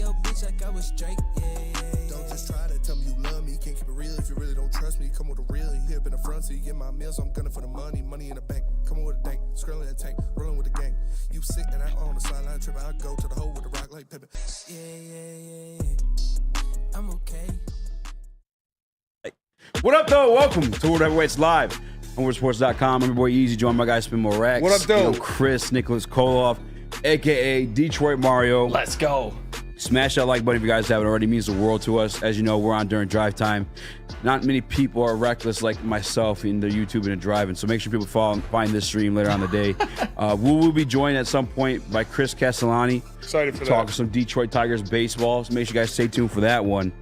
your bitch like I was Drake, yeah. Don't just try to tell me you love me. Can't keep it real if you really don't trust me. Come with a real, you hip in the front, so you get my meals. I'm gunning for the money in the bank. Come with a dank, scrolling the tank, rolling with the gang. You sit and I on the sideline tripping. I go to the hole with the rock like Pippin. Yeah. I'm okay. What up, though? Welcome to World Heavyweights Live on WorldSports.com. I'm your boy Eazy, joined by my guy Spin More Rax. What up, though? Chris Nicholas Kohloff, a.k.a. Detroit Mario. Let's go. Smash that like button if you guys haven't already. It means the world to us. As you know, we're on during drive time. Not many people are reckless like myself in the YouTube and driving, so make sure people find this stream later on the day. We will be joined at some point by Chris Castellani. Excited for talking that. some Detroit Tigers baseball, so make sure you guys stay tuned for that one.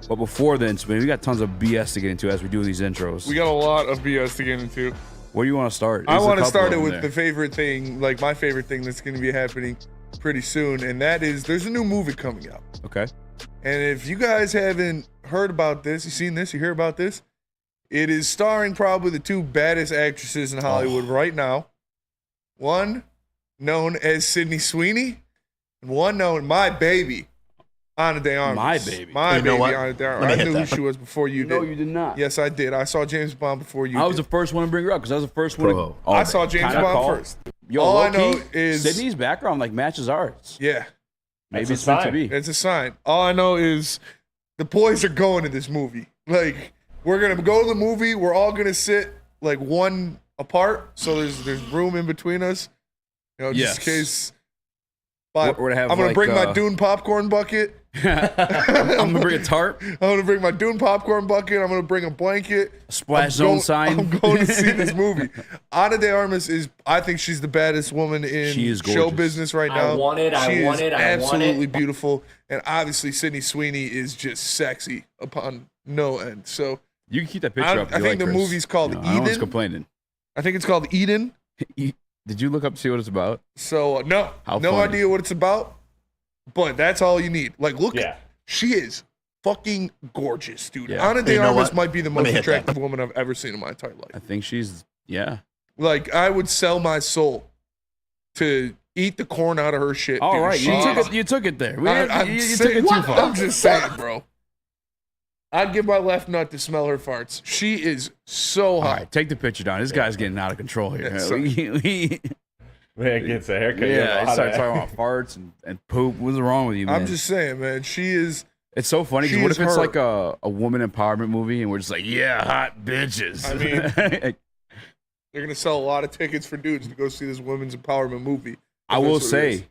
But before then, Spin, we got tons of BS to get into as we do these intros. We got a lot of BS to get into. Where do you want to start? I want to start it with the favorite thing, like my favorite thing that's going to be happening pretty soon, and that is there's a new movie coming out. Okay. And if you guys haven't heard about this, you seen this, you hear about this, it is starring probably the two baddest actresses in Hollywood right now. One known as Sydney Sweeney, and one known, my baby, Ana de Armas. My baby. My You know baby, what? Ana de Armas. Let me I hit knew who that. she was before you did. No, you did not. Yes, I did. I saw James Bond before you I did. was the first one to bring her up because I was the first one. Bro. I saw James Kinda Bond call. first. Yo, All I low-key, know is- Sydney's background like matches ours. Yeah, Maybe That's a it's meant to sign. be. it's a sign. All I know is the boys are going to this movie. Like, we're going to go to the movie. We're all going to sit like one apart. So there's room in between us. You know, just in Yes. case. But We're gonna have, I'm going like, to bring my Dune popcorn bucket. I'm gonna bring a tarp, I'm going to bring my Dune popcorn bucket. I'm going to bring a blanket. splash zone sign. I'm going to see this movie. Ana de Armas is, I think she's the baddest woman in She is show gorgeous. business right now. I want it, I She want is it, I want absolutely it. beautiful. And obviously, Sydney Sweeney is just sexy upon no end. So You can keep that picture up. if I you think like, the Chris. movie's called No one's Eden. complaining. I think it's called Eden. Did you look up to see what it's about? So, no How funny. idea what it's about. But that's all you need. Like, look, Yeah. she is fucking gorgeous, dude. Yeah. Ana de You know Armas what? might be the Let me most hit that. attractive woman I've ever seen in my entire life. I think she's Like, I would sell my soul to eat the corn out of her shit. All dude. right, She- you took it there. I'm You took saying- it too far. I'm just saying, bro. I'd give my left nut to smell her farts. She is so All hot. right, take the picture down. This guy's getting out of control here. Yeah, sorry. Man gets a haircut. Yeah, he started talking about farts and poop. What's wrong with you, man? I'm just saying, man. She is. It's so funny. 'cause She what is if it's her. like a woman empowerment movie and we're just like, yeah, hot bitches. I mean, They're gonna sell a lot of tickets for dudes to go see this women's empowerment movie. I If will that's what it is. say,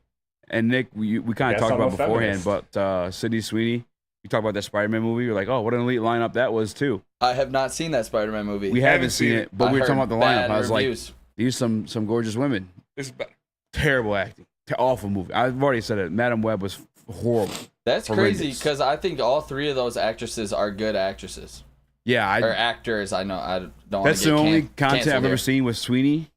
and Nick, we kind of Yes, talked I'm about a beforehand, feminist. but Sydney Sweeney, we talked about that Spider-Man movie. We're like, oh, what an elite lineup that was too. I have not seen that Spider-Man movie. We haven't seen it, but I we were talking heard about the lineup. bad I was reviews. like, these are some gorgeous women. This is better. Terrible acting. Awful movie. I've already said it. Madam Web was horrible. That's horrendous. crazy because I think all three of those actresses are good actresses Yeah, or actors. I know I don't. that's wanna the get only content canceled I've ever here. seen with Sweeney,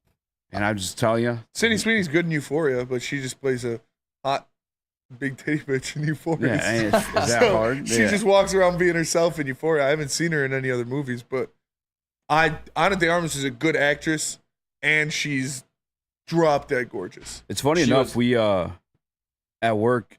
and I'm just telling you, Sydney Sweeney's good in Euphoria, but she just plays a hot, big titty bitch in Euphoria. yeah, and it's that So, hard. She Yeah. just walks around being herself in Euphoria. I haven't seen her in any other movies, but Ana de Armas is a good actress, and she's drop dead gorgeous. It's funny She enough, was- we at work,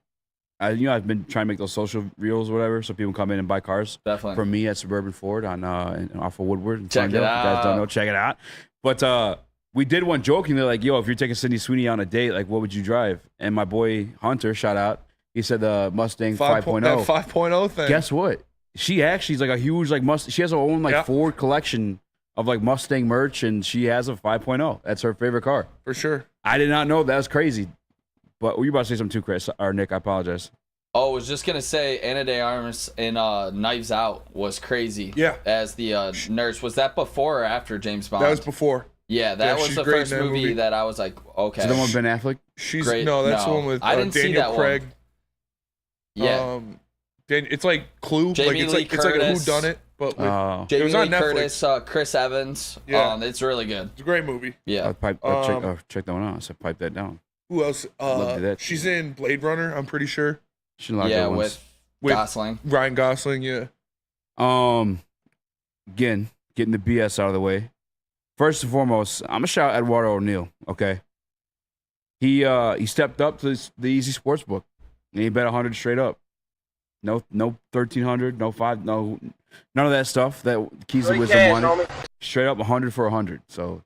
I've been trying to make those social reels or whatever, so people come in and buy cars Definitely. from me at Suburban Ford on off of Woodward. in Check it Ferndale. If you guys don't out. know, check it out. But we did one jokingly like, yo, if you're taking Sydney Sweeney on a date, like, what would you drive? And my boy Hunter, shout out, he said the Mustang 5.0. 5.0 thing. Guess what? She actually is like a huge like she has her own like Yeah. Ford collection of like Mustang merch, and she has a 5.0. That's her favorite car. For sure. I did not know that. Was crazy. But were you about to say something too, Chris or Nick? I apologize. Oh, I was just gonna say Ana de Armas in Knives Out was crazy. Yeah. As the nurse, was that before or after James Bond? That was before. Yeah, that Yeah, was she's the great in first that movie movie. that I was like, okay. Is the one with Ben Affleck? She's Great. no, that's the No. one with I didn't see Daniel that one. Craig. Yeah. It's like Clue. Jamie like it's Lee like it's like a Curtis. whodunit, but with, Oh, Jamie was on Lee Netflix. Curtis, Chris Evans. Yeah. It's really good. it's a great movie. Yeah. check that one out. I said pipe that down. Who else? Love that. She's in Blade Runner. I'm pretty sure. She did a lot of Yeah, good ones. With Gosling. Ryan Gosling. Yeah. Again, getting the BS out of the way. First and foremost, I'm gonna shout Eduardo O'Neill. Okay, he stepped up to the Eazy Sportsbook, and he bet 100 straight up. No 1300, no 5, no none of that stuff. That keys to wisdom money. Straight up 100 for 100. So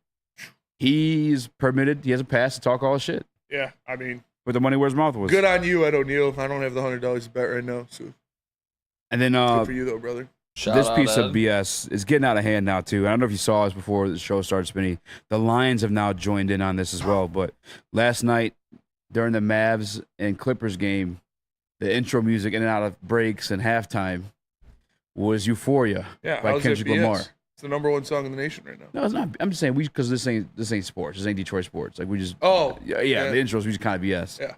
he's permitted. He has a pass to talk all his shit. Yeah, I mean, With the money where his mouth was. good on you, Ed O'Neill. I don't have the $100 to bet right now, so And then good for you though, brother. this piece of BS is getting out of hand now too. I don't know if you saw this before the show started spinning. The Lions have now joined in on this as well. But last night during the Mavs and Clippers game, the intro music in and out of breaks and halftime was "Euphoria" Yeah, by how's that Kendrick BS? Lamar. It's the number one song in the nation right now. No, it's not. I'm just saying because this ain't sports. This ain't Detroit sports. Like we just Oh, yeah. The intros we just kind of BS. Yeah.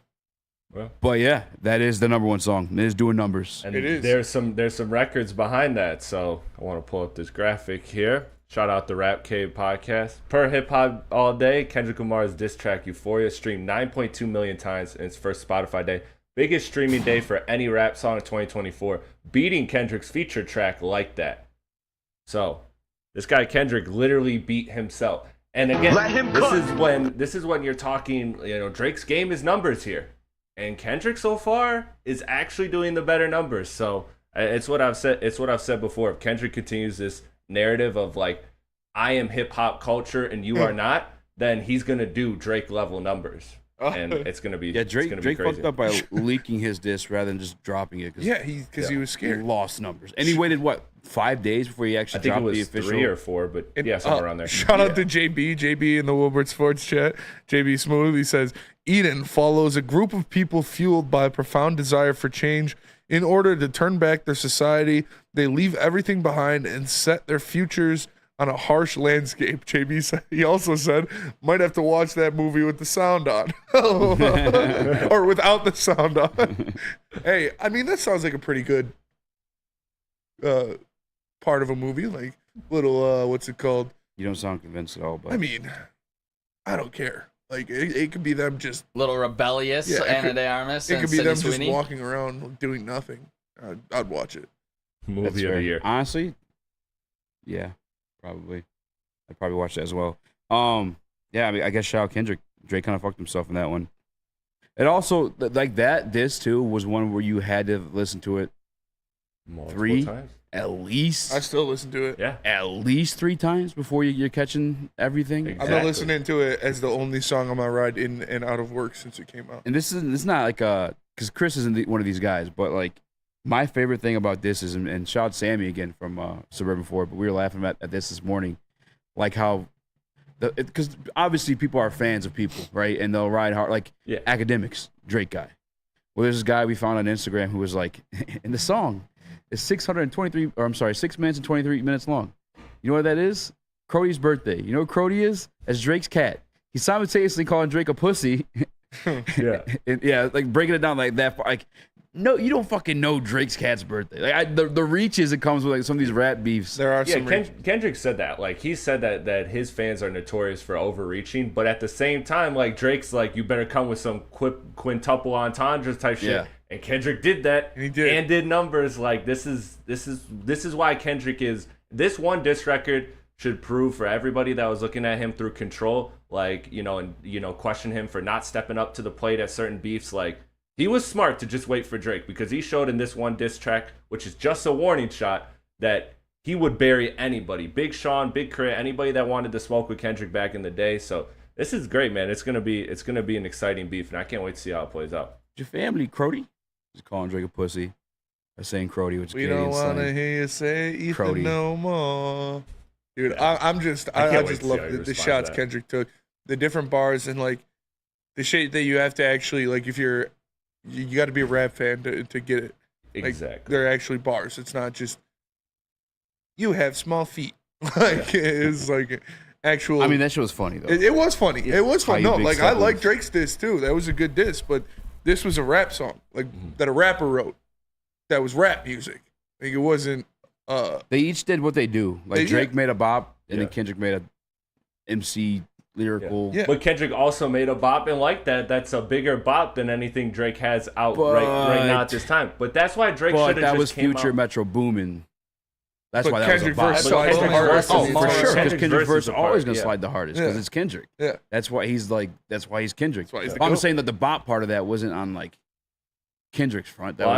Well. But yeah, that is the number one song. It is doing numbers. And It is. There's some records behind that. So I want to pull up this graphic here. Shout out the Rap Cave podcast. Per Hip Hop All Day, Kendrick Lamar's diss track "Euphoria" streamed 9.2 million times in its first Spotify day. Biggest streaming day for any rap song in 2024, beating Kendrick's feature track "Like That." So this guy Kendrick literally beat himself. And again, this is when you're talking, Drake's game is numbers here. And Kendrick so far is actually doing the better numbers. So it's what I've said before. If Kendrick continues this narrative of like, I am hip hop culture and you are not, then he's gonna do Drake level numbers, and it's gonna be Yeah, Drake crazy. fucked up by leaking his diss rather than just dropping it. Yeah, because he was He scared. lost numbers, and he waited 5 days before he I actually think it dropped the was official. 3 or 4, but yeah, somewhere around there. Shout out to JB in the Woodward Sports chat. JB Smooth, he says, Eden follows a group of people fueled by a profound desire for change. In order to turn back their society, they leave everything behind and set their futures on a harsh landscape. JB said, he also said, might have to watch that movie with the sound on. Or without the sound on. Hey, I mean, that sounds like a pretty good part of a movie. Like, little, what's it called? You don't sound convinced at all, but I mean, I don't care. Like, it could be them just, Little rebellious Yeah, Ana de Armas it and could be Sydney them just Sweeney. walking around doing nothing. I'd watch it. that's Movie of fair. the year. Honestly, yeah, probably. I'd probably watch that as well. Yeah, I mean, I guess shout out Kendrick. Drake kind of fucked himself in that one. It also like that. This too was one where you had to listen to it Multiple 3 times. at least. I still listen to it. Yeah. At least 3 times before you're catching everything. I've Exactly. been listening to it as the only song on my ride in and out of work since it came out. And it's not like because Chris isn't one of these guys, but like my favorite thing about this is, and shout out Sammy again from Suburban 4, but we were laughing at this morning, like how because obviously people are fans of people, right? And they'll ride hard, like Academics, Drake guy. Well, there's this guy we found on Instagram who was like, in the song, is 6 minutes and 23 minutes long. You know what that is? Crody's birthday. You know what Crody is? That's Drake's cat. He's simultaneously calling Drake a pussy. Yeah. Yeah, like breaking it down like that. Like, no, you don't fucking know Drake's cat's birthday. Like the reaches it comes with like some of these rap beefs. There are Yeah, some. Kendrick said that. Like, he said that his fans are notorious for overreaching, but at the same time, like, Drake's like, you better come with some quintuple entendres type shit. Yeah. And Kendrick did that. And he did. And did numbers. Like, this is why Kendrick is this one diss record should prove for everybody that was looking at him through Control, like, question him for not stepping up to the plate at certain beefs. Like, he was smart to just wait for Drake because he showed in this one diss track, which is just a warning shot, that he would bury anybody. Big Sean, Big Crit, anybody that wanted to smoke with Kendrick back in the day. So this is great, man. It's gonna be an exciting beef, and I can't wait to see how it plays out. Your family, Crody. Just calling Drake a pussy. By saying Crody, which is We Canadian don't want to slang. hear you say Ethan Crody. no more. Dude, Yeah. I can't just wait to see love how you the respond to shots that. Kendrick took, the different bars, and like the shit that you have to actually, like, if you got to be a rap fan to get it. Like, Exactly. they're actually bars. It's not just you have small feet. Like, it's like actual. I mean, that shit was funny though. it was funny. It was How fun. you No, big like, I step like was- Drake's diss too. That was a good diss, but this was a rap song, like that a rapper wrote. That was rap music. Like, it wasn't. They each did what they do. Like They- Drake made a bop, and Yeah. then Kendrick made a MC lyrical. Yeah. But Kendrick also made a bop, and like that's a bigger bop than anything Drake has out But- right now at this time. But that's why Drake should But have that just was came Future out. Metro Boomin. That's But why that Kendrick was a bop. verse But slides the Kendrick's hardest. verse Oh, is- for sure. Because Kendrick's Kendrick's verse verse is is always hard, gonna yeah. slide the hardest Yeah. because it's Kendrick. Yeah. That's why he's Kendrick. That's why he's the I'm GOAT. saying that the bop part of that wasn't on like Kendrick's front. Well,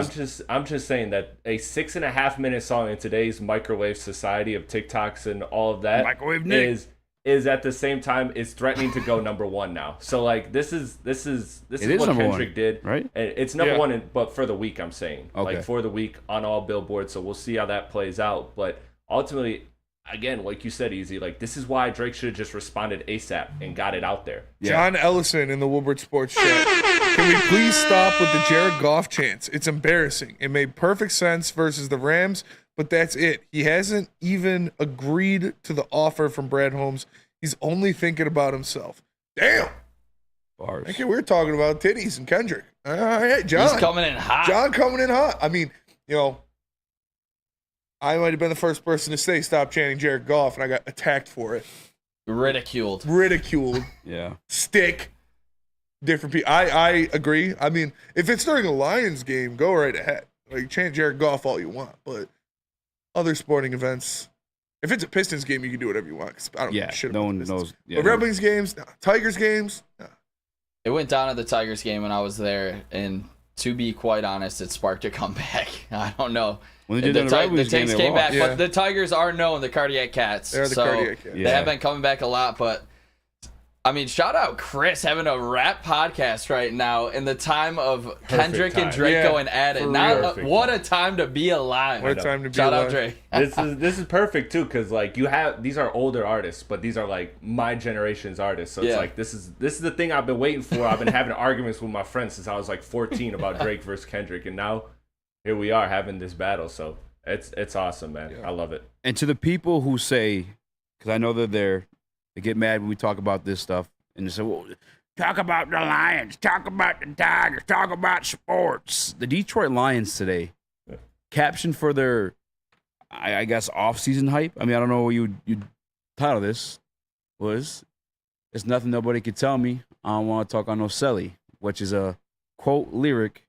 I'm just saying that a 6.5-minute song in today's microwave society of TikToks and all of that Microwave Nick. is at the same time is threatening to go number one now. So like this is what number Kendrick one, did, right? And it's number one, but for the week, I'm saying, Okay. like for the week on all billboards. So we'll see how that plays out. But ultimately, again, like you said, Eazy, like this is why Drake should have just responded ASAP and got it out there. Yeah. John Ellison in the Woodward Sports Chat. Can we please stop with the Jared Goff chants? It's embarrassing. It made perfect sense versus the Rams, but that's it. He hasn't even agreed to the offer from Brad Holmes. He's only thinking about himself. Damn. Bars. Okay, we're talking about titties and Kendrick. All right, John. He's coming in hot. John coming in hot. I mean, you know, I might have been the first person to say stop chanting Jared Goff, and I got attacked for it. Ridiculed. Yeah. Stick. Different people. I agree. I mean, if it's during a Lions game, go right ahead. Like, chant Jared Goff all you want. But other sporting events, if it's a Pistons game, you can do whatever you want. 'Cause I don't give a shit no about one the Pistons. knows. Yeah, But Red Wings games, nah. Tigers games, nah. It went down at the Tigers game when I was there, and to be quite honest, it sparked a comeback. I don't know. When they did the Red Wings game, Tanks they came back, lost. Yeah. but the Tigers are known the cardiac cats. They're the so cardiac cats. They Yeah. have been coming back a lot, but I mean, shout out Chris having a rap podcast right now in the time of Kendrick and time. Drake Yeah, going at it. for Not real. what a time to be alive. What a time to be Shout alive. out Drake. This is perfect too, because like you have these are older artists, but these are like my generation's artists. So it's Yeah. like this is the thing I've been waiting for. I've been having arguments with my friends since I was like 14 about Drake versus Kendrick, and now here we are having this battle. So it's awesome, man. Yeah. I love it. And to the people who say, because I know they're there, they get mad when we talk about this stuff, and they say, well, talk about the Lions, talk about the Tigers, talk about sports. The Detroit Lions today, caption for their, I guess, off-season hype. I mean, I don't know what you'd title this was. It's nothing nobody could tell me. I don't want to talk on no celly, which is a quote lyric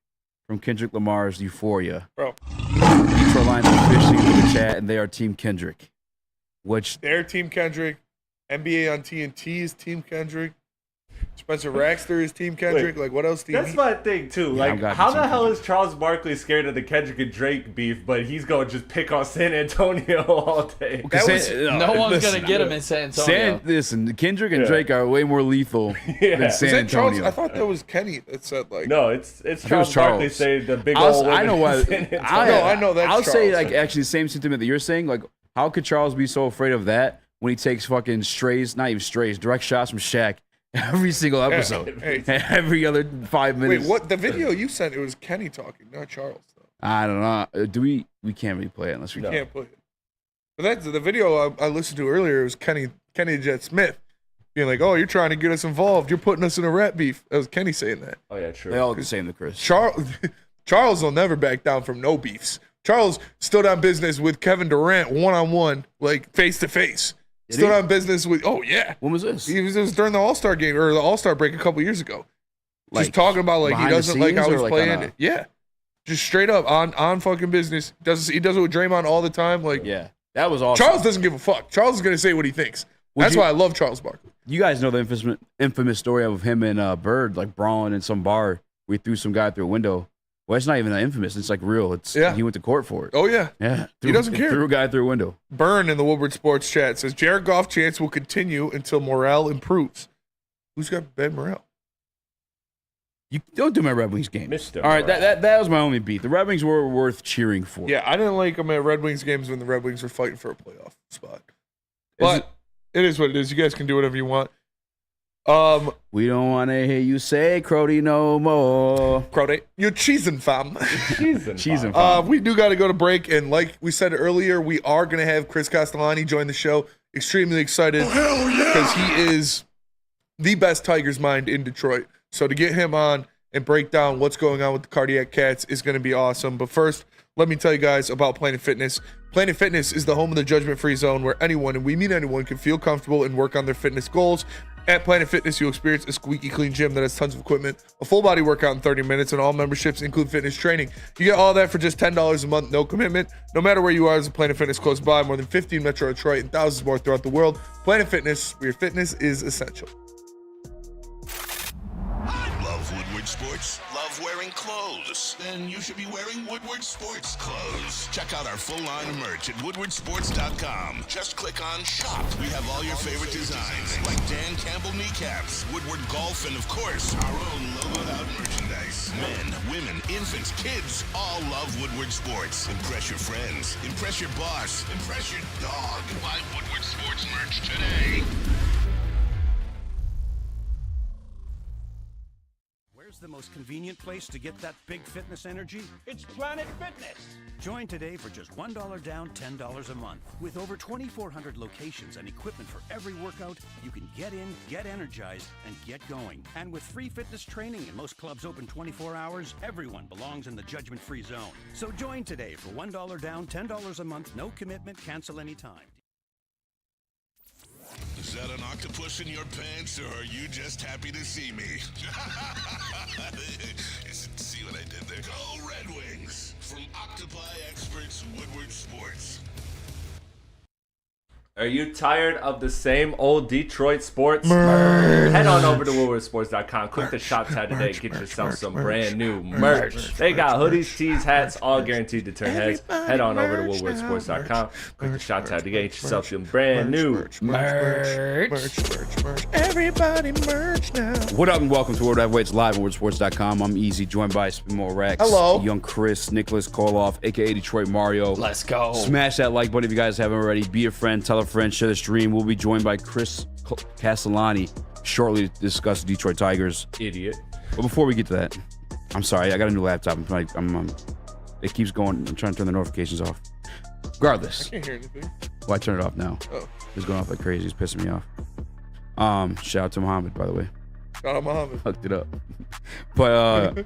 from Kendrick Lamar's Euphoria. Bro. Detroit Lions are officially in the chat, and they are Team Kendrick. Which They're Team Kendrick. NBA on TNT is Team Kendrick. Spencer Raxter is Team Kendrick. Like, what else do you That's need? my thing too. I'm Like, glad how it's the in hell Kendrick. is Charles Barkley scared of the Kendrick and Drake beef, but he's going to just pick on San Antonio all day? That was- No one's going to get him in San Antonio. Listen, Kendrick and Yeah. Drake are way more lethal Yeah. than Was San Was that Charles? Antonio. I thought that was Kenny that said, like, No, it's it was Charles Barkley Charles. saying the big old. I know women what. in San Antonio. I know that's I'll say Charles. like actually the same sentiment that you're saying. Like, how could Charles be so afraid of that when he takes fucking strays, not even strays, direct shots from Shaq every single episode, Hey. every other 5 minutes? Wait, what? The video you sent, it was Kenny talking, not Charles. Though. I don't know. Do we? We can't really play it unless we. No. Can't play it. But that's the video I listened to earlier. It was Kenny Jet Smith being like, "Oh, you're trying to get us involved. You're putting us in a rap beef." That was Kenny saying that. Oh yeah, true. They all the same to Chris. Charles will never back down from no beefs. Charles stood on business with Kevin Durant one-on-one, like face-to-face. Did Stood he? on business with, oh, yeah. When was this? It was during the All-Star game, or the All-Star break a couple years ago. Like, Just talking about, like, he behind the doesn't like how scenes or he's like playing. on a- Yeah. Just straight up, on fucking business. He does it with Draymond all the time. Like, Yeah, that was awesome. Charles doesn't give a fuck. Charles is going to say what he thinks. That's why I love Charles Barkley. You guys know the infamous story of him and Bird like brawling in some bar. We threw some guy through a window. Well, it's not even that infamous. It's like real. He went to court for it. Oh, yeah. Yeah, He doesn't care. Threw a guy through a window. Burn in the Woodward Sports chat says, Jared Goff chance will continue until morale improves. Who's got bad morale? You don't do my Red Wings game. Mr. All right, Morale. that was my only beat. The Red Wings were worth cheering for. Yeah, I didn't like him at Red Wings games when the Red Wings were fighting for a playoff spot. Is But it is what it is. You guys can do whatever you want. We don't want to hear you say Crody no more. Crowdy, you're cheesing, fam. Cheesing. We do got to go to break, and like we said earlier, we are going to have Chris Castellani join the show. Extremely excited because he is the best Tigers mind in Detroit. So to get him on and break down what's going on with the Cardiac Cats is going to be awesome. But first, let me tell you guys about Planet Fitness. Planet Fitness is the home of the judgment-free zone where anyone, and we mean anyone, can feel comfortable and work on their fitness goals. At Planet Fitness, you'll experience a squeaky clean gym that has tons of equipment, a full body workout in 30 minutes, and all memberships include fitness training. You get all that for just $10 a month, no commitment. No matter where you are, there's a Planet Fitness close by, more than 15 Metro Detroit, and thousands more throughout the world. Planet Fitness, where your fitness is essential. Love Woodward sports? Love wearing clothes? Then you should be wearing Woodward sports clothes. Check out our full line of merch at woodwardsports.com. Just click on shop. We have all your favorite designs, like Dan Campbell kneecaps, Woodward golf, and of course, our own logoed out merchandise. Men, women, infants, kids all love Woodward sports. Impress your friends. Impress your boss. Impress your dog. Buy Woodward sports merch today. Where's the most convenient place to get that big fitness energy? It's Planet Fitness. Join today for just $1 down, $10 a month. With over 2,400 locations and equipment for every workout, you can get in, get energized, and get going. And with free fitness training and most clubs open 24 hours, everyone belongs in the judgment-free zone. So join today for $1 down, $10 a month, no commitment, cancel anytime. Is that an octopus in your pants, or are you just happy to see me? See what I did there? Go Red Wings! From Octopi Experts Woodward Sports. Are you tired of the same old Detroit sports? Head on over to woodwardsports.com. Click the shop tab today. Get yourself some brand new merch. They got hoodies, tees, hats, all guaranteed to turn heads. Head on over to woodwardsports.com. Click the shop tab to get yourself some brand new merch. Everybody merch now. What up and welcome to World Heavyweights live on woodsports.com. I'm Eazy, joined by Spimo Rax. Hello. Young Chris, Nicholas Kohloff, aka Detroit Mario. Let's go. Smash that like button if you guys haven't already. Be a friend, tell a friend, share the stream. We'll be joined by Chris Castellani shortly to discuss the Detroit Tigers. Idiot. But before we get to that, I'm sorry, I got a new laptop. It keeps going. I'm trying to turn the notifications off. Regardless. I can't hear anything. Well, I turned it off now. Oh. It's going off like crazy. It's pissing me off. Shout out to Muhammad, by the way. Shout out Muhammad. Hooked it up. But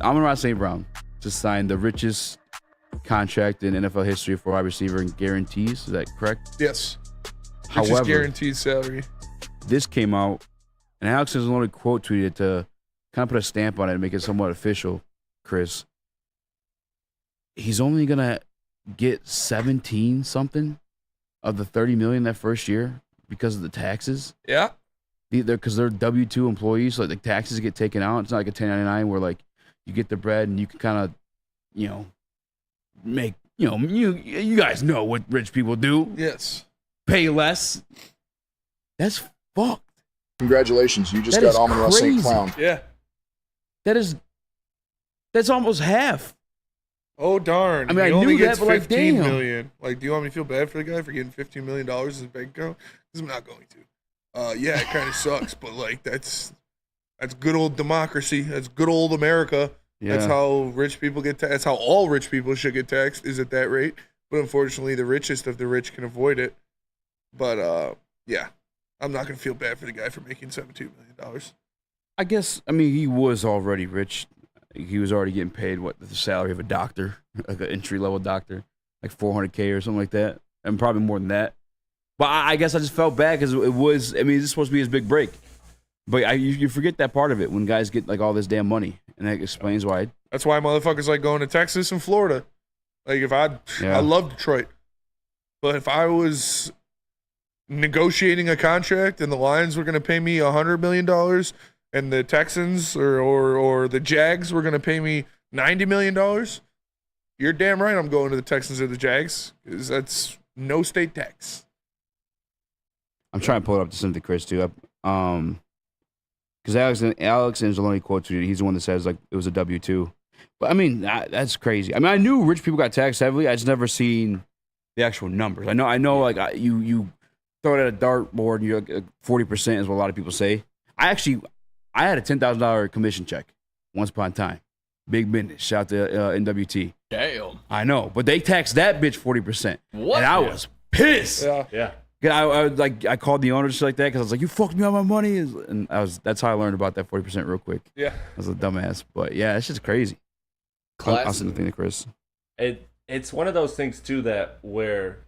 Amon-Ra St. Brown just signed the richest contract in NFL history for wide receiver and guarantees. Is that correct? Yes. However, Richest guaranteed salary. this came out, and Alex has only quote tweeted to kind of put a stamp on it and make it somewhat official, Chris. He's only going to get 17 something of the 30 million that first year because of the taxes. Yeah. Because they're W-2 employees, so like the taxes get taken out. It's not like a 1099 where like you get the bread and you can kind of, make, you guys know what rich people do. Yes. Pay less. That's fucked. Congratulations, you just That got is Amon-Ra St. crazy. Clown. Yeah. That's almost half. Oh, darn. I mean, He I only knew that, gets but, like, 15 damn. million. Like, do you want me to feel bad for the guy for getting $15 million in his bank account? Because I'm not going to. Yeah, it kind of sucks, but like that's good old democracy. That's good old America. Yeah. That's how rich people get taxed. That's how all rich people should get taxed, is at that rate. But unfortunately, the richest of the rich can avoid it. But yeah, I'm not gonna feel bad for the guy for making $17 million. I guess, he was already rich. He was already getting paid, the salary of a doctor, like an entry-level doctor, like $400K or something like that, and probably more than that. But I guess I just felt bad because it was, this is supposed to be his big break. But you forget that part of it when guys get like all this damn money, and that explains why. That's why motherfuckers like going to Texas and Florida. Like I love Detroit, but if I was negotiating a contract and the Lions were going to pay me $100 million and the Texans or the Jags were going to pay me $90 million, you're damn right I'm going to the Texans or the Jags, because that's no state tax. I'm trying to pull it up to send it to Chris too. Because Alex Angeloni quote tweeted, he's the one that says like it was a W-2. But that's crazy. I knew rich people got taxed heavily. I just never seen the actual numbers. I know like you throw it at a dartboard and you're like 40% is what a lot of people say. I had a $10,000 commission check once upon a time. Big business. Shout out to NWT. Damn. I know, but they taxed that bitch 40%. What? And I was pissed. Yeah. I called the owner just like that because I was like, you fucked me on my money, and that's how I learned about that 40% real quick. Yeah. I was a dumbass, but yeah, it's just crazy. I'll send the thing to Chris. It's one of those things too that where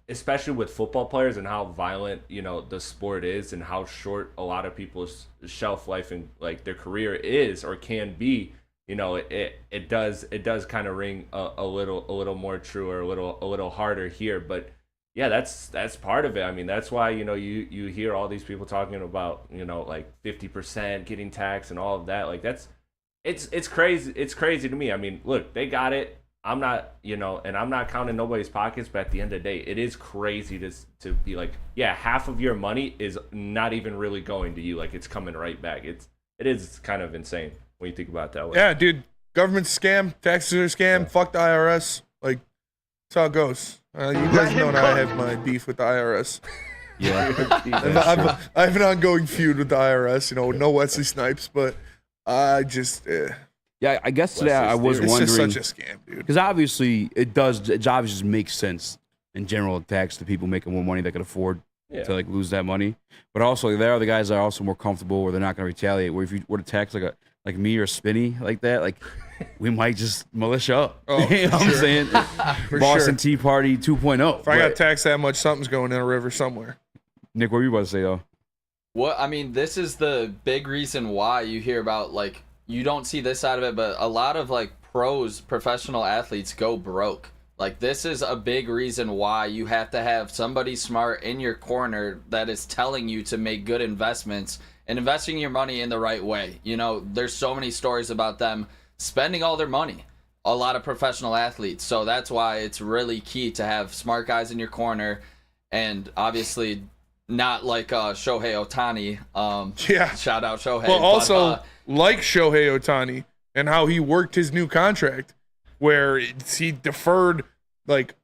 especially with football players and how violent the sport is and how short a lot of people's shelf life and like their career is or can be. It does kind of ring a little more true or a little harder here, but yeah, that's part of it. I mean, that's why, you hear all these people talking about, like 50% getting taxed and all of that. Like it's crazy. It's crazy to me. I mean, look, they got it. I'm not, and I'm not counting nobody's pockets, but at the end of the day, it is crazy to be like, yeah, half of your money is not even really going to you. Like, it's coming right back. It is kind of insane when you think about it that way. Yeah, dude. Government's scam, taxes are a scam. Yeah. Fuck the IRS. Like, that's how it goes. You guys know that I have my beef with the IRS. Yeah. I have an ongoing feud with the IRS. No Wesley Snipes, but I just. Yeah, I guess today I was It's wondering. just such a scam, dude. Because obviously it obviously just makes sense in general tax to people making more money that can afford to like lose that money. But also there are the guys that are also more comfortable where they're not going to retaliate. Where if you were to tax like me or Spinny like that, like we might just militia up. Oh, you know what I'm saying? Boston Tea Party 2.0. If I got taxed that much, something's going in a river somewhere. Nick, what were you about to say though? What I mean, this is the big reason why you hear about like you don't see this side of it, but a lot of like professional athletes go broke. Like this is a big reason why you have to have somebody smart in your corner that is telling you to make good investments and investing your money in the right way. There's so many stories about them spending all their money, a lot of professional athletes. So that's why it's really key to have smart guys in your corner, and obviously not like Shohei Ohtani. Shout out Shohei. Well, also like Shohei Ohtani and how he worked his new contract, where he deferred like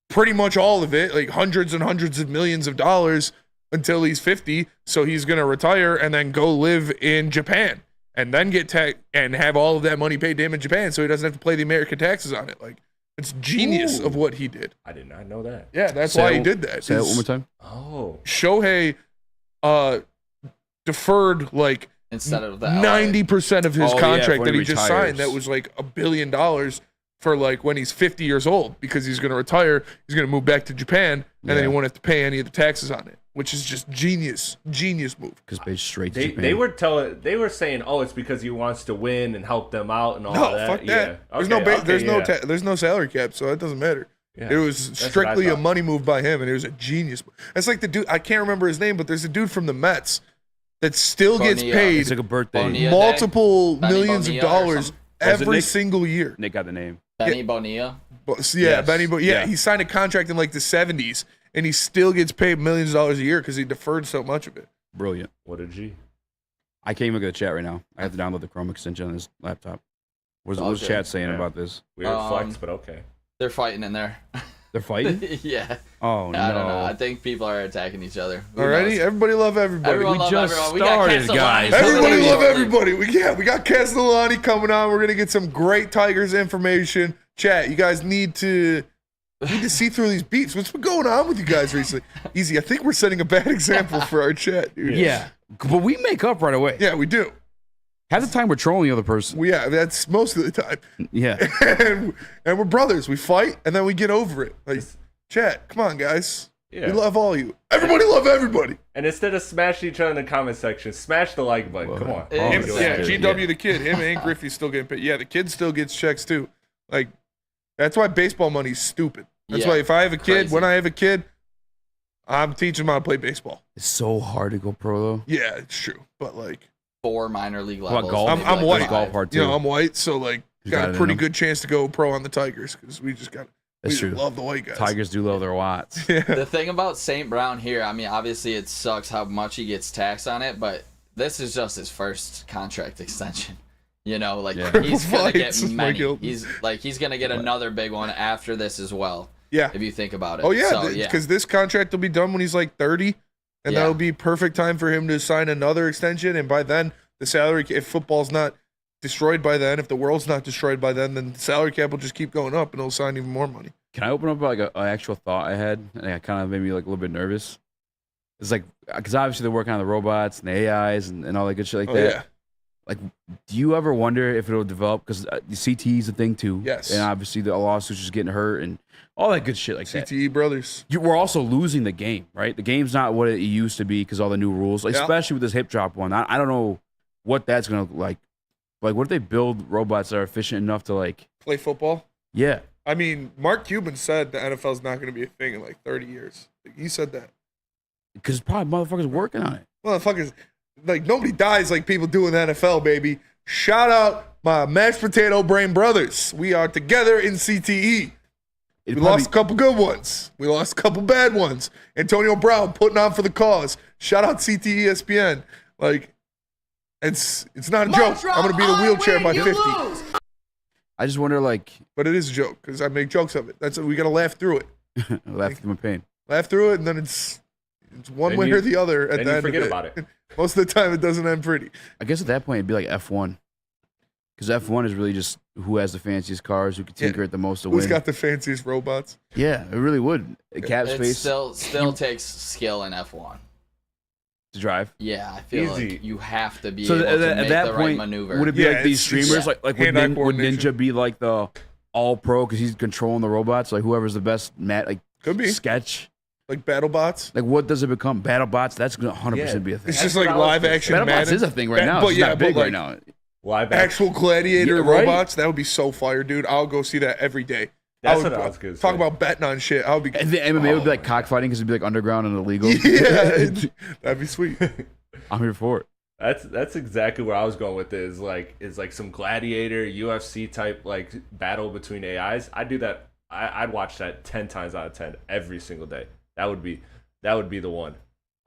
pretty much all of it, like hundreds and hundreds of millions of dollars until he's 50. So he's going to retire and then go live in Japan and then get and have all of that money paid to him in Japan. So he doesn't have to pay the American taxes on it. Like it's genius of what he did. I did not know that. Yeah, that's why he did that. Say that one more time. Oh. Shohei deferred like instead of 90% of his contract that he just retires. signed. That was like $1 billion for like when he's 50 years old, because he's going to retire. He's going to move back to Japan, and then he won't have to pay any of the taxes on it, which is just genius move. Because paid straight to Japan. They were saying, oh, it's because he wants to win and help them out and all No, that. fuck that. Yeah. There's no salary cap, so that doesn't matter. Yeah, it was strictly a money move by him, and it was a genius move. That's like the dude, I can't remember his name, but there's a dude from the Mets that still gets paid It's like a birthday. Bonilla multiple Benny millions Bonilla of dollars every Nick? single year. Nick got the name. Benny Bonilla. Benny. But he signed a contract in like the 70s, and he still gets paid millions of dollars a year because he deferred so much of it. Brilliant. What a G. I can't even look at the chat right now. I have to download the Chrome extension on this laptop. What's chat saying about this? Weird flex, but okay. They're fighting in there. They're fighting? Yeah. Oh, no. I don't know. I think people are attacking each other. Who Alrighty? knows? Everybody love everybody. Everyone We love just everyone. started, We got guys. Everybody Castellani. love everybody. We got Castellani coming on. We're gonna get some great Tigers information. Chat, you guys need to see through these beats. What's been going on with you guys recently? Easy. I think we're setting a bad example for our chat, dude. Yeah. But we make up right away. Yeah, we do. Half the time we're trolling the other person. That's most of the time. Yeah. and we're brothers. We fight and then we get over it. Like, chat, come on, guys. Yeah. We love all you. Everybody love everybody. And instead of smashing each other in the comment section, smash the like button. Come on. GW the kid. Him and Griffey still getting paid. Yeah, the kid still gets checks too. Like, that's why baseball money's stupid. That's why if I have a kid, when I have a kid, I'm teaching him how to play baseball. It's so hard to go pro, though. Yeah, it's true. But, like, 4 minor league What levels. about golf? maybe I'm like white. 5. Golf hard, too. I'm white, so, like, You got got a it pretty in good chance to go pro on the Tigers because we just got That's we true. love the white guys. Tigers do love their watts. The thing about St. Brown here, I mean, obviously it sucks how much he gets taxed on it, but this is just his first contract extension. He's gonna get Fights, many. He's gonna get another big one after this as well. Yeah. If you think about it. Oh, yeah, So, because this contract will be done when he's like 30, and that'll be perfect time for him to sign another extension. And by then, the salary, if football's not destroyed by then, if the world's not destroyed by then the salary cap will just keep going up, and he'll sign even more money. Can I open up like an actual thought I had? And it kind of made me like a little bit nervous. It's like, because obviously they're working on the robots and the AIs and all that good shit like that. Yeah. Like, do you ever wonder if it'll develop? Because the CTE is a thing too. Yes. And obviously the lawsuits just getting hurt and all that good shit like that. CTE brothers. We're also losing the game, right? The game's not what it used to be because all the new rules, especially with this hip drop one. I don't know what that's going to look like. Like, what if they build robots that are efficient enough to, like, Play football? yeah. I mean, Mark Cuban said the NFL's not going to be a thing in like 30 years. Like, he said that. Because probably motherfuckers working on it. Motherfuckers, like, nobody dies like people do in the NFL, baby. Shout out my mashed potato brain brothers. We are together in CTE. We lost a couple good ones. We lost a couple bad ones. Antonio Brown putting on for the cause. Shout out CTE ESPN. Like, it's not a joke. I'm going to be in a wheelchair by 50. I just wonder, like... But it is a joke because I make jokes of it. We got to laugh through it. Laugh through my pain. Laugh through it, and then it's one way or the other at the end forget of it. about it. Most of the time, it doesn't end pretty. I guess at that point, it'd be like F1. Because F1 is really just who has the fanciest cars, who can tinker it the most to win. Who's got the fanciest robots? Yeah, it really would. Cap It space still takes skill in F1. to drive. Yeah, I feel Easy. like you have to be So able to at make that the point, right maneuver. would it be Yeah, like these it's- streamers? yeah. Like Hand-eye would coordination. Ninja be like the all pro because he's controlling the robots? Like whoever's the best Could be. sketch. Like BattleBots. Like what does it become? BattleBots? That's gonna 100% Yeah. be a thing. It's just That's like what I was live action BattleBots Madden. is a thing right now. But It's yeah, not big but right like, now. Live action. Actual gladiator Yeah, right? robots, that would be so fire, dude. I'll go see that every day. That's what I was gonna Talk say. about betting on shit. I would be. And the MMA would be like cockfighting because it'd be like underground and illegal. Yeah, that'd be sweet. I'm here for it. That's exactly where I was going with it. Is like some gladiator UFC type like battle between AIs. I'd do that. I'd watch that 10 times out of 10 every single day. That would be the one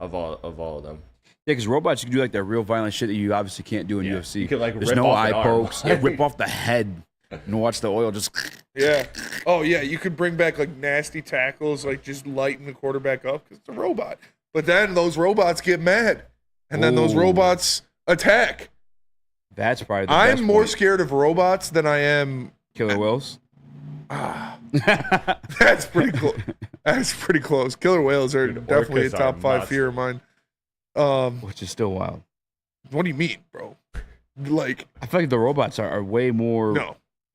of all of them. Yeah, because robots, you can do like that real violent shit that you obviously can't do in Yeah. UFC. You could, like, There's rip no off eye an arm. pokes. Yeah, rip off the head and watch the oil just. Yeah. Oh yeah, you could bring back like nasty tackles, like just lighten the quarterback up because it's a robot. But then those robots get mad, and then those Ooh. robots attack. That's probably the best I'm more point. scared of robots than I am. Killer whales. That's pretty close. That's pretty close. Killer whales are Dude, definitely a orcas top are 5 nuts. fear of mine. Which is still wild. What do you mean, bro? Like, I feel like the robots are way more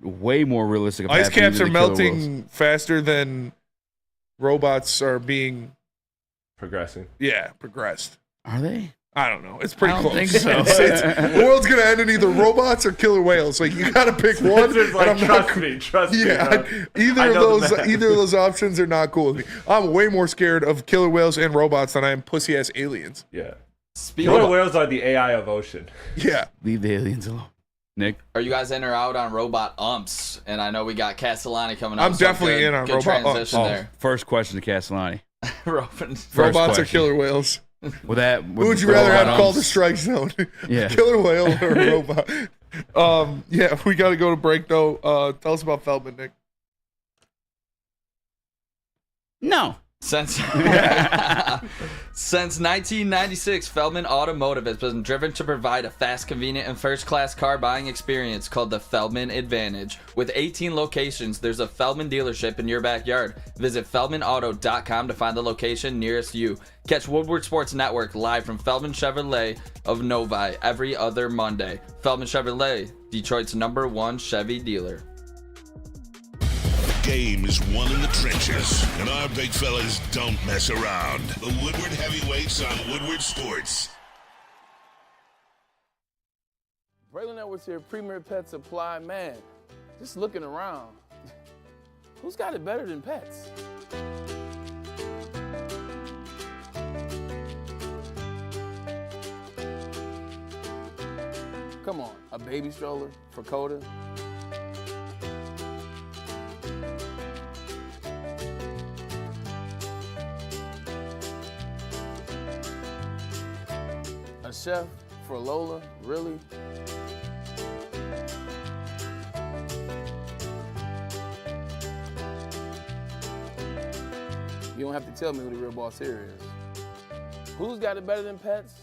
realistic. of ice happening caps than are the killer whales. melting faster than robots are being, Progressing. progressed. Are they? I don't know. It's pretty I don't close. think so. The world's gonna end in either robots or killer whales. Like you gotta pick one. Spencer's like, and I'm not trust cool. me, bro. Either I of know the those math. either of those options are not cool with me. I'm way more scared of killer whales and robots than I am pussy ass aliens. Yeah. Speaking Killer of, whales are the AI of ocean. Yeah. Leave the aliens alone. Nick? are you guys in or out on robot umps? And I know we got Castellani coming up. I'm definitely in on good robot umps. transition there. First question to Castellani. Robin. First Robots or question. killer whales? With that, Who would you rather have call the strike zone? Yeah. Killer whale or a robot? Yeah, we gotta go to break though. Tell us about Feldman, Nick. No. Since 1996, Feldman Automotive has been driven to provide a fast, convenient, and first-class car buying experience called the Feldman Advantage. With 18 locations, there's a Feldman dealership in your backyard. Visit feldmanauto.com to find the location nearest you. Catch Woodward Sports Network live from Feldman Chevrolet of Novi every other Monday. Feldman Chevrolet, Detroit's #1 Chevy dealer. Game is won in the trenches, and our big fellas don't mess around. The Woodward Heavyweights on Woodward Sports. Braylon Edwards here, Premier Pet Supply. Man, just looking around, who's got it better than pets? Come on, a baby stroller for Coda? A chef for Lola? Really? You don't have to tell me who the real boss here is. Who's got it better than pets?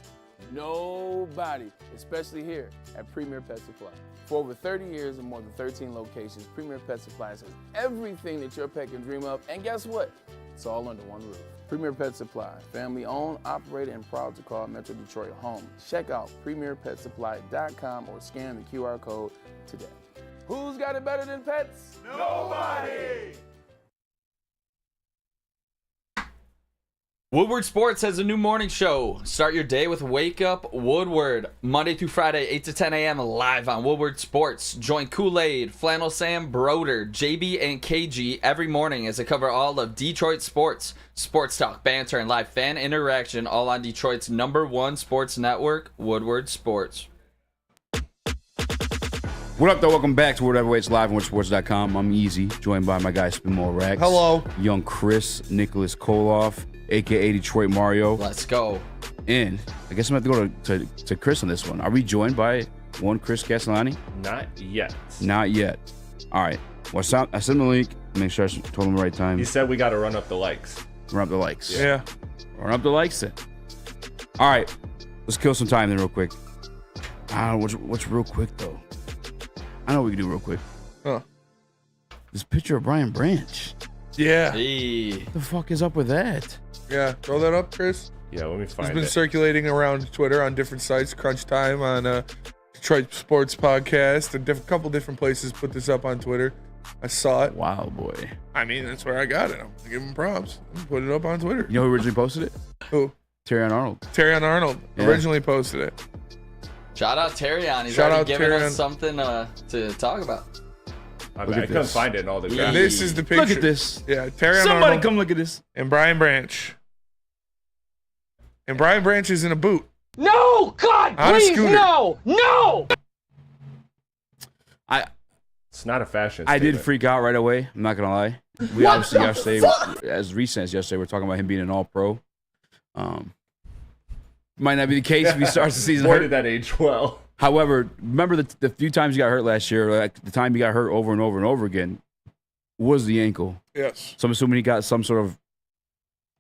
Nobody, especially here at Premier Pet Supply. For over 30 years and more than 13 locations, Premier Pet Supply has everything that your pet can dream of, and guess what? It's all under one roof. Premier Pet Supply, family owned, operated, and proud to call Metro Detroit home. Check out premierpetsupply.com or scan the QR code today. Who's got it better than pets? Nobody! Woodward Sports has a new morning show. Start your day with Wake Up Woodward. Monday through Friday, 8 to 10 a.m. live on Woodward Sports. Join Kool-Aid, Flannel Sam, Broder, JB, and KG every morning as they cover all of Detroit sports. Sports talk, banter, and live fan interaction all on Detroit's #1 sports network, Woodward Sports. What up, though? Welcome back to Whatever Waits Live on WoodwardSports.com. I'm Eazy, joined by my guy Spinmore Rax. Hello. Young Chris Nicholas Kohloff, a.k.a. Detroit Mario. Let's go. And I guess I'm going to have to go to Chris on this one. Are we joined by one Chris Castellani? Not yet. Not yet. All right. Well, I sent him the link. Make sure I told him the right time. He said we got to run up the likes. Run up the likes. Yeah. Run up the likes then. All right. Let's kill some time then real quick. What's real quick, though? I know what we can do real quick. Huh. This picture of Brian Branch. Yeah. Hey. What the fuck is up with that? Yeah. Throw that up, Chris. Yeah, let me find It's been it. circulating around Twitter on different sites. Crunch Time on Detroit Sports Podcast. A couple different places put this up on Twitter. I saw it. Wow, boy. I mean, that's where I got it. I'm gonna give him props. I'm gonna put it up on Twitter. You know who originally posted it? Who? Terrion Arnold. Terrion Arnold Yeah. originally posted it. Shout out Terrion. He's Shout already out giving Terrion. us something to talk about. I Look at couldn't this. find it in all the Yeah. graphics. This is the picture. Look at this. Yeah, Terrion Somebody Arnold come look at this. and Brian Branch. And Brian Branch is in a boot. No! God, On a please, scooter. no! No! It's not a fashion I did statement. freak out right away. I'm not gonna lie. We obviously yesterday, as recent as yesterday, we're talking about him being an All-Pro. Might not be the case if he starts the season Boy, hurt. did that age well. However, remember the few times he got hurt last year, like the time he got hurt over and over and over again, was the ankle. Yes. So I'm assuming he got some sort of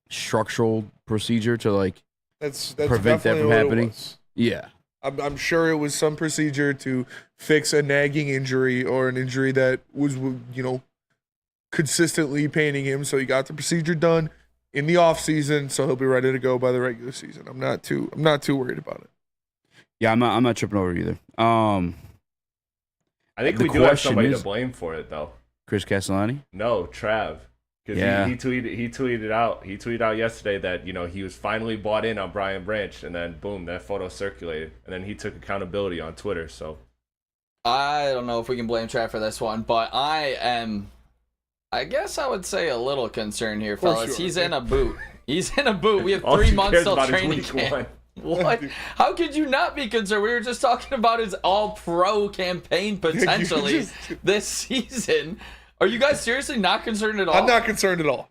structural procedure to like That's prevent that definitely from what it happening. was. Yeah. I'm sure it was some procedure to fix a nagging injury or an injury that was, consistently paining him. So he got the procedure done in the off season, so he'll be ready to go by the regular season. I'm not too worried about it. Yeah, I'm not tripping over it either. I think The we do have question somebody is- to blame for it, though. Chris Castellani? No, Trav. Because Yeah. he tweeted out yesterday that, he was finally bought in on Brian Branch, and then boom, that photo circulated. And then he took accountability on Twitter, so. I don't know if we can blame Trav for this one, but I guess I would say a little concerned here, course fellas. you are, He's in a boot. He's in a boot. We have All 3 he months cares till about is training week camp. one. What? How could you not be concerned? We were just talking about his all-pro campaign potentially this season. Are you guys seriously not concerned at all? I'm not concerned at all.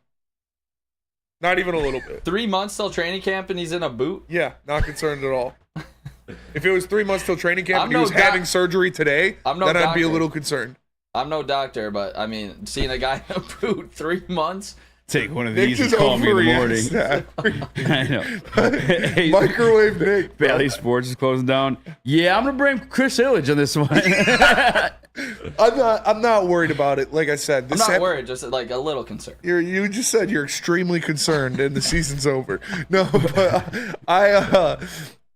Not even a little bit. 3 months till training camp and he's in a boot? Yeah, not concerned at all. If it was 3 months till training camp I'm and he no was doc- having surgery today, I'm no then I'd be a doctor. little concerned. I'm no doctor, but I mean, seeing a guy in a boot 3 months. Take one of Nick these and just call me in the morning. overreacts. I know. Hey, Microwave Nick. Bally Sports is closing down. Yeah, I'm gonna blame Chris Hillage on this one. I'm not worried about it. Like I said, I'm not worried, just like a little concerned. You just said you're extremely concerned and the season's over. No, but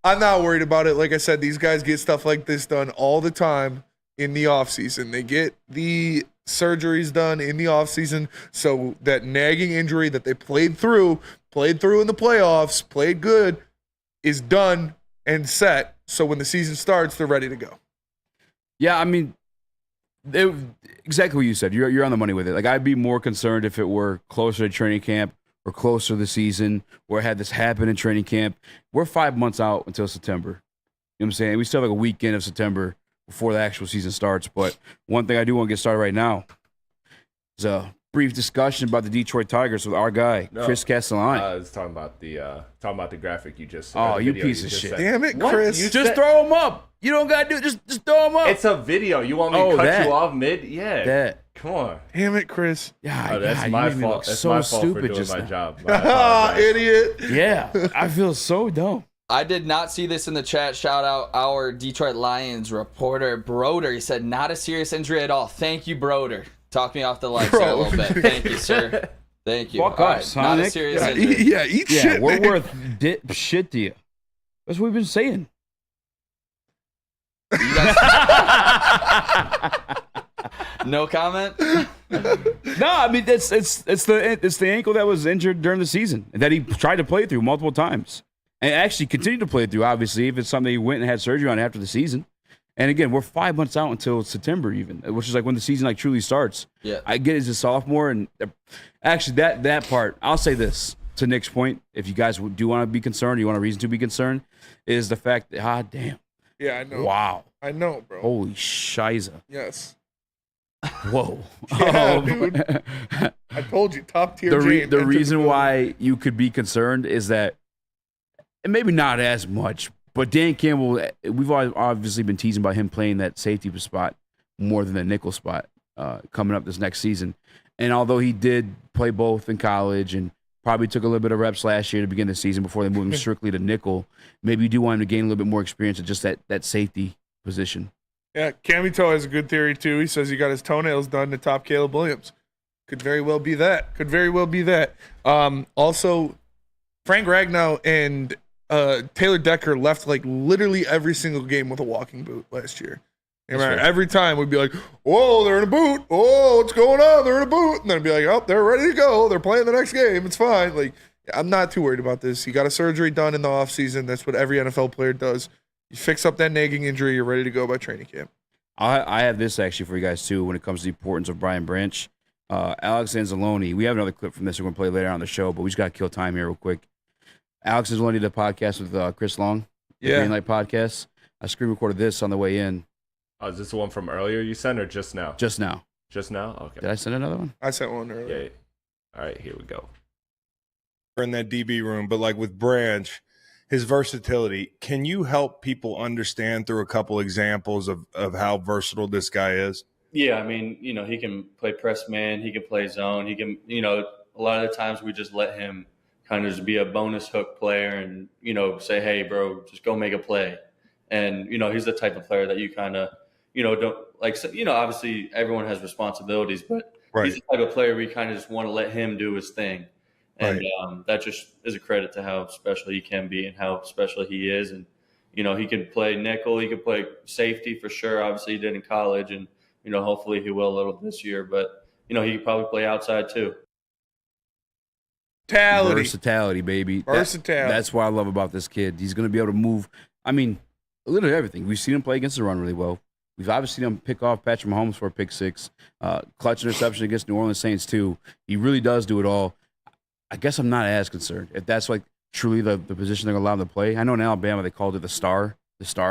I'm not worried about it. Like I said, these guys get stuff like this done all the time in the off season. They get the surgeries done in the off season, so that nagging injury that they played through in the playoffs, played good, is done and set. So when the season starts, they're ready to go. Yeah, I mean, exactly what you said. You're on the money with it. Like, I'd be more concerned if it were closer to training camp or closer to the season, or had this happen in training camp. We're 5 months out until September. You know what I'm saying? We still have like a weekend of September before the actual season starts. But one thing I do want to get started right now is a brief discussion about the Detroit Tigers with our guy, Chris Castellani. I was talking about the graphic you just. Oh, the you video piece of just shit. said. Damn it, What? Chris. You Just said- throw him up. You don't got to do it. Just throw him up. It's a video. You want me to cut that. you off mid? Yeah. That. Come on. Damn it, Chris. Yeah, Oh, that's God, my you made me fault. look That's so my fault for stupid doing just my now. job. I Ah, apologize. idiot. Yeah, I feel so dumb. I did not see this in the chat. Shout out our Detroit Lions reporter, Broder. He said, not a serious injury at all. Thank you, Broder. Talk me off the lights there a little bit. Thank you, sir. Thank you. Fuck All us, right, huh, not a Nick? serious Yeah, injury. eat Yeah, shit. we're man. worth shit to you. That's what we've been saying. No comment? No, I mean it's the ankle that was injured during the season that he tried to play through multiple times and actually continued to play through. Obviously, if it's something he went and had surgery on after the season. And again, we're 5 months out until September, even, which is like when the season like truly starts. Yeah, I get as a sophomore, and actually that part, I'll say this to Nick's point. If you guys do want to be concerned, you want a reason to be concerned, is the fact that damn. Yeah, I know. Wow. I know, bro. Holy shiza. Yes. Whoa. Yeah, dude. I told you, top tier. The reason why you could be concerned is that, and maybe not as much, but Dan Campbell, we've obviously been teasing about him playing that safety spot more than the nickel spot coming up this next season. And although he did play both in college and probably took a little bit of reps last year to begin the season before they moved him strictly to nickel, maybe you do want him to gain a little bit more experience at just that safety position. Yeah, Camito has a good theory, too. He says he got his toenails done to top Caleb Williams. Could very well be that. Also, Frank Ragnow and Taylor Decker left like literally every single game with a walking boot last year. And right. Every time we'd be like, whoa, they're in a boot. Oh, what's going on? They're in a boot. And then I'd be like, oh, they're ready to go. They're playing the next game. It's fine. Like, I'm not too worried about this. He got a surgery done in the offseason. That's what every NFL player does. You fix up that nagging injury, you're ready to go by training camp. I have this actually for you guys, too, when it comes to the importance of Brian Branch. Alex Anzalone, we have another clip from this we're going to play later on the show, but we just got to kill time here real quick. Alex Anzalone did a podcast with Chris Long, the Green Light Podcast. I screen recorded this on the way in. Oh, is this the one from earlier you sent or just now? Just now. Just now? Okay. Did I send another one? I sent one earlier. Yeah. All right, here we go. In that DB room, but like with Branch, his versatility, can you help people understand through a couple examples of how versatile this guy is? Yeah, I mean, he can play press man, he can play zone, he can, a lot of the times we just let him kind of just be a bonus hook player and, say, hey, bro, just go make a play. And, he's the type of player that you kind of, don't like, obviously everyone has responsibilities, but he's the type of player we kind of just want to let him do his thing. And that just is a credit to how special he can be and how special he is. And, he can play nickel, he can play safety for sure. Obviously he did in college and, hopefully he will a little this year, but, he could probably play outside too. Versatility, baby. Versatility. That's what I love about this kid. He's going to be able to move. I mean, literally everything. We've seen him play against the run really well. We've obviously seen him pick off Patrick Mahomes for a pick six. Clutch interception against New Orleans Saints too. He really does do it all. I guess I'm not as concerned if that's like truly the position they're going to allow him to play. I know in Alabama they called it the star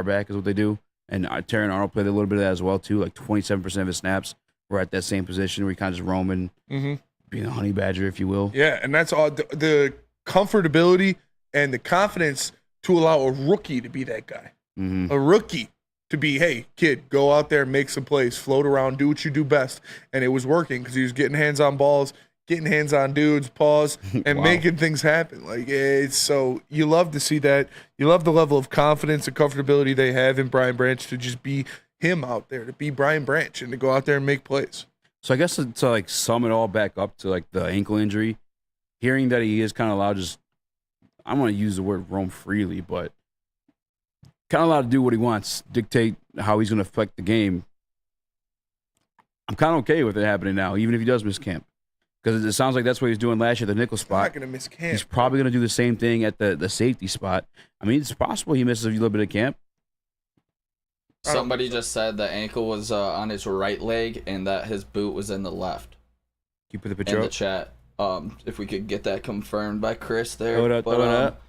back is what they do. And Terry Arnold played a little bit of that as well too. Like 27% of his snaps were at that same position where he kind of just roaming, being a honey badger, if you will. Yeah, and that's all the comfortability and the confidence to allow a rookie to be that guy. A rookie to be, hey, kid, go out there, make some plays, float around, do what you do best. And it was working because he was getting hands on balls, getting hands on dudes, pause, and making things happen. Like, it's so you love to see that. You love the level of confidence and comfortability they have in Brian Branch to just be him out there, to be Brian Branch and to go out there and make plays. So I guess to like sum it all back up to like the ankle injury, hearing that he is kind of allowed to just, I don't want to use the word roam freely, but kind of allowed to do what he wants, dictate how he's going to affect the game. I'm kind of okay with it happening now, even if he does miss camp. Because it sounds like that's what he's doing last year, the nickel spot. He's not going to miss camp. He's probably going to do the same thing at the safety spot. I mean, it's possible he misses a little bit of camp. Somebody just said the ankle was on his right leg and that his boot was in the left. Can you put the picture in up? the chat? If we could get that confirmed by Chris there. Throw it up.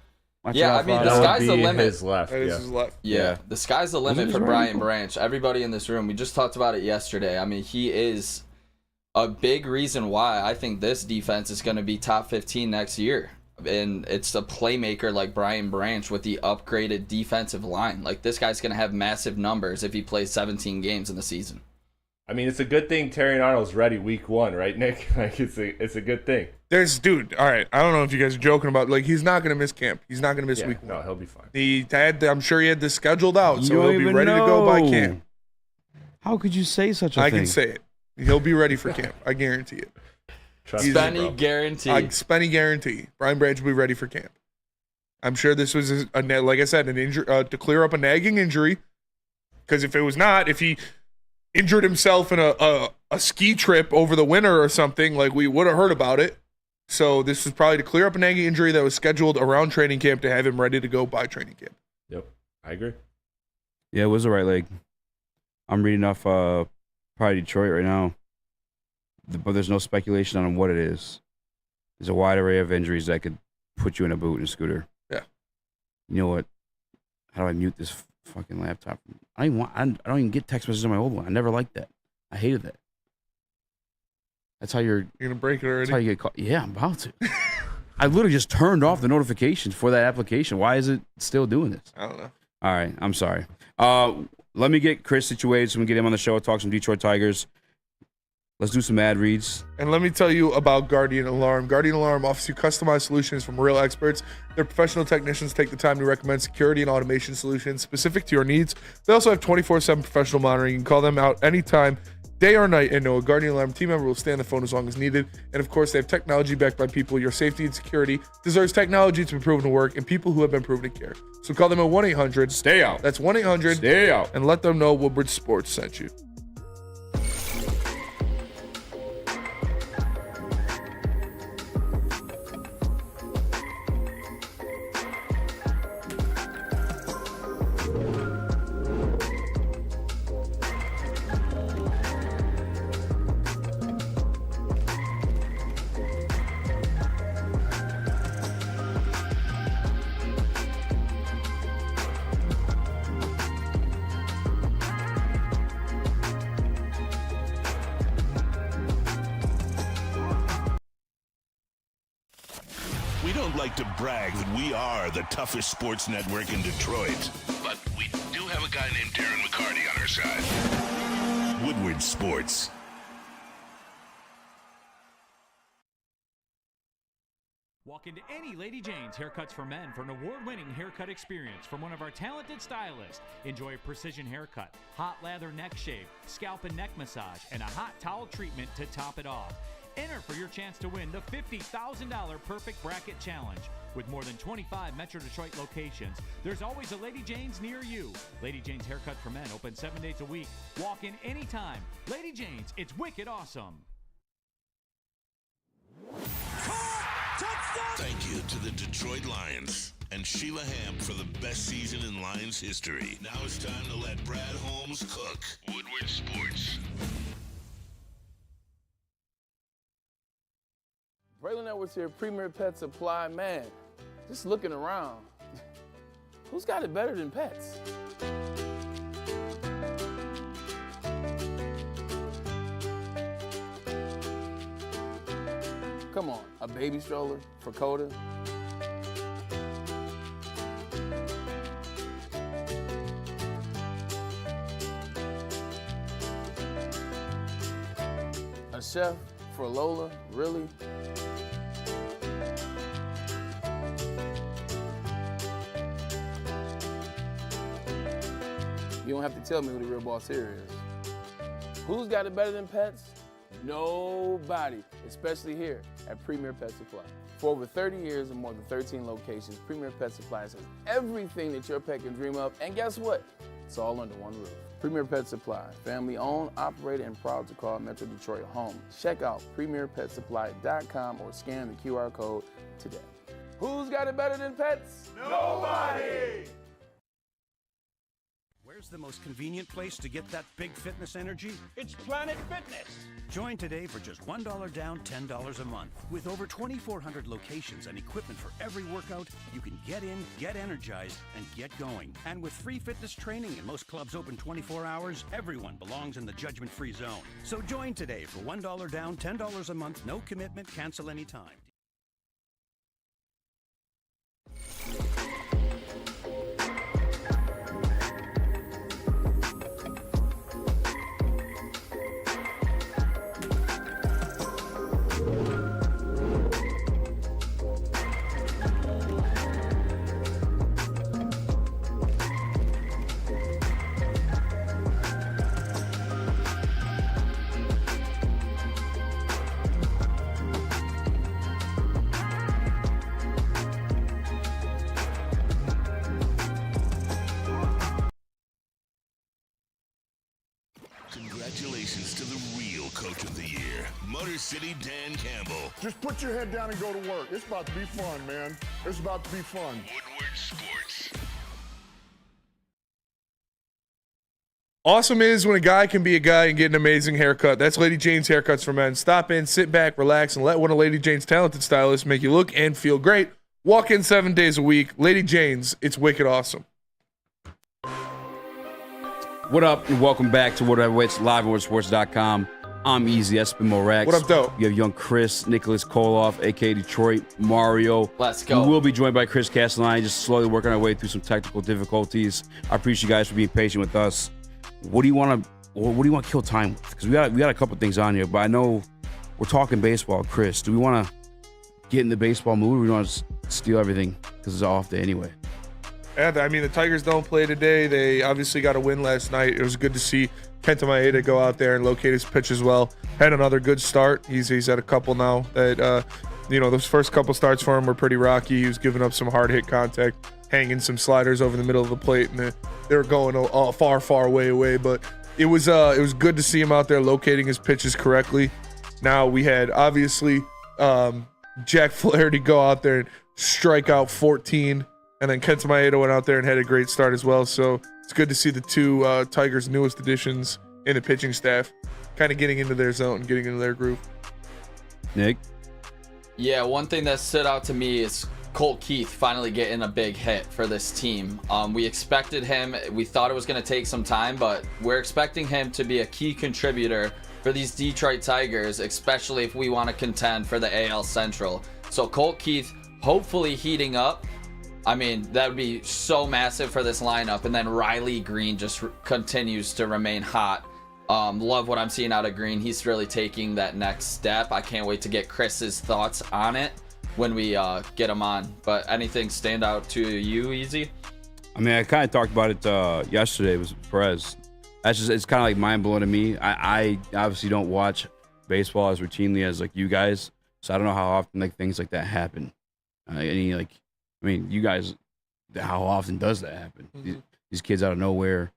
Yeah, I mean, the sky's the limit. His left. That is his left. Yeah, the sky's the limit for Brian Branch. Everybody in this room, we just talked about it yesterday. I mean, he is a big reason why I think this defense is going to be top 15 next year. And it's a playmaker like Brian Branch with the upgraded defensive line. Like, this guy's going to have massive numbers if he plays 17 games in the season. I mean, it's a good thing Terry Arnold's ready week one, right, Nick? Like, it's a good thing. Dude, all right, I don't know if you guys are joking about, like, he's not going to miss camp. He's not going to miss week one. No, he'll be fine. I'm sure he had this scheduled out, so he'll be ready to go by camp. How could you say such a thing? I can say it. He'll be ready for camp. I guarantee it. Spenny guarantee. Spenny guarantee. Brian Branch will be ready for camp. I'm sure this was, like I said, an injury to clear up a nagging injury. Because if it was not, if he injured himself in a a ski trip over the winter or something, like we would have heard about it. So this was probably to clear up an nagging injury that was scheduled around training camp to have him ready to go by training camp. Yep, I agree. Yeah, it was the right leg. I'm reading off probably Detroit right now, but there's no speculation on what it is. There's a wide array of injuries that could put you in a boot and a scooter. Yeah. You know what? How do I mute this fucking laptop? I don't even get text messages on my old one. I never liked that. I hated that. That's how you're gonna break it already. That's how you get caught. Yeah, I'm about to. I literally just turned off the notifications for that application. Why is it still doing this? I don't know. All right, I'm sorry. Let me get Chris situated so we can get him on the show, talk some Detroit Tigers. Let's do some ad reads. And let me tell you about Guardian Alarm. Guardian Alarm offers you customized solutions from real experts. Their professional technicians take the time to recommend security and automation solutions specific to your needs. They also have 24/7 professional monitoring. You can call them out anytime, day or night, and know a Guardian Alarm team member will stay on the phone as long as needed. And of course, they have technology backed by people. Your safety and security deserves technology to be proven to work and people who have been proven to care. So call them at 1-800 Stay Out. That's 1-800 Stay Out. And let them know Woodward Sports sent you. We don't like to brag that we are the toughest sports network in Detroit, but we do have a guy named Darren McCarty on our side. Woodward Sports. Walk into any Lady Jane's Haircuts for Men for an award-winning haircut experience from one of our talented stylists. Enjoy a precision haircut, hot lather neck shave, scalp and neck massage, and a hot towel treatment to top it off. Enter for your chance to win the $50,000 Perfect Bracket Challenge. With more than 25 Metro Detroit locations, there's always a Lady Jane's near you. Lady Jane's Haircut for Men, open 7 days a week. Walk in anytime. Lady Jane's, it's wicked awesome. Thank you to the Detroit Lions and Sheila Hamp for the best season in Lions history. Now it's time to let Brad Holmes cook. Woodward Sports. Braylon Edwards here, Premier Pet Supply. Man, just looking around, who's got it better than pets? Come on, a baby stroller for Coda? A chef for Lola, really? You don't have to tell me who the real boss here is. Who's got it better than pets? Nobody, especially here at Premier Pet Supply. For over 30 years and more than 13 locations, Premier Pet Supply has everything that your pet can dream of, and guess what? It's all under one roof. Premier Pet Supply, family owned, operated, and proud to call Metro Detroit home. Check out premierpetsupply.com or scan the QR code today. Who's got it better than pets? Nobody! Where's the most convenient place to get that big fitness energy? It's Planet Fitness. Join today for just $1 down, $10 a month. With over 2,400 locations and equipment for every workout, you can get in, get energized, and get going. And with free fitness training and most clubs open 24 hours, everyone belongs in the judgment-free zone. So join today for $1 down, $10 a month, no commitment, cancel anytime. Congratulations to the real Coach of the Year, Motor City Dan Campbell. Just put your head down and go to work. It's about to be fun, man. It's about to be fun. Woodward Sports. Awesome is when a guy can be a guy and get an amazing haircut. That's Lady Jane's Haircuts for Men. Stop in, sit back, relax, and let one of Lady Jane's talented stylists make you look and feel great. Walk in 7 days a week. Lady Jane's, it's wicked awesome. What up, and welcome back to Whatever Waits live on WoodwardSports.com. I'm Eazy, that's been Rex. What up, dope? You have young Chris, Nicholas Kohloff, a.k.a. Detroit, Mario. Let's go. We will be joined by Chris Castellani, just slowly working our way through some technical difficulties. I appreciate you guys for being patient with us. What do you want to kill time with? Because we got a couple things on here, but I know we're talking baseball. Chris, do we want to get in the baseball mood, or we want to steal everything because it's off day anyway? Yeah, I mean, the Tigers don't play today. They obviously got a win last night. It was good to see Kenta Maeda go out there and locate his pitch as well. Had another good start. He's had a couple now that, those first couple starts for him were pretty rocky. He was giving up some hard hit contact, hanging some sliders over the middle of the plate, and they were going far away. But it was good to see him out there locating his pitches correctly. Now we had obviously Jack Flaherty go out there and strike out 14. And then Kenta Maeda went out there and had a great start as well. So it's good to see the two Tigers' newest additions in the pitching staff kind of getting into their zone, getting into their groove. Nick? Yeah, one thing that stood out to me is Colt Keith finally getting a big hit for this team. We expected him. We thought it was going to take some time, but we're expecting him to be a key contributor for these Detroit Tigers, especially if we want to contend for the AL Central. So Colt Keith hopefully heating up. I mean, that would be so massive for this lineup. And then Riley Green just continues to remain hot. Love what I'm seeing out of Green. He's really taking that next step. I can't wait to get Chris's thoughts on it when we get him on. But anything stand out to you, Eazy? I mean, I kind of talked about it yesterday. It was Perez. It's kind of like mind-blowing to me. I obviously don't watch baseball as routinely as like you guys, so I don't know how often like things like that happen. You guys, how often does that happen? Mm-hmm. These kids out of nowhere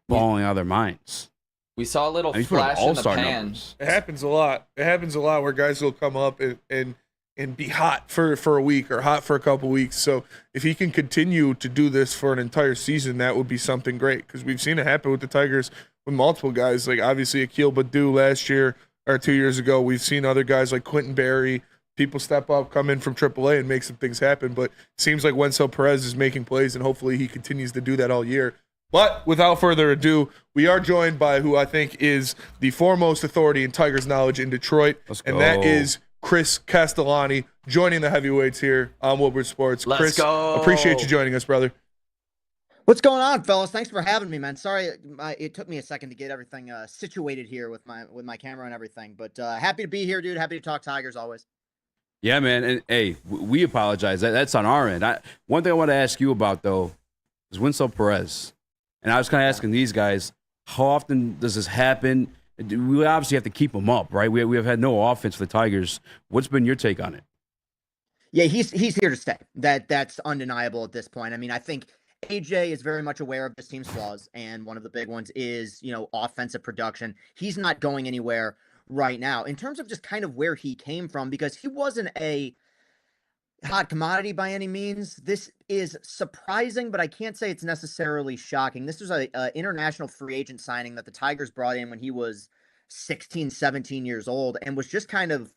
balling out of their minds. We saw a little flash in the pan. Numbers. It happens a lot. Where guys will come up and be hot for a week or hot for a couple weeks. So if he can continue to do this for an entire season, that would be something great, because we've seen it happen with the Tigers with multiple guys. Like obviously Akil Baddoo last year or 2 years ago. We've seen other guys like Quentin Berry. People step up, come in from AAA and make some things happen. But it seems like Wencel Perez is making plays, and hopefully he continues to do that all year. But without further ado, we are joined by who I think is the foremost authority in Tigers knowledge in Detroit, and that is Chris Castellani, joining the heavyweights here on Woodward Sports. Let's go. Appreciate you joining us, brother. What's going on, fellas? Thanks for having me, man. Sorry, it took me a second to get everything situated here with my camera and everything, but happy to be here, dude. Happy to talk Tigers always. Yeah, man. And hey, we apologize. That's on our end. One thing I want to ask you about, though, is Wencel Perez. And I was kind of asking these guys, how often does this happen? We obviously have to keep him up, right? We have had no offense for the Tigers. What's been your take on it? Yeah, he's here to stay. That's undeniable at this point. I mean, I think AJ is very much aware of this team's flaws, and one of the big ones is, offensive production. He's not going anywhere right now in terms of just kind of where he came from, because he wasn't a hot commodity by any means. This is surprising, but I can't say it's necessarily shocking. This was a international free agent signing that the Tigers brought in when he was 16, 17 years old, and was just kind of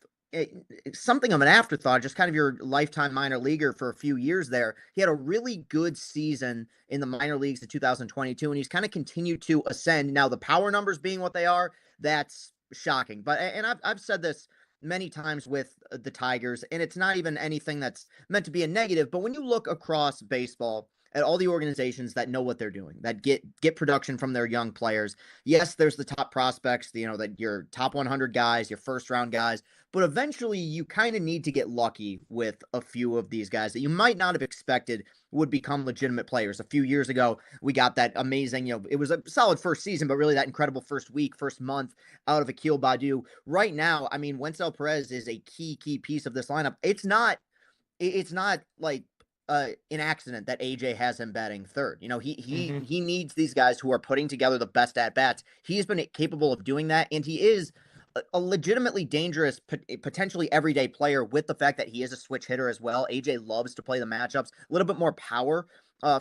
something of an afterthought, just kind of your lifetime minor leaguer for a few years there. He had a really good season in the minor leagues in 2022, and he's kind of continued to ascend. Now, the power numbers being what they are, that's shocking. But, and I've said this many times with the Tigers, and it's not even anything that's meant to be a negative, but when you look across baseball at all the organizations that know what they're doing, that get production from their young players, yes, there's the top prospects, that your top 100 guys, your first round guys, but eventually you kind of need to get lucky with a few of these guys that you might not have expected would become legitimate players. A few years ago, we got that amazing, it was a solid first season, but really that incredible first month out of Akil Baddoo. Right now, I mean, Wencel Perez is a key piece of this lineup. It's not like an accident that AJ has him batting third. You know, he needs these guys who are putting together the best at bats. He's been capable of doing that, and he is a legitimately dangerous, potentially everyday player with the fact that he is a switch hitter as well. AJ loves to play the matchups, a little bit more power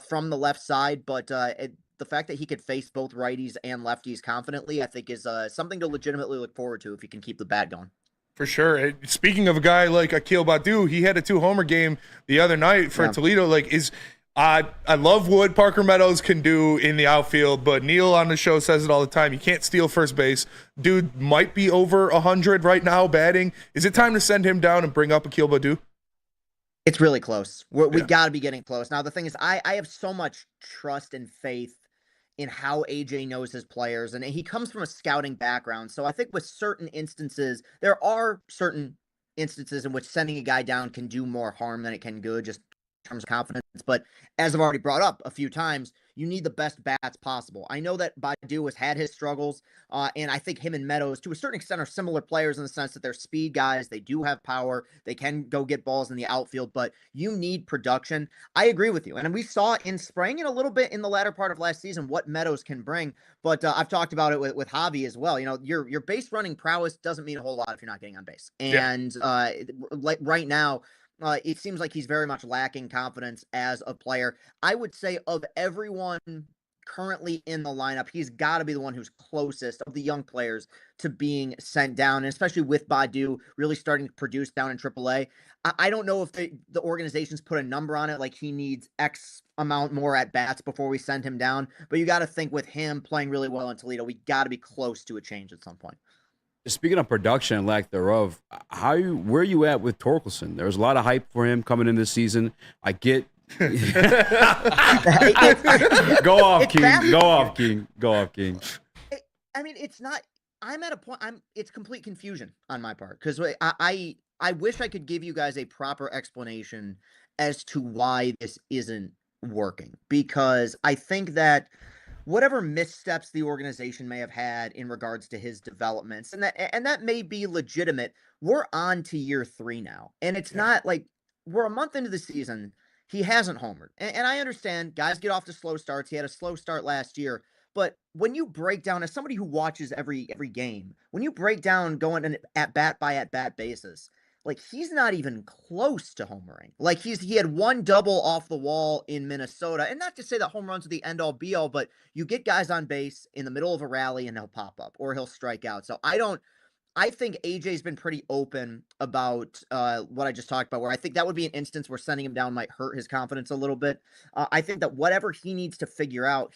from the left side, but the fact that he could face both righties and lefties confidently, I think, is something to legitimately look forward to if he can keep the bat going. For sure. Speaking of a guy like Akil Baddoo, he had a 2-homer game the other night for Toledo. I love what Parker Meadows can do in the outfield, but Neil on the show says it all the time. You can't steal first base. Dude might be over 100 right now batting. Is it time to send him down and bring up Akil Baddoo? It's really close. We got to be getting close. Now, the thing is, I have so much trust and faith in how AJ knows his players, and he comes from a scouting background. So I think with certain instances, there are certain instances in which sending a guy down can do more harm than it can good, just in terms of confidence. But as I've already brought up a few times, you need the best bats possible. I know that Baddoo has had his struggles, and I think him and Meadows, to a certain extent, are similar players in the sense that they're speed guys. They do have power. They can go get balls in the outfield, but you need production. I agree with you. And we saw in spring and a little bit in the latter part of last season what Meadows can bring, but I've talked about it with Javi as well. You know, your base running prowess doesn't mean a whole lot if you're not getting on base. And like right now, it seems like he's very much lacking confidence as a player. I would say of everyone currently in the lineup, he's got to be the one who's closest of the young players to being sent down, and especially with Baddoo really starting to produce down in AAA. I don't know if the organization's put a number on it, like he needs X amount more at bats before we send him down. But you got to think with him playing really well in Toledo, we got to be close to a change at some point. Speaking of production and lack thereof, where are you at with Torkelson? There was a lot of hype for him coming in this season. I get. Go off, King. Go off, King. Go off, King. I mean, it's not. I'm at a point. It's complete confusion on my part because I wish I could give you guys a proper explanation as to why this isn't working, because I think that whatever missteps the organization may have had in regards to his developments, and that may be legitimate, we're on to year 3 now. And it's not like we're a month into the season. He hasn't homered. And I understand guys get off to slow starts. He had a slow start last year. But when you break down, as somebody who watches every game, when you break down going an at-bat by at-bat basis, like he's not even close to homering. Like he had 1 double off the wall in Minnesota. And not to say that home runs are the end-all be-all, but you get guys on base in the middle of a rally and he'll pop up or he'll strike out. So I think AJ's been pretty open about what I just talked about, where I think that would be an instance where sending him down might hurt his confidence a little bit. I think that whatever he needs to figure out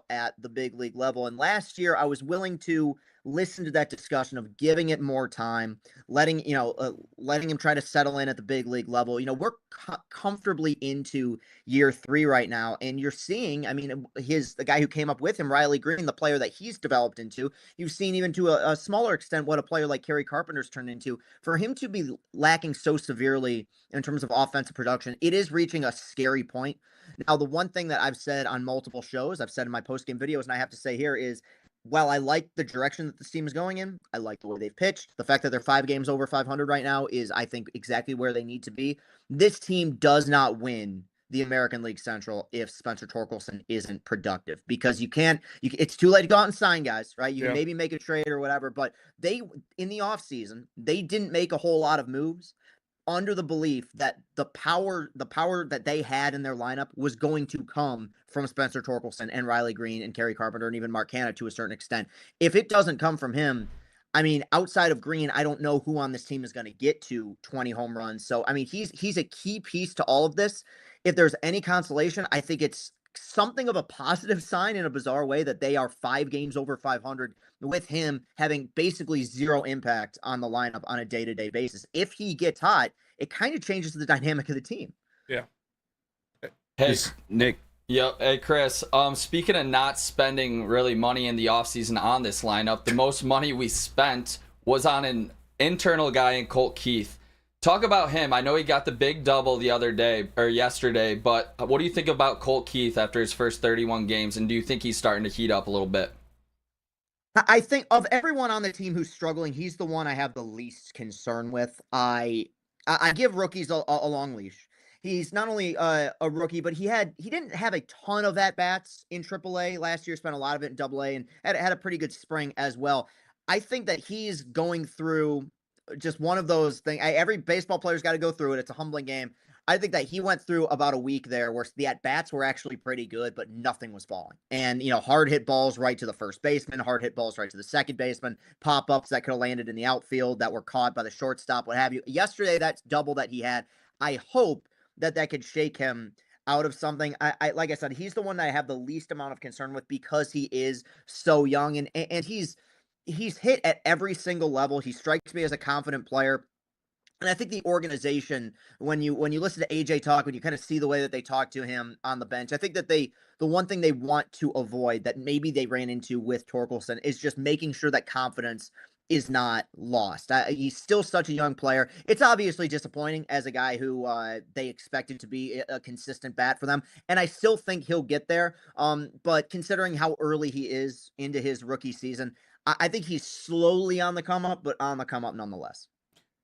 at the big league level. And last year, I was willing to listen to that discussion of giving it more time, letting him try to settle in at the big league level. You know, we're comfortably into year 3 right now, and you're seeing, I mean, the guy who came up with him, Riley Green, the player that he's developed into. You've seen even to a smaller extent what a player like Kerry Carpenter's turned into. For him to be lacking so severely in terms of offensive production, it is reaching a scary point. Now, the one thing that I've said on multiple shows, I've said in my post-game videos, and I have to say here is, while I like the direction that this team is going in, I like the way they've pitched. The fact that they're 5 games over 500 right now is, I think, exactly where they need to be. This team does not win the American League Central if Spencer Torkelson isn't productive, because it's too late to go out and sign guys, right? You can maybe make a trade or whatever, but in the offseason, they didn't make a whole lot of moves under the belief that the power that they had in their lineup was going to come from Spencer Torkelson and Riley Green and Kerry Carpenter and even Mark Hanna to a certain extent. If it doesn't come from him, I mean, outside of Green, I don't know who on this team is going to get to 20 home runs. So, I mean, he's a key piece to all of this. If there's any consolation, I think it's something of a positive sign in a bizarre way that they are 5 games over 500 with him having basically zero impact on the lineup on a day-to-day basis. If he gets hot, it kind of changes the dynamic of the team. Yeah. Hey, Nick. Yep. Hey, Chris. Speaking of not spending really money in the offseason on this lineup, the most money we spent was on an internal guy in Colt Keith. Talk about him. I know he got the big double the other day or yesterday, but what do you think about Colt Keith after his first 31 games, and do you think he's starting to heat up a little bit? I think of everyone on the team who's struggling, he's the one I have the least concern with. I give rookies a long leash. He's not only a rookie, but he didn't have a ton of at bats in AAA last year. Spent a lot of it in AA and had a pretty good spring as well. I think that he's going through just one of those things. Every baseball player's got to go through it. It's a humbling game. I think that he went through about a week there where the at-bats were actually pretty good, but nothing was falling. And, hard hit balls right to the first baseman, hard hit balls right to the second baseman, pop-ups that could have landed in the outfield that were caught by the shortstop, what have you. Yesterday, that's double that he had. I hope that could shake him out of something. I like I said, he's the one that I have the least amount of concern with because he is so young and he's hit at every single level. He strikes me as a confident player. And I think the organization, when you listen to AJ talk, when you kind of see the way that they talk to him on the bench, I think that the one thing they want to avoid that maybe they ran into with Torkelson is just making sure that confidence is not lost. He's still such a young player. It's obviously disappointing as a guy who they expected to be a consistent bat for them. And I still think he'll get there. But considering how early he is into his rookie season, I think he's slowly on the come up, but on the come up nonetheless.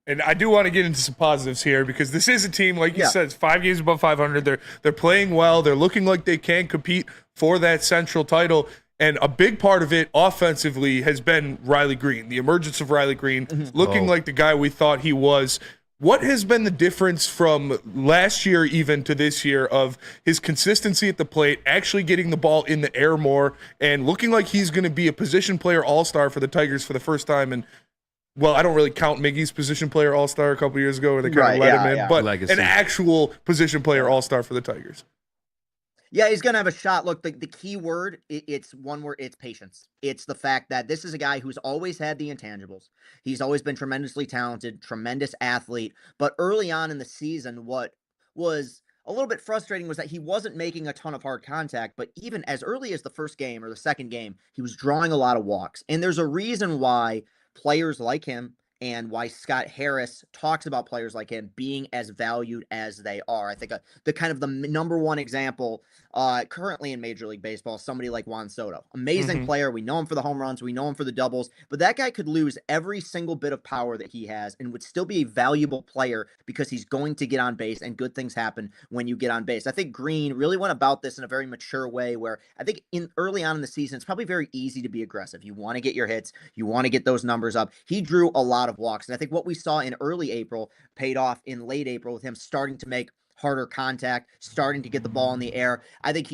And I do want to get into some positives here because this is a team, like you said, it's 5 games above 500. They're playing well. They're looking like they can compete for that Central title. And a big part of it offensively has been Riley Green, the emergence of Riley Green, looking like the guy we thought he was. What has been the difference from last year even to this year of his consistency at the plate, actually getting the ball in the air more, and looking like he's going to be a position player all-star for the Tigers for the first time? And well, I don't really count Miggy's position player all-star a couple years ago where they kind of let him in, but an actual position player all-star for the Tigers. Yeah, he's going to have a shot. Look, the key word, it's one word, it's patience. It's the fact that this is a guy who's always had the intangibles. He's always been tremendously talented, tremendous athlete. But early on in the season, what was a little bit frustrating was that he wasn't making a ton of hard contact, but even as early as the first game or the second game, he was drawing a lot of walks. And there's a reason why players like him and why Scott Harris talks about players like him being as valued as they are. I think the kind of the number one example currently in Major League Baseball is somebody like Juan Soto. Amazing player. We know him for the home runs. We know him for the doubles. But that guy could lose every single bit of power that he has and would still be a valuable player because he's going to get on base and good things happen when you get on base. I think Green really went about this in a very mature way where I think early on in the season, it's probably very easy to be aggressive. You want to get your hits. You want to get those numbers up. He drew a lot of walks. And I think what we saw in early April paid off in late April with him starting to make harder contact, starting to get the ball in the air. I think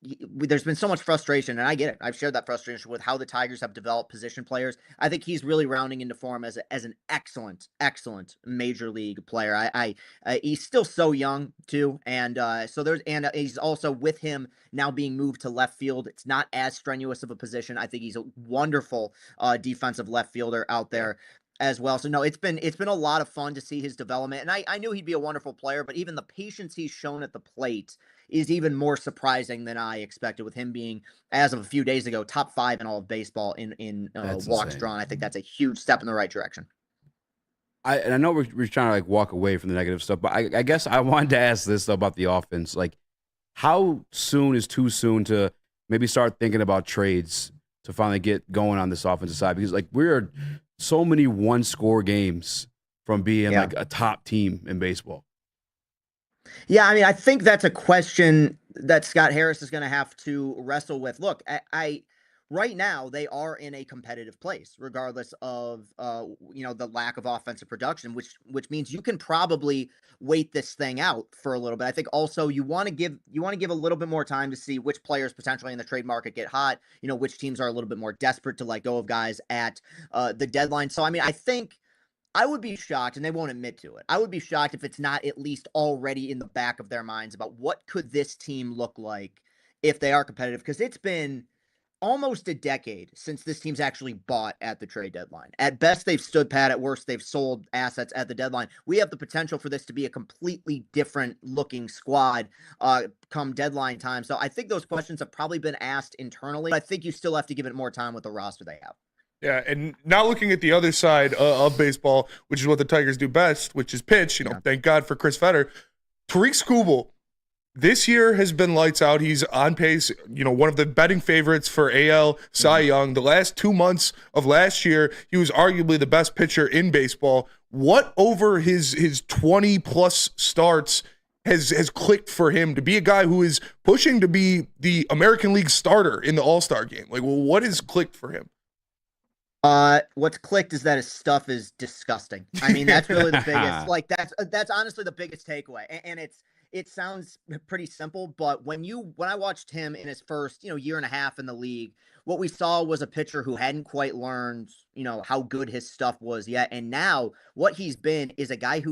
there's been so much frustration, and I get it. I've shared that frustration with how the Tigers have developed position players. I think he's really rounding into form as an excellent major league player. He's still so young too, and he's also with him now being moved to left field. It's not as strenuous of a position. I think he's a wonderful defensive left fielder out there as well. So no, it's been a lot of fun to see his development. And I knew he'd be a wonderful player, but even the patience he's shown at the plate is even more surprising than I expected, with him being, as of a few days ago, top 5 in all of baseball in walks drawn. I think that's a huge step in the right direction. I know we're trying to like walk away from the negative stuff, but I guess I wanted to ask this though about the offense. Like, how soon is too soon to maybe start thinking about trades to finally get going on this offensive side? Because like we're so many one-score games from being like a top team in baseball. Yeah, I mean, I think that's a question that Scott Harris is going to have to wrestle with. Look, right now they are in a competitive place, regardless of the lack of offensive production, which means you can probably wait this thing out for a little bit. I think also you want to give a little bit more time to see which players potentially in the trade market get hot. Which teams are a little bit more desperate to let go of guys at the deadline. So I mean, I think I would be shocked, and they won't admit to it. I would be shocked if it's not at least already in the back of their minds about what could this team look like if they are competitive, because it's been almost a decade since this team's actually bought at the trade deadline. At best, they've stood pat. At worst, they've sold assets at the deadline. We have the potential for this to be a completely different looking squad come deadline time. So I think those questions have probably been asked internally. I think you still have to give it more time with the roster they have. Yeah, and now looking at the other side of baseball, which is what the Tigers do best, which is pitch, thank God for Chris Fetter. Tariq Skubal this year has been lights out. He's on pace, one of the betting favorites for AL Cy Young. The last 2 months of last year, he was arguably the best pitcher in baseball. What over his 20-plus starts has clicked for him to be a guy who is pushing to be the American League starter in the All-Star game? Like, well, what has clicked for him? What's clicked is that his stuff is disgusting. I mean, that's really the biggest, like, that's honestly the biggest takeaway. And it sounds pretty simple, but when I watched him in his first, year and a half in the league, what we saw was a pitcher who hadn't quite learned, how good his stuff was yet. And now what he's been is a guy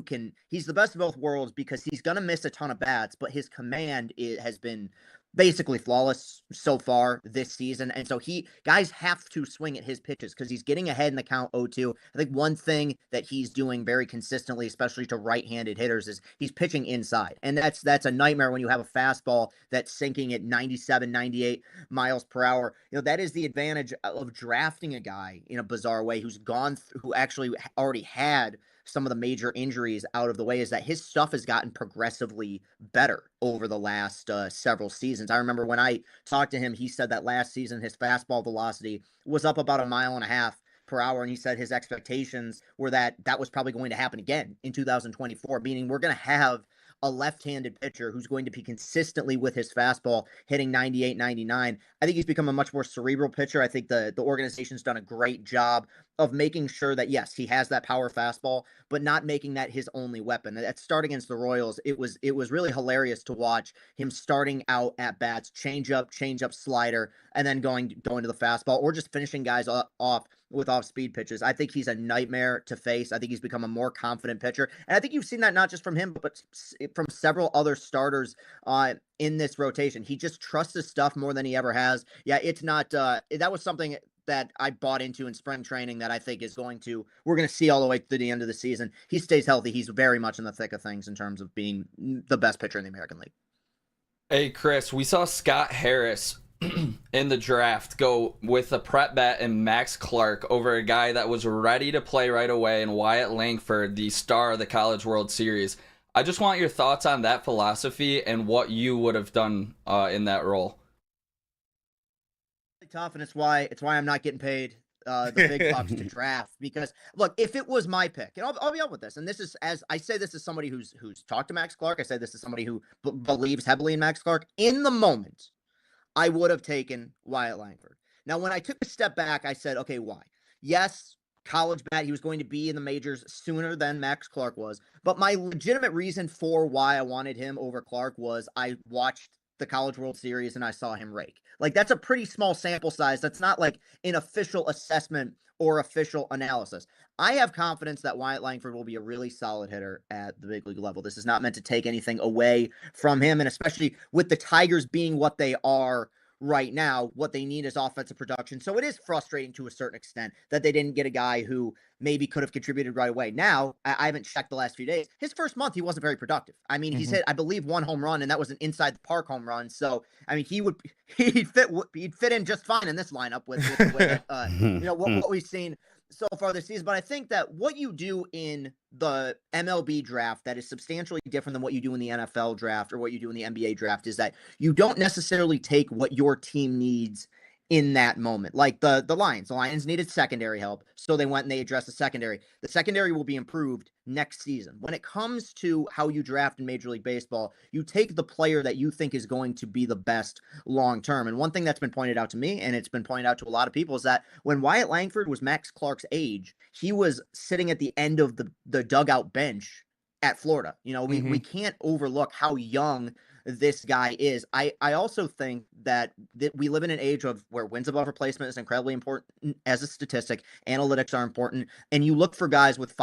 he's the best of both worlds because he's going to miss a ton of bats, but his command has been basically flawless so far this season. And so guys have to swing at his pitches because he's getting ahead in the count 0-2. I think one thing that he's doing very consistently, especially to right-handed hitters, is he's pitching inside. And that's a nightmare when you have a fastball that's sinking at 97, 98 miles per hour. That is the advantage of drafting a guy in a bizarre way who actually already had some of the major injuries out of the way, is that his stuff has gotten progressively better over the last several seasons. I remember when I talked to him, he said that last season his fastball velocity was up about 1.5 miles per hour, and he said his expectations were that was probably going to happen again in 2024, meaning we're going to have a left-handed pitcher who's going to be consistently with his fastball hitting 98, 99. I think he's become a much more cerebral pitcher. I think the organization's done a great job of making sure that, yes, he has that power fastball, but not making that his only weapon. That start against the Royals, it was really hilarious to watch him starting out at bats, change up, slider, and then going to the fastball, or just finishing guys off with off-speed pitches. I think he's a nightmare to face. I think he's become a more confident pitcher. And I think you've seen that not just from him, but from several other starters in this rotation. He just trusts his stuff more than he ever has. Yeah, it's not that was something that I bought into in spring training that I think we're going to see all the way to the end of the season. He stays healthy. He's very much in the thick of things in terms of being the best pitcher in the American League. Hey, Chris, we saw Scott Harris in the draft go with a prep bat and Max Clark over a guy that was ready to play right away, and Wyatt Langford, the star of the College World Series. I just want your thoughts on that philosophy and what you would have done in that role. Tough, and it's why I'm not getting paid the big bucks to draft, because look, if it was my pick, and I'll be up with this, and this is, as I say, this is somebody who's talked to Max Clark. I say this is somebody who believes heavily in Max Clark. In the moment, I would have taken Wyatt Langford. Now, when I took a step back, I said, okay, why? Yes, college bat, he was going to be in the majors sooner than Max Clark was, but my legitimate reason for why I wanted him over Clark was I watched the College World Series and I saw him rake. Like, that's a pretty small sample size. That's not like an official assessment or official analysis. I have confidence that Wyatt Langford will be a really solid hitter at the big league level. This is not meant to take anything away from him, and especially with the Tigers being what they are right now, what they need is offensive production. So it is frustrating to a certain extent that they didn't get a guy who maybe could have contributed right away. Now, I haven't checked the last few days. His first month, he wasn't very productive. I mean, he's hit, I believe, 1 home run, and that was an inside the park home run. So, I mean, he'd fit in just fine in this lineup with the way that, what we've seen so far this season. But I think that what you do in the MLB draft that is substantially different than what you do in the NFL draft or what you do in the NBA draft is that you don't necessarily take what your team needs in that moment. Like the Lions needed secondary help, so they went and they addressed the secondary. The secondary will be improved next season. When it comes to how you draft in Major League Baseball, you take the player that you think is going to be the best long term. And one thing that's been pointed out to me, and it's been pointed out to a lot of people, is that when Wyatt Langford was Max Clark's age, he was sitting at the end of the dugout bench at Florida. We can't overlook how young this guy is. I also think that we live in an age of where wins above replacement is incredibly important as a statistic. Analytics are important, and you look for guys with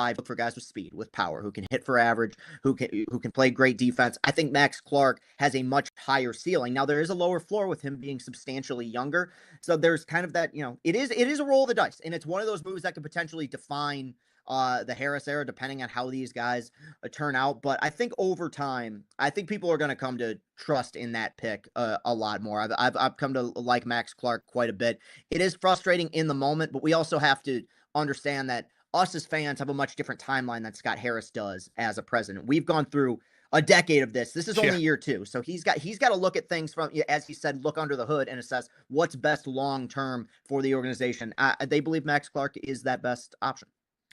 speed, with power, who can hit for average, who can play great defense. I think Max Clark has a much higher ceiling. Now, there is a lower floor with him being substantially younger, so there's kind of that. It is a roll of the dice, and it's one of those moves that could potentially define the Harris era, depending on how these guys turn out. But I think over time, I think people are going to come to trust in that pick a lot more. I've come to like Max Clark quite a bit. It is frustrating in the moment, but we also have to understand that us as fans have a much different timeline than Scott Harris does as a president. We've gone through a decade of this. This is only year 2. So he's got to look at things from, as he said, look under the hood and assess what's best long-term for the organization. They believe Max Clark is that best option.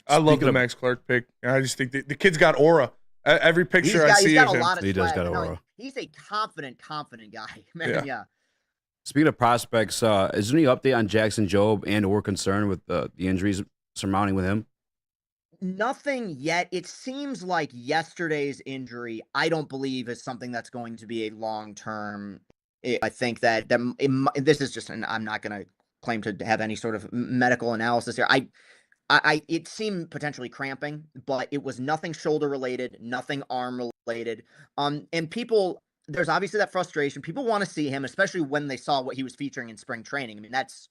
I love the Max Clark pick. I just think the kid's got aura. Every picture I see he's got of a him. lot of He does swag. got a No, aura. he's a confident guy, man. Yeah. Speaking of prospects, is there any update on Jackson Jobe and or concern with the injuries surmounting with him? Nothing yet. It seems like yesterday's injury, I don't believe is something that's going to be a long-term. I think that this is just, and I'm not going to claim to have any sort of medical analysis here. It seemed potentially cramping, but it was nothing shoulder related, nothing arm related. And there's obviously that frustration. People want to see him, especially when they saw what he was featuring in spring training. I mean, that's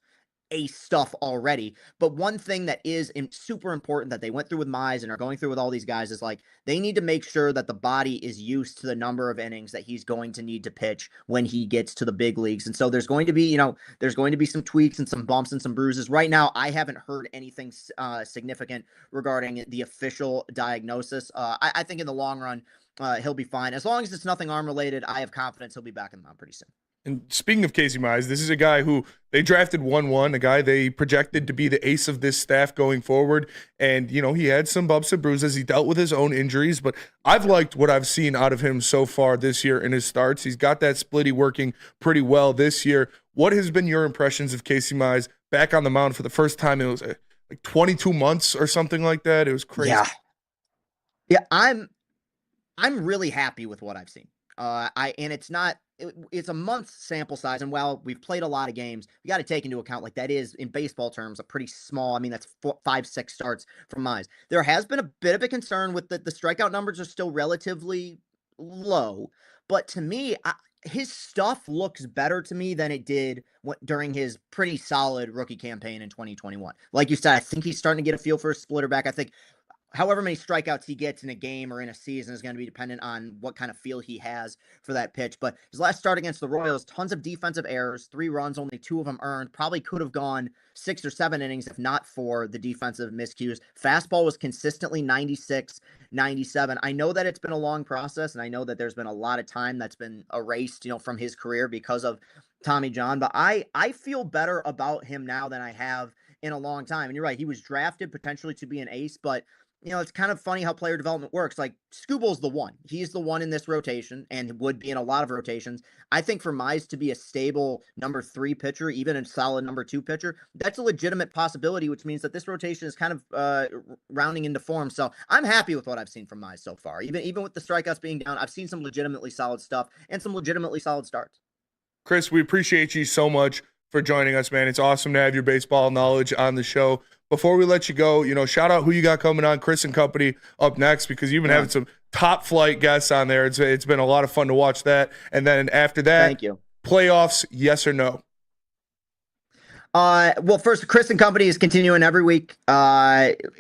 ace stuff already. But one thing that is super important that they went through with Mize and are going through with all these guys is like they need to make sure that the body is used to the number of innings that he's going to need to pitch when he gets to the big leagues. And so there's going to be, there's going to be some tweaks and some bumps and some bruises. Right now, I haven't heard anything significant regarding the official diagnosis. I think in the long run, he'll be fine. As long as it's nothing arm related, I have confidence he'll be back in the mound pretty soon. And speaking of Casey Mize, this is a guy who they drafted 1-1, a guy they projected to be the ace of this staff going forward. And, he had some bumps and bruises. He dealt with his own injuries, but I've liked what I've seen out of him so far this year in his starts. He's got that splitty working pretty well this year. What has been your impressions of Casey Mize back on the mound for the first time? It was like 22 months or something like that. It was crazy. Yeah, I'm really happy with what I've seen. And it's a month sample size. And while we've played a lot of games, we got to take into account like that is in baseball terms, a pretty small, that's 5-6 starts from Mize. There has been a bit of a concern with the strikeout numbers are still relatively low, but to me, his stuff looks better to me than it did during his pretty solid rookie campaign in 2021. Like you said, I think he's starting to get a feel for a splitter back. I think however many strikeouts he gets in a game or in a season is going to be dependent on what kind of feel he has for that pitch. But his last start against the Royals, tons of defensive errors, 3 runs, only 2 of them earned. Probably could have gone 6 or 7 innings if not for the defensive miscues. Fastball was consistently 96, 97. I know that it's been a long process, and I know that there's been a lot of time that's been erased, from his career because of Tommy John. But I feel better about him now than I have in a long time. And you're right, he was drafted potentially to be an ace, but it's kind of funny how player development works. Like, Skubal's the one. He's the one in this rotation and would be in a lot of rotations. I think for Mize to be a stable number 3 pitcher, even a solid number 2 pitcher, that's a legitimate possibility, which means that this rotation is kind of rounding into form. So I'm happy with what I've seen from Mize so far. Even with the strikeouts being down, I've seen some legitimately solid stuff and some legitimately solid starts. Chris, we appreciate you so much for joining us, man. It's awesome to have your baseball knowledge on the show. Before we let you go, shout out who you got coming on, Chris and Company, up next, because you've been having some top flight guests on there. It's been a lot of fun to watch that. And then after that, thank you. Playoffs, yes or no? Well, first, Chris and Company is continuing every week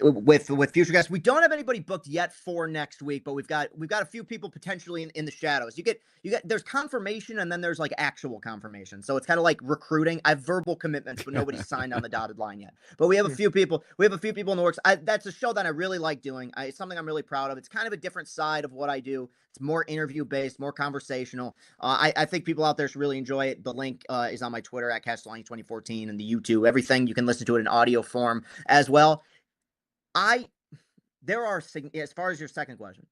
with future guests. We don't have anybody booked yet for next week, but we've got a few people potentially in the shadows. You get there's confirmation and then there's like actual confirmation. So it's kind of like recruiting. I have verbal commitments, but nobody's signed on the dotted line yet. But we have a few people. We have a few people in the works. That's a show that I really like doing. It's something I'm really proud of. It's kind of a different side of what I do. It's more interview based, more conversational. I think people out there should really enjoy it. The link is on my Twitter at Castellani 2014 and the YouTube. Everything you can listen to it in audio form as well. There are, as far as your second question,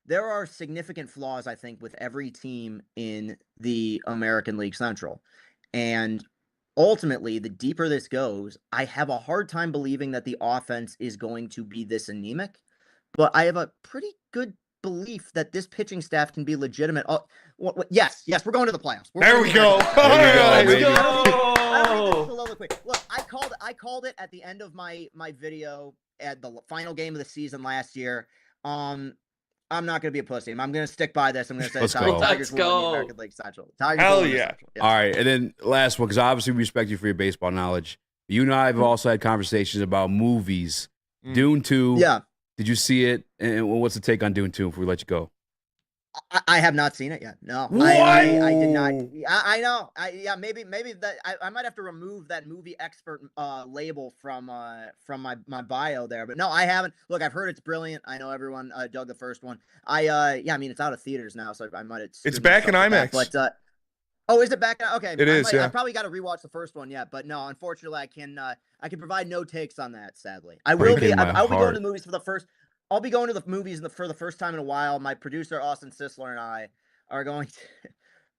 there are significant flaws, I think, with every team in the American League Central. And ultimately, the deeper this goes, I have a hard time believing that the offense is going to be this anemic. But I have a pretty good belief that this pitching staff can be legitimate. Yes, we're going to the playoffs. There we go. Let's go. Look, I called it at the end of my video at the final game of the season last year. I'm not going to be a pussy. I'm going to stick by this. I'm going to say Tigers win the American League Central. Hell yeah. All right, and then last one, because obviously we respect you for your baseball knowledge. You and I have also had conversations about movies. Dune 2. Yeah. Did you see it? And what's the take on Dune 2 before we let you go? I have not seen it yet. No, what? I did not. I know. Maybe that I might have to remove that movie expert label from my bio there. But no, I haven't. Look, I've heard it's brilliant. I know everyone dug the first one. It's out of theaters now, so I might have. It's back in IMAX. But oh, is it back? Okay, it is. Yeah, I probably got to rewatch the first one yet. But no, unfortunately, I can provide no takes on that. Sadly, I will be. I'll be going to the movies for the first. I'll be going to the movies for the first time in a while. My producer Austin Sisler and I are going to.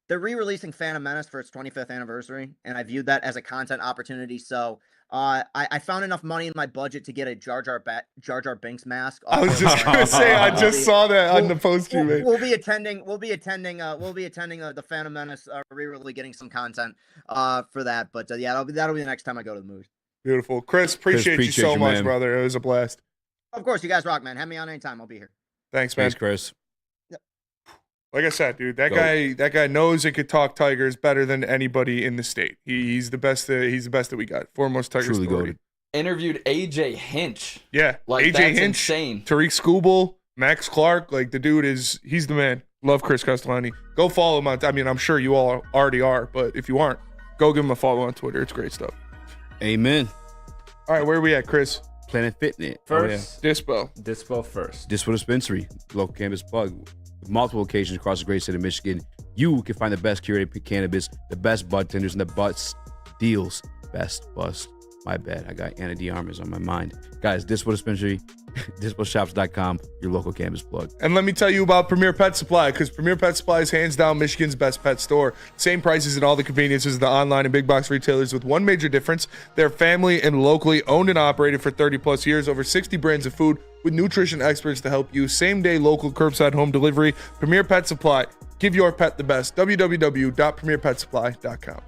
They're re-releasing Phantom Menace for its 25th anniversary, and I viewed that as a content opportunity. So I found enough money in my budget to get a Jar Jar Binks mask. I was just gonna say I just saw that on the post you made. We'll be attending the Phantom Menace re-release, getting some content for that. But yeah, that'll be the next time I go to the movies. Beautiful, Chris. Appreciate you so much, brother. It was a blast. Of course, you guys rock, man. Have me on anytime. I'll be here. Thanks, man. Thanks, Chris. Like I said, dude, that guy knows and could talk Tigers better than anybody in the state. He's the best. He's the best that we got. Foremost Tigers. Truly story. goated. Interviewed AJ Hinch. Yeah, like AJ that's Hinch, insane. Tariq Skubal, Max Clark. Like the dude he's the man. Love Chris Castellani. Go follow him on. I mean, I'm sure you all already are, but if you aren't, go give him a follow on Twitter. It's great stuff. Amen. All right, where are we at, Chris? Planet Fitness. First, Dispo first. Dispo Dispensary, local cannabis plug. With multiple locations across the great state of Michigan, you can find the best curated cannabis, the best bud tenders, and the best deals. Best bust. My bad. I got Anna de Armas on my mind. Guys, Dispo Dispensary, disposhops.com, your local cannabis plug. And let me tell you about Premier Pet Supply, because Premier Pet Supply is hands down Michigan's best pet store. Same prices and all the conveniences of the online and big box retailers, with one major difference. They're family and locally owned and operated for 30 plus years, over 60 brands of food with nutrition experts to help you. Same day local curbside home delivery. Premier Pet Supply. Give your pet the best. www.premierpetsupply.com.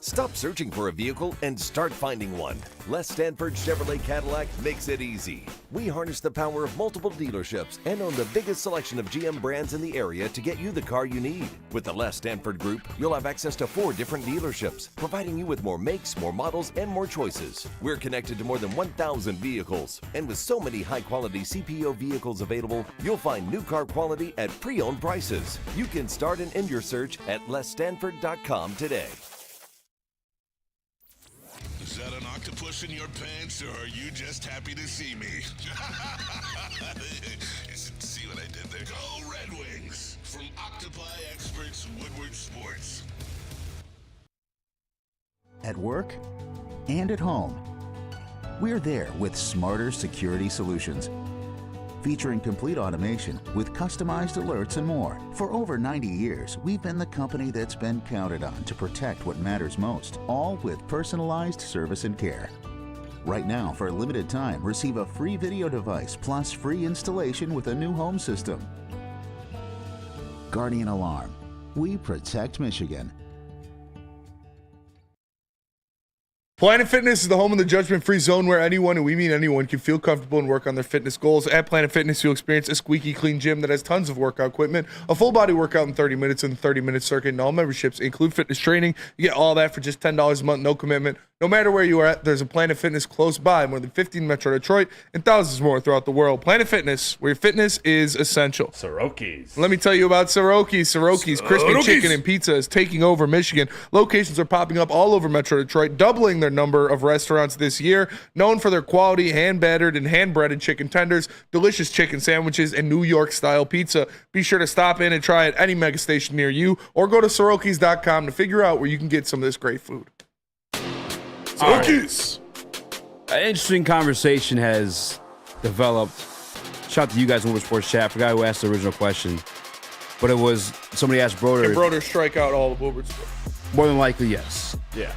Stop searching for a vehicle and start finding one. Les Stanford Chevrolet Cadillac makes it easy. We harness the power of multiple dealerships and own the biggest selection of GM brands in the area to get you the car you need. With the Les Stanford Group, you'll have access to 4 different dealerships, providing you with more makes, more models, and more choices. We're connected to more than 1,000 vehicles, and with so many high-quality CPO vehicles available, you'll find new car quality at pre-owned prices. You can start and end your search at lesstanford.com today. Is that an octopus in your pants, or are you just happy to see me? See what I did there? Go Red Wings! From Octopi experts, Woodward Sports. At work and at home, we're there with smarter security solutions. Featuring complete automation with customized alerts and more. For over 90 years, we've been the company that's been counted on to protect what matters most, all with personalized service and care. Right now, for a limited time, receive a free video device plus free installation with a new home system. Guardian Alarm. We protect Michigan. Planet Fitness is the home of the judgment-free zone where anyone, and we mean anyone, can feel comfortable and work on their fitness goals. At Planet Fitness, you'll experience a squeaky clean gym that has tons of workout equipment, a full-body workout in 30 minutes and the 30-minute circuit, and all memberships include fitness training. You get all that for just $10 a month, no commitment. No matter where you are at, there's a Planet Fitness close by, more than 15 Metro Detroit, and thousands more throughout the world. Planet Fitness, where fitness is essential. Soroki's. Let me tell you about Soroki's. Soroki's crispy chicken and pizza is taking over Michigan. Locations are popping up all over Metro Detroit, doubling their number of restaurants this year. Known for their quality, hand-battered and hand-breaded chicken tenders, delicious chicken sandwiches, and New York-style pizza. Be sure to stop in and try at any mega station near you, or go to Sorokis.com to figure out where you can get some of this great food. Right. An interesting conversation has developed. Shout out to you guys in Woodward Sports Chat. I forgot who asked the original question, but it was somebody asked Broder. Can Broder strike out all of Woodward Sports? More than likely, yes. Yeah,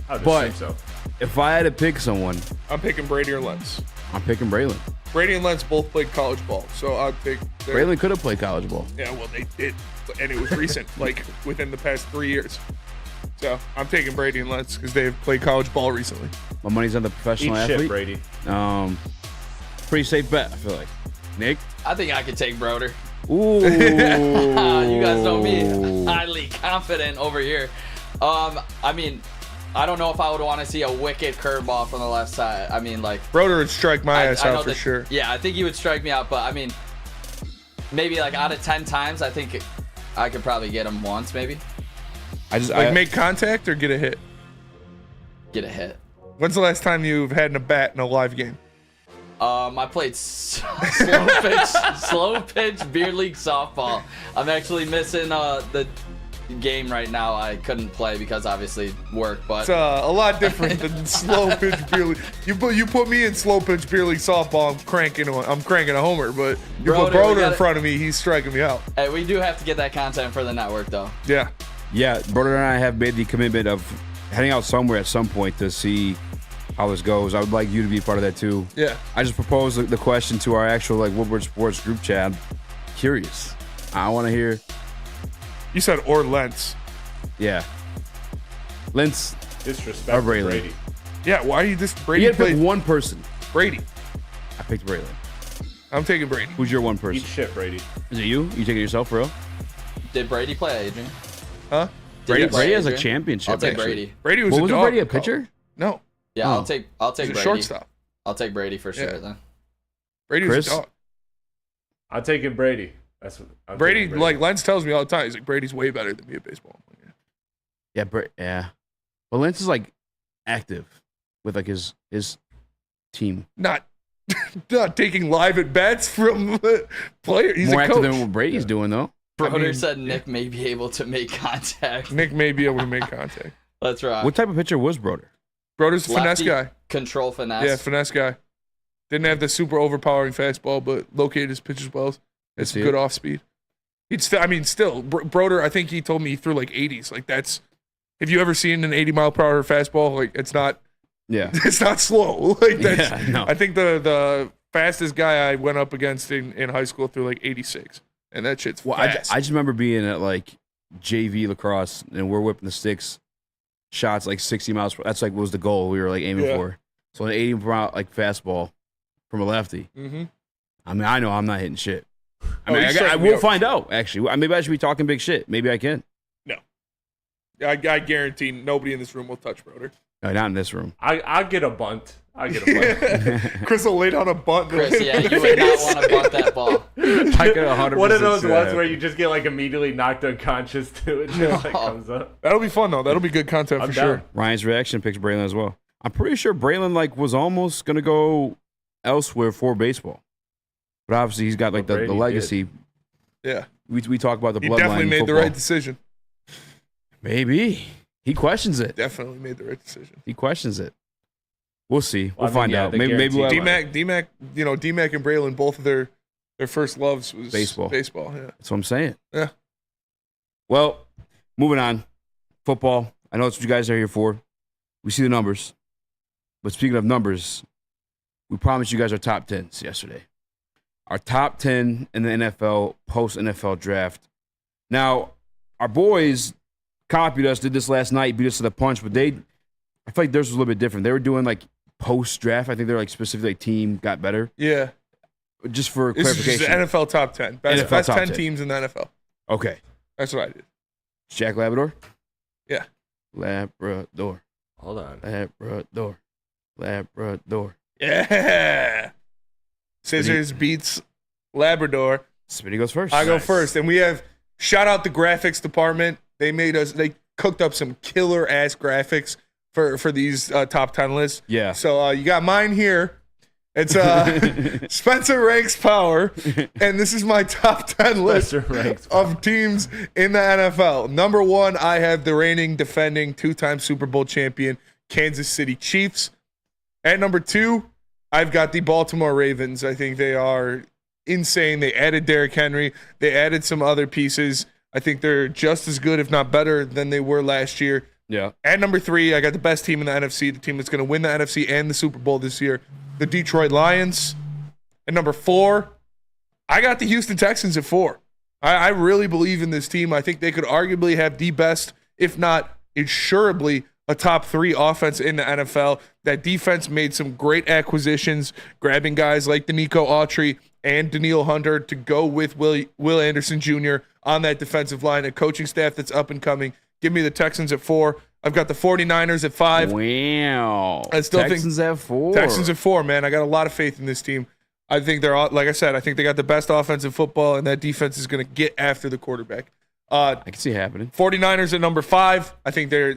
I would but assume so. If I had to pick someone, I'm picking Brady or Lentz. I'm picking Braylon. Brady and Lentz both played college ball, so I'd pick. Braylon could have played college ball. Yeah, well, they did, and it was recent, like within the past 3 years. So I'm taking Brady and Lentz because they've played college ball recently. My money's on the professional Eat athlete. shit, Brady. Pretty safe bet, I feel like. Nick? I think I could take Broder. Ooh. You guys know me. Highly confident over here. I mean, I don't know if I would want to see a wicked curveball from the left side. I mean, like Broder would strike my ass out for sure. Yeah, I think he would strike me out, but I mean, maybe like out of 10 times, I think I could probably get him once, maybe. Make contact or get a hit? Get a hit. When's the last time you've had a bat in a live game? I played slow pitch beer league softball. I'm actually missing the game right now I couldn't play because obviously work, but It's a lot different than slow pitch beer league. You put me in slow pitch beer league softball, I'm cranking a homer, but you put Broder in front of me, he's striking me out. Hey, we do have to get that content for the network though. Yeah. Yeah, Broder and I have made the commitment of heading out somewhere at some point to see how this goes. I would like you to be part of that too. Yeah. I just proposed the question to our actual Woodward Sports group chat. I'm curious. I want to hear. You said or Lentz. Yeah. Lentz Disrespect or Braylon. Brady. Yeah, why are you this Brady? You had to pick one person. Brady. I picked Braylon. I'm taking Brady. Who's your one person? Eat shit, Brady. Is it you? You taking it yourself, for real? Did Brady play, Adrian? Huh? Brady has a championship. I'll take actually. Brady. Brady was Well, a wasn't dog. Brady a pitcher? No. Yeah, Oh. I'll take He's a Brady. shortstop. I'll take Brady for sure Yeah. then. Brady Chris? was a dog. I'm taking Brady. That's what I'm Brady, taking like Lentz tells me all the time, he's like, Brady's way better than me at baseball. Yeah, yeah. But Lentz is active with his team. Not taking live at bats from players. He's More a active coach. than what Brady's doing, though. Broder said Nick may be able to make contact. Nick may be able to make contact. Let's rock. What type of pitcher was Broder? Broder's a finesse Lefty, guy. Control finesse. Yeah, finesse guy. Didn't have the super overpowering fastball, but located his pitches well. It's good off speed. He'd still, Broder, I think he told me he threw 80s. That's, have you ever seen an 80 mile per hour fastball? It's not, it's not slow. No. I think the fastest guy I went up against in high school threw 86. And that shit's fast. I just remember being at JV lacrosse and we're whipping the sticks shots 60 miles per. That's was the goal we were aiming for. So an 80 per hour fastball from a lefty. Mm-hmm. I mean, I know I'm not hitting shit. I I will find out. Actually, maybe I should be talking big shit. Maybe I can. No, I guarantee nobody in this room will touch Broder. No, not in this room. I'll get a bunt. Chris will lay down a bunt. Chris, yeah, you would not want to bunt that ball. I could 100%. One of those ones where you just get immediately knocked unconscious to it. Just comes up. That'll be fun though. That'll be good content for sure. Ryan's reaction picks Braylon as well. I'm pretty sure Braylon was almost gonna go elsewhere for baseball, but obviously he's got the legacy. Yeah, we talk about the he bloodline. Definitely made the right decision. Maybe he questions it. Definitely made the right decision. He questions it. We'll see. We'll I mean, find out. Maybe we'll have D-Mac, D-Mac and Braylon, both of their first loves was baseball. Baseball, yeah. That's what I'm saying. Yeah. Well, moving on. Football. I know that's what you guys are here for. We see the numbers. But speaking of numbers, we promised you guys our top 10s yesterday. Our top 10 in the NFL post-NFL draft. Now, our boys copied us, did this last night, beat us to the punch, but I feel like theirs was a little bit different. They were doing post-draft. I think they're specifically team got better. Yeah. Just for This clarification. is just NFL top 10. Best top 10 10 teams in the NFL. Okay. That's what I did. Jack Labrador? Yeah. Labrador. Hold on. Labrador. Yeah. Scissors beats Labrador. Smitty goes first. I go first. And we have, shout out the graphics department. They cooked up some killer ass graphics for these top 10 lists. Yeah. So you got mine here. It's Spencer ranks power, and this is my top 10 list of teams in the NFL. Number 1, I have the reigning, defending, 2-time Super Bowl champion Kansas City Chiefs. At number 2, I've got the Baltimore Ravens. I think they are insane. They added Derrick Henry. They added some other pieces. I think they're just as good, if not better, than they were last year. Yeah. At number 3, I got the best team in the NFC, the team that's going to win the NFC and the Super Bowl this year, the Detroit Lions. At number 4, I got the Houston Texans at 4. I really believe in this team. I think they could arguably have the best, if not insurably, a top 3 offense in the NFL. That defense made some great acquisitions, grabbing guys like Danico Autry and Daniil Hunter to go with Will Anderson Jr. on that defensive line, a coaching staff that's up and coming. Give me the Texans at 4. I've got the 49ers at 5. Wow. I still Texans at 4. Texans at 4, man. I got a lot of faith in this team. I think they're, like I said, I think they got the best offensive football, and that defense is going to get after the quarterback. I can see it happening. 49ers at number 5. I think they're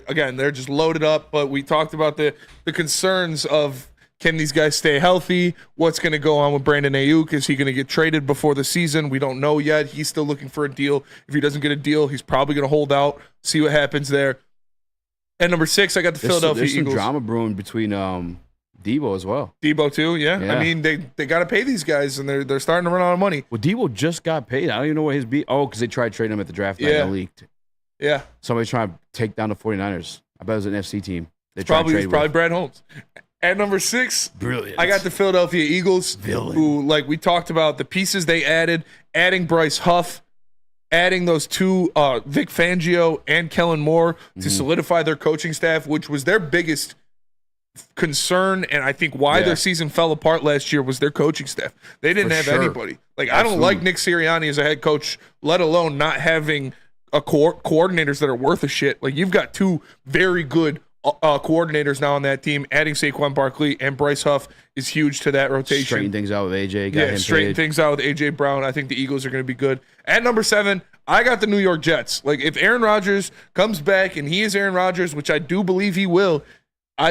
just loaded up, but we talked about the concerns of Can these guys stay healthy? What's going to go on with Brandon Ayuk? Is he going to get traded before the season? We don't know yet. He's still looking for a deal. If he doesn't get a deal, he's probably going to hold out, see what happens there. At number 6, I got the Philadelphia Eagles. There's some drama brewing between Debo as well. Debo too, yeah. I mean, they got to pay these guys, and they're starting to run out of money. Well, Debo just got paid. I don't even know what his because they tried trading him at the draft night and leaked. Yeah. Somebody's trying to take down the 49ers. I bet it was an FC team. It's probably Brad Holmes. At number 6, brilliant. I got the Philadelphia Eagles, who, like we talked about, the pieces they added, adding Bryce Huff, adding those two, Vic Fangio and Kellen Moore, to solidify their coaching staff, which was their biggest concern, and I think why their season fell apart last year was their coaching staff. They didn't have anybody. Like, I don't like Nick Sirianni as a head coach, let alone not having coordinators that are worth a shit. Like, you've got two very good coordinators now on that team. Adding Saquon Barkley and Bryce Huff is huge to that rotation. Straighten things out with AJ. Straighten things out with AJ Brown. I think the Eagles are going to be good. At number 7, I got the New York Jets. Like, if Aaron Rodgers comes back and he is Aaron Rodgers, which I do believe he will,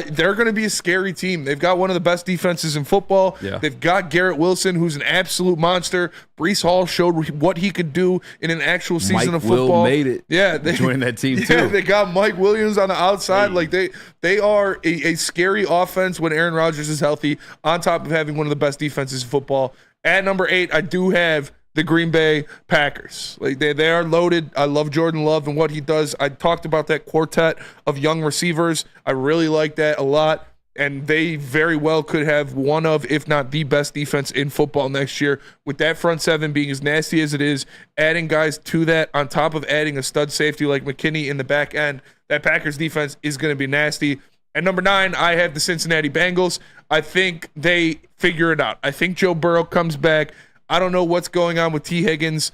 they're going to be a scary team. They've got one of the best defenses in football. Yeah. They've got Garrett Wilson, who's an absolute monster. Breece Hall showed what he could do in an actual season of football. Will made it. Yeah, they joining that team too. Yeah, they got Mike Williams on the outside. Like they are a scary offense when Aaron Rodgers is healthy. On top of having one of the best defenses in football. At number 8, I do have the Green Bay Packers. Like they are loaded. I love Jordan Love and what he does. I talked about that quartet of young receivers. I really like that a lot. And they very well could have one of, if not the best defense in football next year. With that front seven being as nasty as it is, adding guys to that on top of adding a stud safety like McKinney in the back end, that Packers defense is going to be nasty. At number 9, I have the Cincinnati Bengals. I think they figure it out. I think Joe Burrow comes back. I don't know what's going on with T. Higgins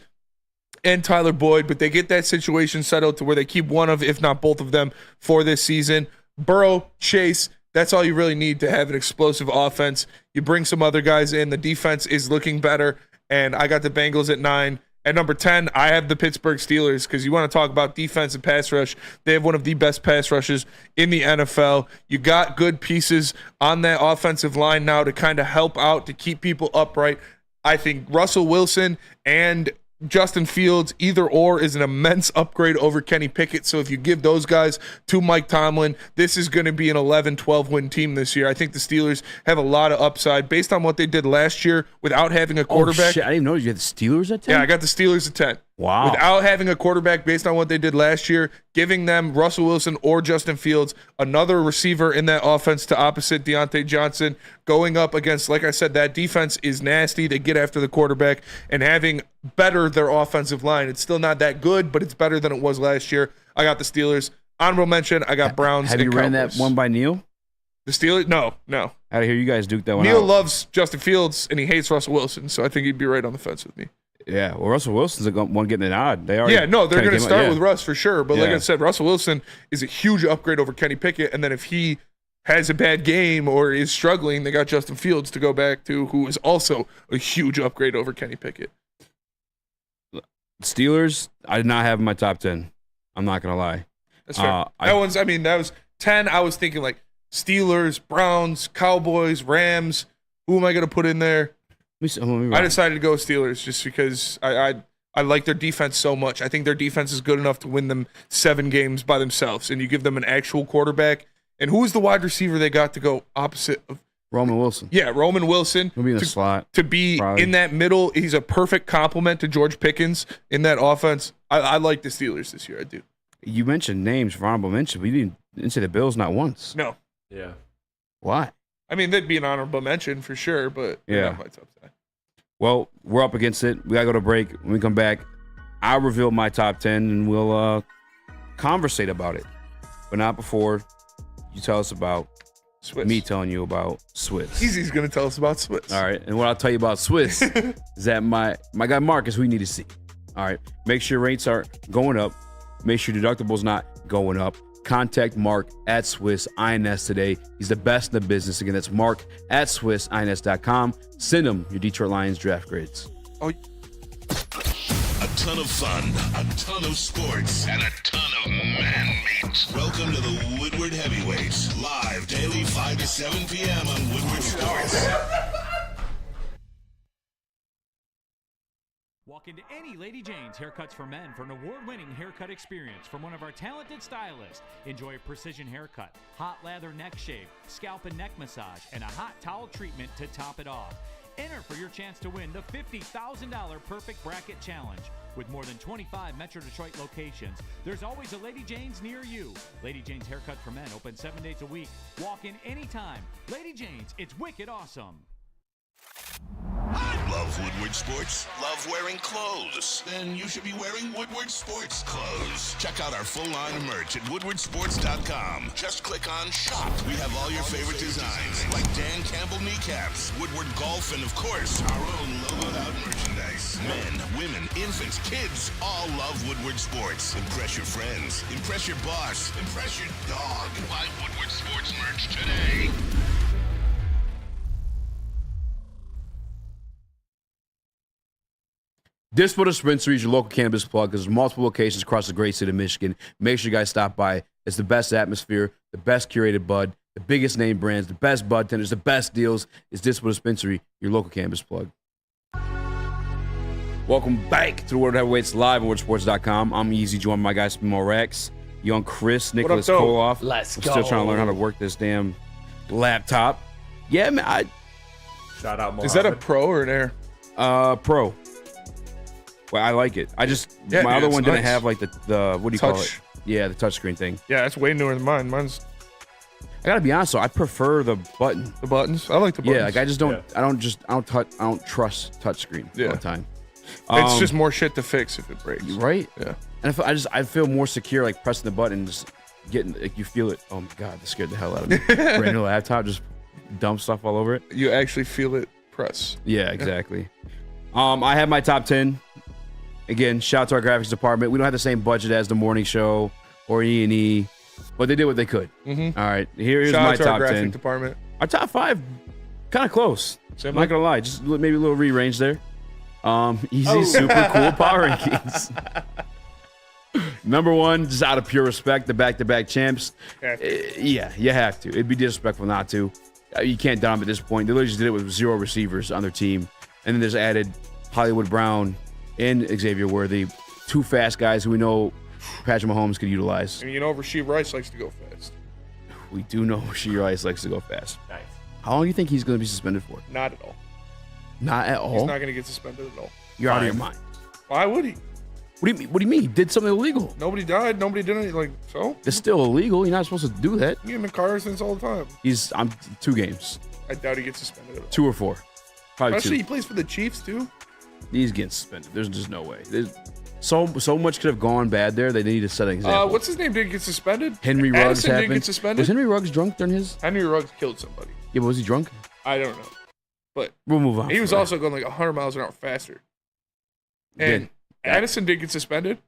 and Tyler Boyd, but they get that situation settled to where they keep one of, if not both of them, for this season. Burrow, Chase, that's all you really need to have an explosive offense. You bring some other guys in. The defense is looking better, and I got the Bengals at 9. At number 10, I have the Pittsburgh Steelers because you want to talk about defense and pass rush. They have one of the best pass rushes in the NFL. You got good pieces on that offensive line now to kind of help out, to keep people upright. I think Russell Wilson and Justin Fields, either or, is an immense upgrade over Kenny Pickett. So if you give those guys to Mike Tomlin, this is going to be an 11-12 win team this year. I think the Steelers have a lot of upside based on what they did last year without having a quarterback. Oh, shit. I didn't know you had the Steelers at 10? Yeah, I got the Steelers at 10. Wow. Without having a quarterback based on what they did last year, giving them Russell Wilson or Justin Fields, another receiver in that offense to opposite Deontay Johnson, going up against, like I said, that defense is nasty. They get after the quarterback, and having better their offensive line. It's still not that good, but it's better than it was last year. I got the Steelers. Honorable mention, I got Browns. Have you ran Cowboys. that one by Neil? The Steelers? No. Out of here, you guys duked that one Neil out. loves Justin Fields, and he hates Russell Wilson, so I think he'd be right on the fence with me. Yeah, well, Russell Wilson's the one getting an odd. They're going to start with Russ for sure. But like I said, Russell Wilson is a huge upgrade over Kenny Pickett. And then if he has a bad game or is struggling, they got Justin Fields to go back to, who is also a huge upgrade over Kenny Pickett. Steelers, I did not have in my top 10. I'm not going to lie. That's fair. That was 10. I was thinking like Steelers, Browns, Cowboys, Rams. Who am I going to put in there? I decided to go Steelers just because I like their defense so much. I think their defense is good enough to win them 7 games by themselves. And you give them an actual quarterback. And who is the wide receiver they got to go opposite of? Roman Wilson. Yeah, Roman Wilson. He'll be in the slot. To be probably in that middle. He's a perfect complement to George Pickens in that offense. I like the Steelers this year. I do. You mentioned names for honorable mention. We didn't say the Bills not once. No. Yeah. Why? I mean, they'd be an honorable mention for sure, but they're not my top 10. Well, we're up against it. We got to go to break. When we come back, I'll reveal my top 10, and we'll conversate about it. But not before you tell us about Swiss. Me telling you about Swiss. Easy's going to tell us about Swiss. All right. And what I'll tell you about Swiss is that my guy Marcus, who you need to see. All right. Make sure rates are going up. Make sure deductibles not going up. Contact Mark at Swiss INS today. He's the best in the business. Again, that's Mark at SwissINS.com. Send him your Detroit Lions draft grades. Oh. A ton of fun, a ton of sports, and a ton of man meat. Welcome to the Woodward Heavyweights, live daily 5 to 7 p.m. on Woodward Sports. Walk into any Lady Jane's Haircuts for Men for an award-winning haircut experience from one of our talented stylists. Enjoy a precision haircut, hot lather neck shave, scalp and neck massage, and a hot towel treatment to top it off. Enter for your chance to win the $50,000 Perfect Bracket Challenge. With more than 25 Metro Detroit locations, there's always a Lady Jane's near you. Lady Jane's Haircut for Men, open 7 days a week. Walk in anytime. Lady Jane's, it's wicked awesome. Love Woodward Sports? Love wearing clothes? Then you should be wearing Woodward Sports clothes. Check out our full line of merch at woodwardsports.com. Just click on shop. We have all your favorite designs, like Dan Campbell kneecaps, Woodward golf, and of course, our own logoed out merchandise. Men, women, infants, kids, all love Woodward Sports. Impress your friends. Impress your boss. Impress your dog. Buy Woodward Sports merch today. Dispo Dispensary is your local cannabis plug because there's multiple locations across the great state of Michigan. Make sure you guys stop by. It's the best atmosphere, the best curated bud, the biggest name brands, the best bud tenders, the best deals. It's Dispo Dispensary, your local cannabis plug. Welcome back to the World Heavyweights live on WorldSports.com. I'm Eazy, joined by my guy Small Rex, young Chris Nicholas Kohloff. Let's I'm go. still trying to learn how to work this damn laptop. Yeah, man. Shout out, Mohammed. Is that a pro or an air? Pro. Well, I like it. I just my other one didn't have like the what do you call it? Yeah, the touchscring thing. Yeah, that's way newer than mine. Mine's. I gotta be honest though, I prefer the button. The buttons. I like the buttons. Yeah, like I just don't. Yeah. I don't trust touchscreen all the time. It's just more shit to fix if it breaks. Right? Yeah. And I feel more secure like pressing the button, just getting like you feel it. Oh my god, that scared the hell out of me. Brand new laptop, just dump stuff all over it. You actually feel it press. Yeah, exactly. I have my top 10. Again, shout out to our graphics department. We don't have the same budget as the morning show or E&E, but they did what they could. Mm-hmm. All right, here's shout my out to top our graphic 10. Department. Our top 5, kind of close. I'm not gonna lie, just maybe a little rearrange there. Easy, super cool power rankings. Number 1, just out of pure respect, the back-to-back champs. Yeah, you have to. It'd be disrespectful not to. You can't dump at this point. They literally just did it with 0 receivers on their team, and then there's added Hollywood Brown and Xavier Worthy, 2 fast guys who we know Patrick Mahomes could utilize. And you know Rasheed Rice likes to go fast. We do know Rasheed Rice likes to go fast. Nice. How long do you think he's going to be suspended for? Not at all. Not at all? He's not going to get suspended at all. You're out of your mind. Why would he? What do you mean? He did something illegal. Nobody died. Nobody did anything. Like, so? It's still illegal. You're not supposed to do that. You get in car accidents all the time. I'm 2 games. I doubt he gets suspended at all. 2 or 4. Probably Especially 2. he plays for the Chiefs, too. He's getting suspended. There's just no way. There's so much could have gone bad there. They need to set an example. What's his name didn't get suspended? Henry Ruggs Addison happened. didn't get suspended? Was Henry Ruggs drunk during his? Henry Ruggs killed somebody. Yeah, but was he drunk? I don't know. But we'll move on. He was also going like 100 miles an hour faster. And Addison didn't get suspended.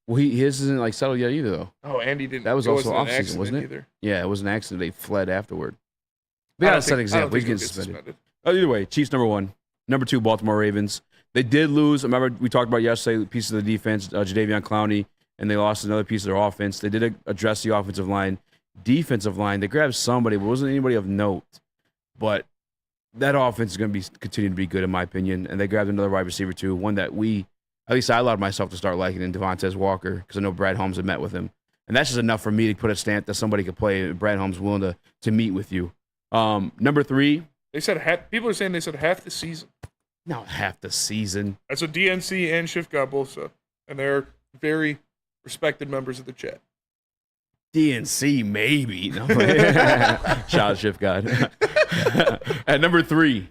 Well, his isn't like settled yet either, though. Oh, Andy didn't. That was also off season, wasn't it? Either. Yeah, it was an accident. They fled afterward. We gotta set an example. He's getting suspended. Either way, Chiefs number 1. Number 2, Baltimore Ravens. They did lose. Remember, we talked about yesterday pieces of the defense, Jadeveon Clowney, and they lost another piece of their offense. They did address the offensive line. Defensive line, they grabbed somebody, but it wasn't anybody of note. But that offense is going to continue to be good, in my opinion. And they grabbed another wide receiver, too, one that at least I allowed myself to start liking in Devontae Walker because I know Brad Holmes had met with him. And that's just enough for me to put a stamp that somebody could play. Brad Holmes willing to meet with you. Number 3. They said people are saying they said half the season. Not half the season. That's what DNC and Shift God both said. And they're very respected members of the chat. DNC, maybe. No. Shout out Shift God. At number 3,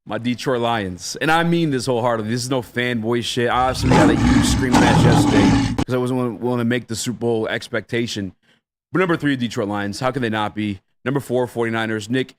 my Detroit Lions. And I mean this wholeheartedly. This is no fanboy shit. I obviously had a huge scream match yesterday because I wasn't willing to make the Super Bowl expectation. But number 3, Detroit Lions. How can they not be? Number 4, 49ers. Nick,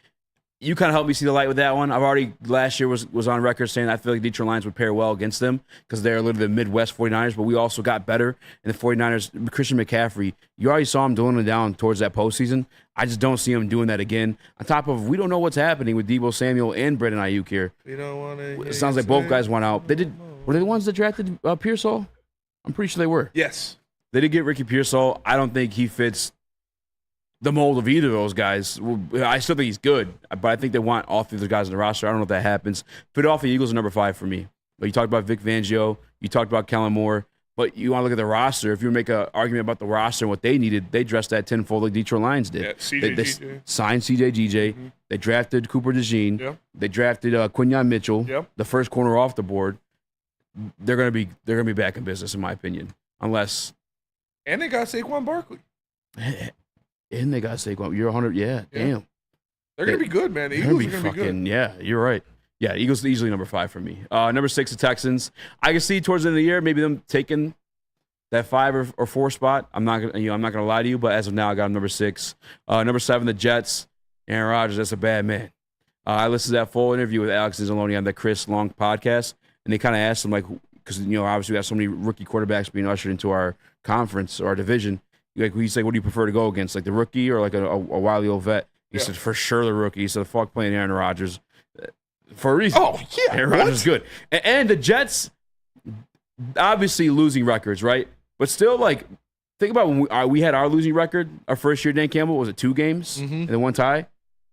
you kind of helped me see the light with that one. I've already last year was on record saying I feel like Detroit Lions would pair well against them because they're a little bit Midwest 49ers, but we also got better. And the 49ers, Christian McCaffrey, you already saw him doing it down towards that postseason. I just don't see him doing that again. On top of, we don't know what's happening with Deebo Samuel and Brandon Ayuk here. We don't want to. It sounds like both guys went out. They did. Were they the ones that drafted Pearsall? I'm pretty sure they were. Yes. They did get Ricky Pearsall. I don't think he fits the mold of either of those guys. I still think he's good, but I think they want all three of those guys on the roster. I don't know if that happens. Philadelphia Eagles are number 5 for me. But you talked about Vic Fangio. You talked about Kellen Moore. But you want to look at the roster. If you make an argument about the roster and what they needed, they dressed that tenfold like Detroit Lions did. Yeah, they signed C.J. G.J. Mm-hmm. They drafted Cooper DeJean. Yep. They drafted Quinyon Mitchell, Yep. the first corner off the board. They're gonna be back in business, in my opinion, unless. And they got Saquon Barkley. And they got Saquon. You're 100. Yeah, damn. They're gonna be good, man. The They're Eagles are gonna gonna be good. Yeah, you're right. Yeah, Eagles easily number 5 for me. Number 6, the Texans. I can see towards the end of the year maybe them taking that 5 or 4 spot. I'm not gonna lie to you, but as of now, I got them number 6. Number 7, the Jets. Aaron Rodgers, that's a bad man. I listened to that full interview with Alex Anzalone on the Chris Long podcast, and they kind of asked him, like, because obviously we have so many rookie quarterbacks being ushered into our conference or our division. Like, he's like, what do you prefer to go against, like the rookie or like a wily old vet? He said, for sure the rookie. He said, fuck playing Aaron Rodgers. For a reason. Oh, yeah. Aaron Rodgers is good. And the Jets, obviously losing records, right? But still, like, think about when we had our losing record, our first year, Dan Campbell, was it 2 games and then 1 tie?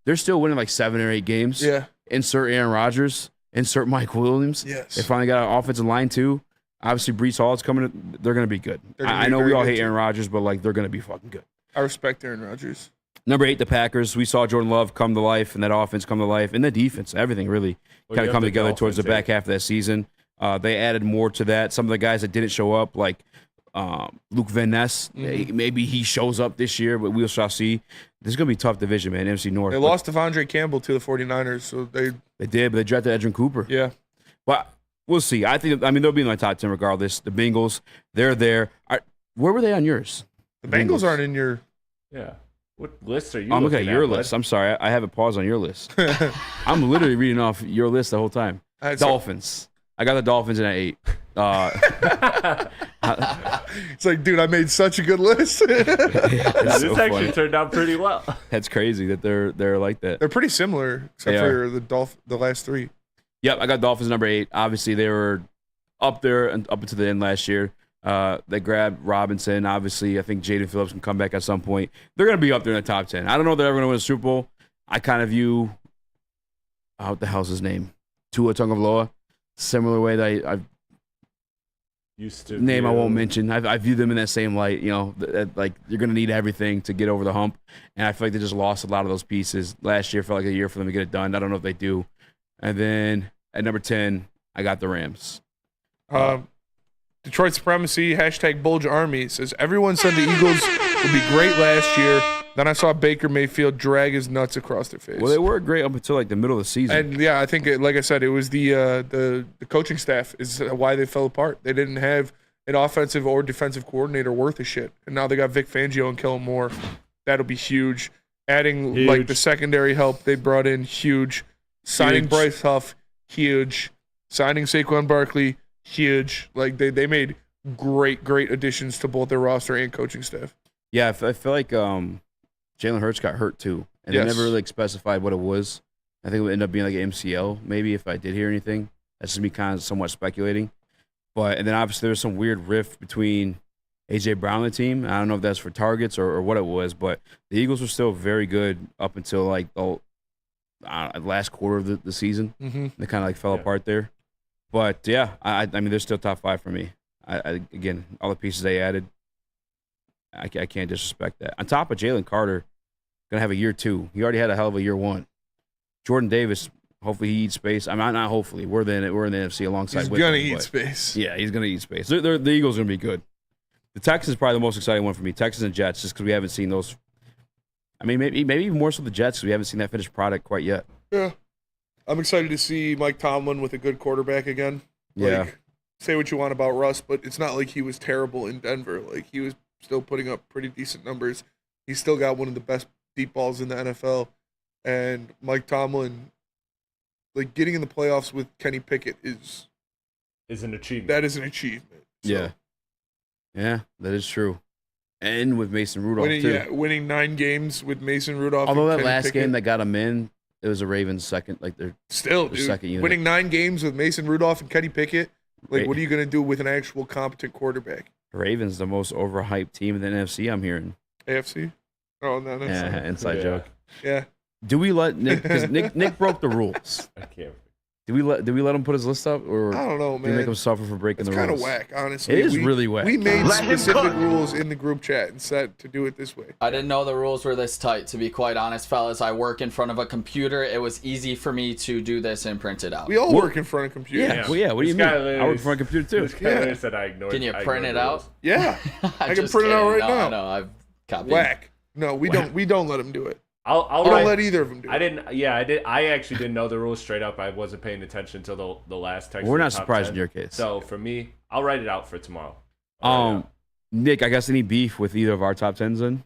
They're still winning like 7 or 8 games. Yeah. Insert Aaron Rodgers. Insert Mike Williams. Yes. They finally got an offensive line, too. Obviously, Breece Hall is coming. They're going to be good. I know we all hate Aaron Rodgers, but, like, they're going to be fucking good. I respect Aaron Rodgers. Number 8, the Packers. We saw Jordan Love come to life and that offense come to life and the defense, everything really kind of come together towards the back half of that season. They added more to that. Some of the guys that didn't show up, like Luke Van Ness, maybe he shows up this year, but we shall see. This is going to be a tough division, man, NFC North. They lost Devondre Campbell to the 49ers, so they did, but they drafted Edgerrin Cooper. Yeah. But we'll see. They'll be in my top 10 regardless. The Bengals, they're there. Where were they on yours? The Bengals aren't in your... Yeah. What list are you I'm looking at your bud? list. I'm sorry. I have a pause on your list. I'm literally reading off your list the whole time. Dolphins. I got the Dolphins in at 8. It's like, dude, I made such a good list. This actually turned out pretty well. That's crazy that they're like that. They're pretty similar, except for the last 3. Yep, I got Dolphins number 8. Obviously, they were up there and up until the end last year. They grabbed Robinson. Obviously, I think Jaden Phillips can come back at some point. They're going to be up there in the top 10. I don't know if they're ever going to win a Super Bowl. I kind of view, what the hell's his name? Tua Tagovailoa. Similar way that I used to name I won't mention. I view them in that same light. Like you're going to need everything to get over the hump. And I feel like they just lost a lot of those pieces. Last year felt like a year for them to get it done. I don't know if they do. And then at number 10, I got the Rams. Detroit Supremacy, #Bulge Army says, everyone said the Eagles would be great last year. Then I saw Baker Mayfield drag his nuts across their face. Well, they were great up until like the middle of the season. And yeah, I think, like I said, it was the coaching staff is why they fell apart. They didn't have an offensive or defensive coordinator worth a shit. And now they got Vic Fangio and Kellen Moore. That'll be huge. Adding like the secondary help they brought in, huge. Signing Bryce Huff, huge. Signing Saquon Barkley, huge. Like they made great additions to both their roster and coaching staff. Yeah, I feel like Jalen Hurts got hurt too, and they never really specified what it was. I think it would end up being like an MCL, maybe if I did hear anything. That's just me kind of somewhat speculating. And then obviously there was some weird rift between A.J. Brown and the team. I don't know if that's for targets or what it was, but the Eagles were still very good up until like the last quarter of the season. Mm-hmm. They kind of like fell apart there. But yeah, I mean, they're still top 5 for me. Again, all the pieces they added, I can't disrespect that. On top of Jalen Carter, going to have a year 2. He already had a hell of a year 1. Jordan Davis, hopefully he eats space. I mean, not hopefully. We're in the NFC alongside with him. He's going to eat space. Yeah, he's going to eat space. The Eagles are going to be good. The Texans is probably the most exciting one for me. Texans and Jets, just because we haven't seen those. I mean, maybe even more so the Jets, because we haven't seen that finished product quite yet. Yeah. I'm excited to see Mike Tomlin with a good quarterback again. Yeah. Like, say what you want about Russ, but it's not like he was terrible in Denver. Like, he was still putting up pretty decent numbers. He's still got one of the best deep balls in the NFL. And Mike Tomlin, like, getting in the playoffs with Kenny Pickett is an achievement. That is an achievement. So. Yeah. Yeah, that is true. And with Mason Rudolph, too. Yeah, winning 9 games with Mason Rudolph. Although that Kenny last Pickett. game that got him in, it was a Ravens second, like their Still, their dude, second unit. winning 9 games with Mason Rudolph and Kenny Pickett Like, what are you going to do with an actual competent quarterback? Ravens the most overhyped team in the NFC. I'm hearing. AFC? Oh, no, that's inside joke. Yeah. Do we let Nick? Because Nick broke the rules. I can't. Do we let him put his list up, or I don't know, do we man. make him suffer for breaking the rules? It's kind of whack, honestly. It is really whack. We made specific rules in the group chat and said to do it this way. I didn't know the rules were this tight, to be quite honest, fellas. I work in front of a computer. It was easy for me to do this and print it out. We all work in front of computers. Yeah. Well, yeah. What do you mean? I work in front of a computer too. This guy literally said I ignored. Can you print it out? Yeah, I can Just print it out kidding. right No, now. No, I've copied. Whack. No, we don't. We don't let him do it. I'll we don't write- let either of them do it. I didn't. Yeah, I did. I actually didn't know the rules straight up. I wasn't paying attention until the last text. We're of the not top surprised 10. in your case. So for me, I'll write it out for tomorrow. Nick, I guess any beef with either of our top tens? Then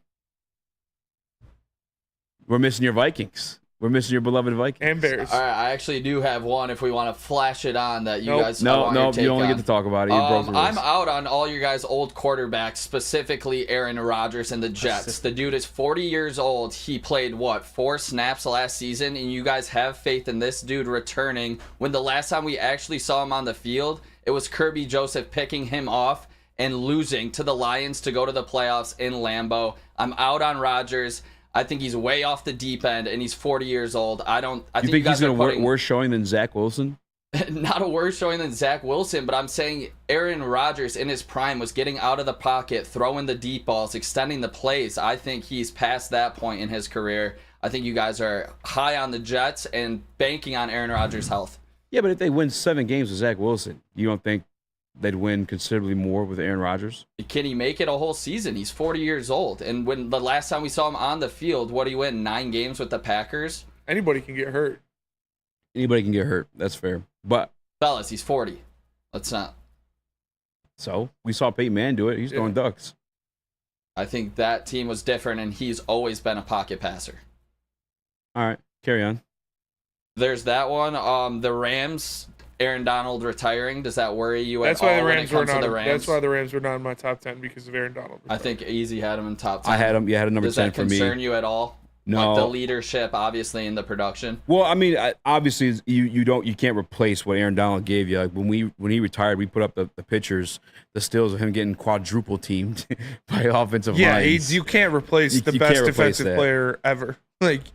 we're missing your Vikings. We're missing your beloved Vikings and Bears. All right, I actually do have one if we want to flash it on that you guys. No, you only on. get to talk about it. You broke the rules. I'm out on all your guys' old quarterbacks, specifically Aaron Rodgers and the Jets. The dude is 40 years old. He played, 4 snaps last season, and you guys have faith in this dude returning when the last time we actually saw him on the field, it was Kirby Joseph picking him off and losing to the Lions to go to the playoffs in Lambeau. I'm out on Rodgers. I think he's way off the deep end, and he's 40 years old. I think he's going to worse showing than Zach Wilson? Not a worse showing than Zach Wilson, but I'm saying Aaron Rodgers in his prime was getting out of the pocket, throwing the deep balls, extending the plays. I think he's past that point in his career. I think you guys are high on the Jets and banking on Aaron Rodgers' health. Yeah, but if they win 7 games with Zach Wilson, you don't think they'd win considerably more with Aaron Rodgers? Can he make it a whole season? He's 40 years old. And when the last time we saw him on the field, what did he win? 9 games with the Packers? Anybody can get hurt. Anybody can get hurt. That's fair. But fellas, he's 40. Let's not. So we saw Peyton Manning do it. He's going Ducks. I think that team was different, and he's always been a pocket passer. All right, carry on. There's that one. The Rams, Aaron Donald retiring. Does that worry you at That's why all the when Rams it were comes to not. the Rams? That's why the Rams were not in my top 10 because of Aaron Donald. I think Eazy had him in top 10. I had him. Yeah, I had a number Does 10 that for me. concern you at all? No. Like the leadership, obviously, in the production. Well, I mean, obviously, you can't replace what Aaron Donald gave you. Like when he retired, we put up the pictures, the stills of him getting quadruple teamed by offensive lines. You can't replace the best defensive player ever.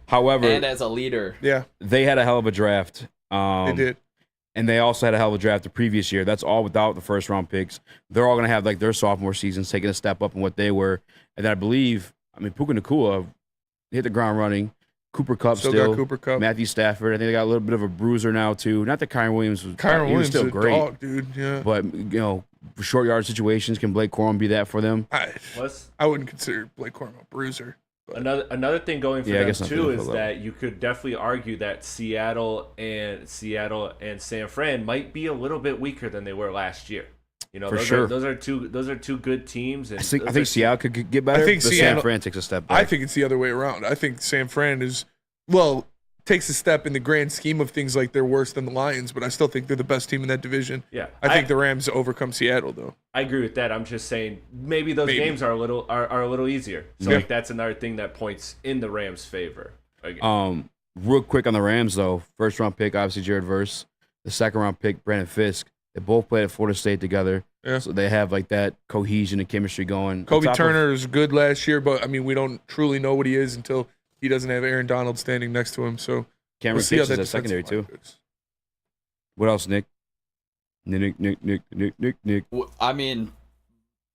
However, and as a leader, they had a hell of a draft. They did. And they also had a hell of a draft the previous year. That's all without the first round picks. They're all going to have like their sophomore seasons taking a step up in what they were. And I believe, Puka Nacua hit the ground running. Cooper Kupp Still still. got Cooper Kupp. Matthew Stafford. I think they got a little bit of a bruiser now too. Not that Kyron Williams was. Kyron he was Williams still is a great, dog, dude. Yeah. But short yard situations, can Blake Corum be that for them? I wouldn't consider Blake Corum a bruiser. Another thing going for Yeah, I them guess not too for is the that you could definitely argue that Seattle and San Fran might be a little bit weaker than they were last year. For sure. Those are two good teams. And I think Seattle could get better. I think San Fran takes a step back. I think it's the other way around. I think San Fran takes a step in the grand scheme of things, like they're worse than the Lions, but I still think they're the best team in that division. Yeah, I think the Rams overcome Seattle though. I agree with that. I'm just saying maybe those games are a little easier. So Yeah. that's another thing that points in the Rams' favor. Real quick on the Rams though, first round pick obviously Jared Verse, the second round pick Brandon Fisk. They both played at Florida State together, so they have like that cohesion and chemistry going. Kobe Turner is good last year, but we don't truly know what he is until he doesn't have Aaron Donald standing next to him. So Cameron see how Pitts is at secondary too. What else, Nick? Nick.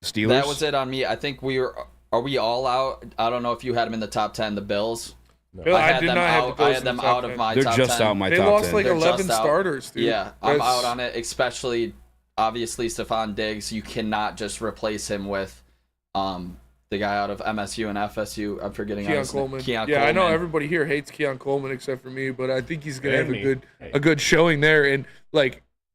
Steelers. That was it on me. I think are we all out? I don't know if you had them in the top 10, the Bills. No. I did not have the Bills I had them out of my They're top 10. They're just out my top 10. They lost like They're 11 just out. starters, dude. Yeah, I'm out on it, especially, obviously, Stephon Diggs. You cannot just replace him with the guy out of MSU and FSU. I'm forgetting Keon his name. Coleman. Keon Yeah, I know Coleman. everybody here hates Keon Coleman except for me, but I think he's going to have a good showing there. And,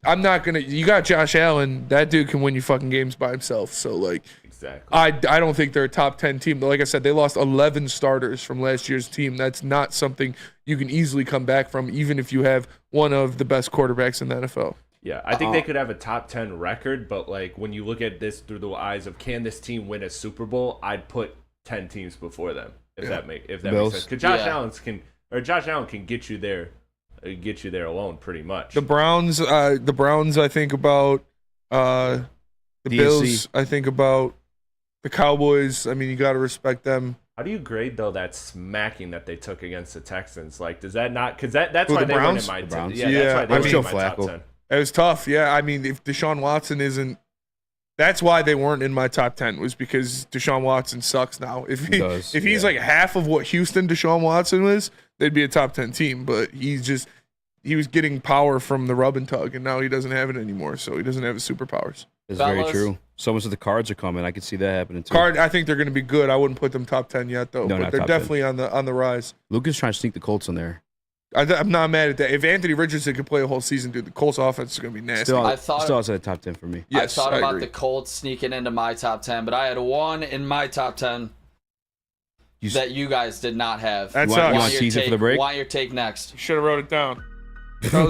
I'm not going to – you got Josh Allen. That dude can win you fucking games by himself. So, exactly. I don't think they're a top 10 team. Like I said, they lost 11 starters from last year's team. That's not something you can easily come back from, even if you have one of the best quarterbacks in the NFL. Yeah, I think they could have a top 10 record, but when you look at this through the eyes of can this team win a Super Bowl, I'd put 10 teams before them. If that makes sense. Because Josh Allen can get you there alone pretty much. The Browns I think about The DC. Bills, I think about the Cowboys. I mean, you got to respect them. How do you grade though that smacking that they took against the Texans? Like, does that not? Because that's Who, why the they weren't Browns? in my The Browns. yeah. That's why they weren't Joe in my top Flacco. 10. It was tough. Yeah, I mean, if Deshaun Watson isn't, that's why they weren't in my top 10, was because Deshaun Watson sucks now. If he's like half of what Houston Deshaun Watson was, they'd be a top 10 team. But he was getting power from the rub and tug, and now he doesn't have it anymore. So he doesn't have his superpowers. It's very true. Someone said the Cards are coming. I could see that happening too. I think they're going to be good. I wouldn't put them top 10 yet, though. No, but not they're top definitely on the rise. Lucas trying to sneak the Colts in there. I'm not mad at that. If Anthony Richardson could play a whole season, dude, the Colts offense is going to be nasty. Still outside the top 10 for me. Yes, I thought about agree. the Colts sneaking into my top 10, but I had one in my top 10 that you guys did not have. That's you want to tease it for the break? Want your take next? You should have wrote it down. Tell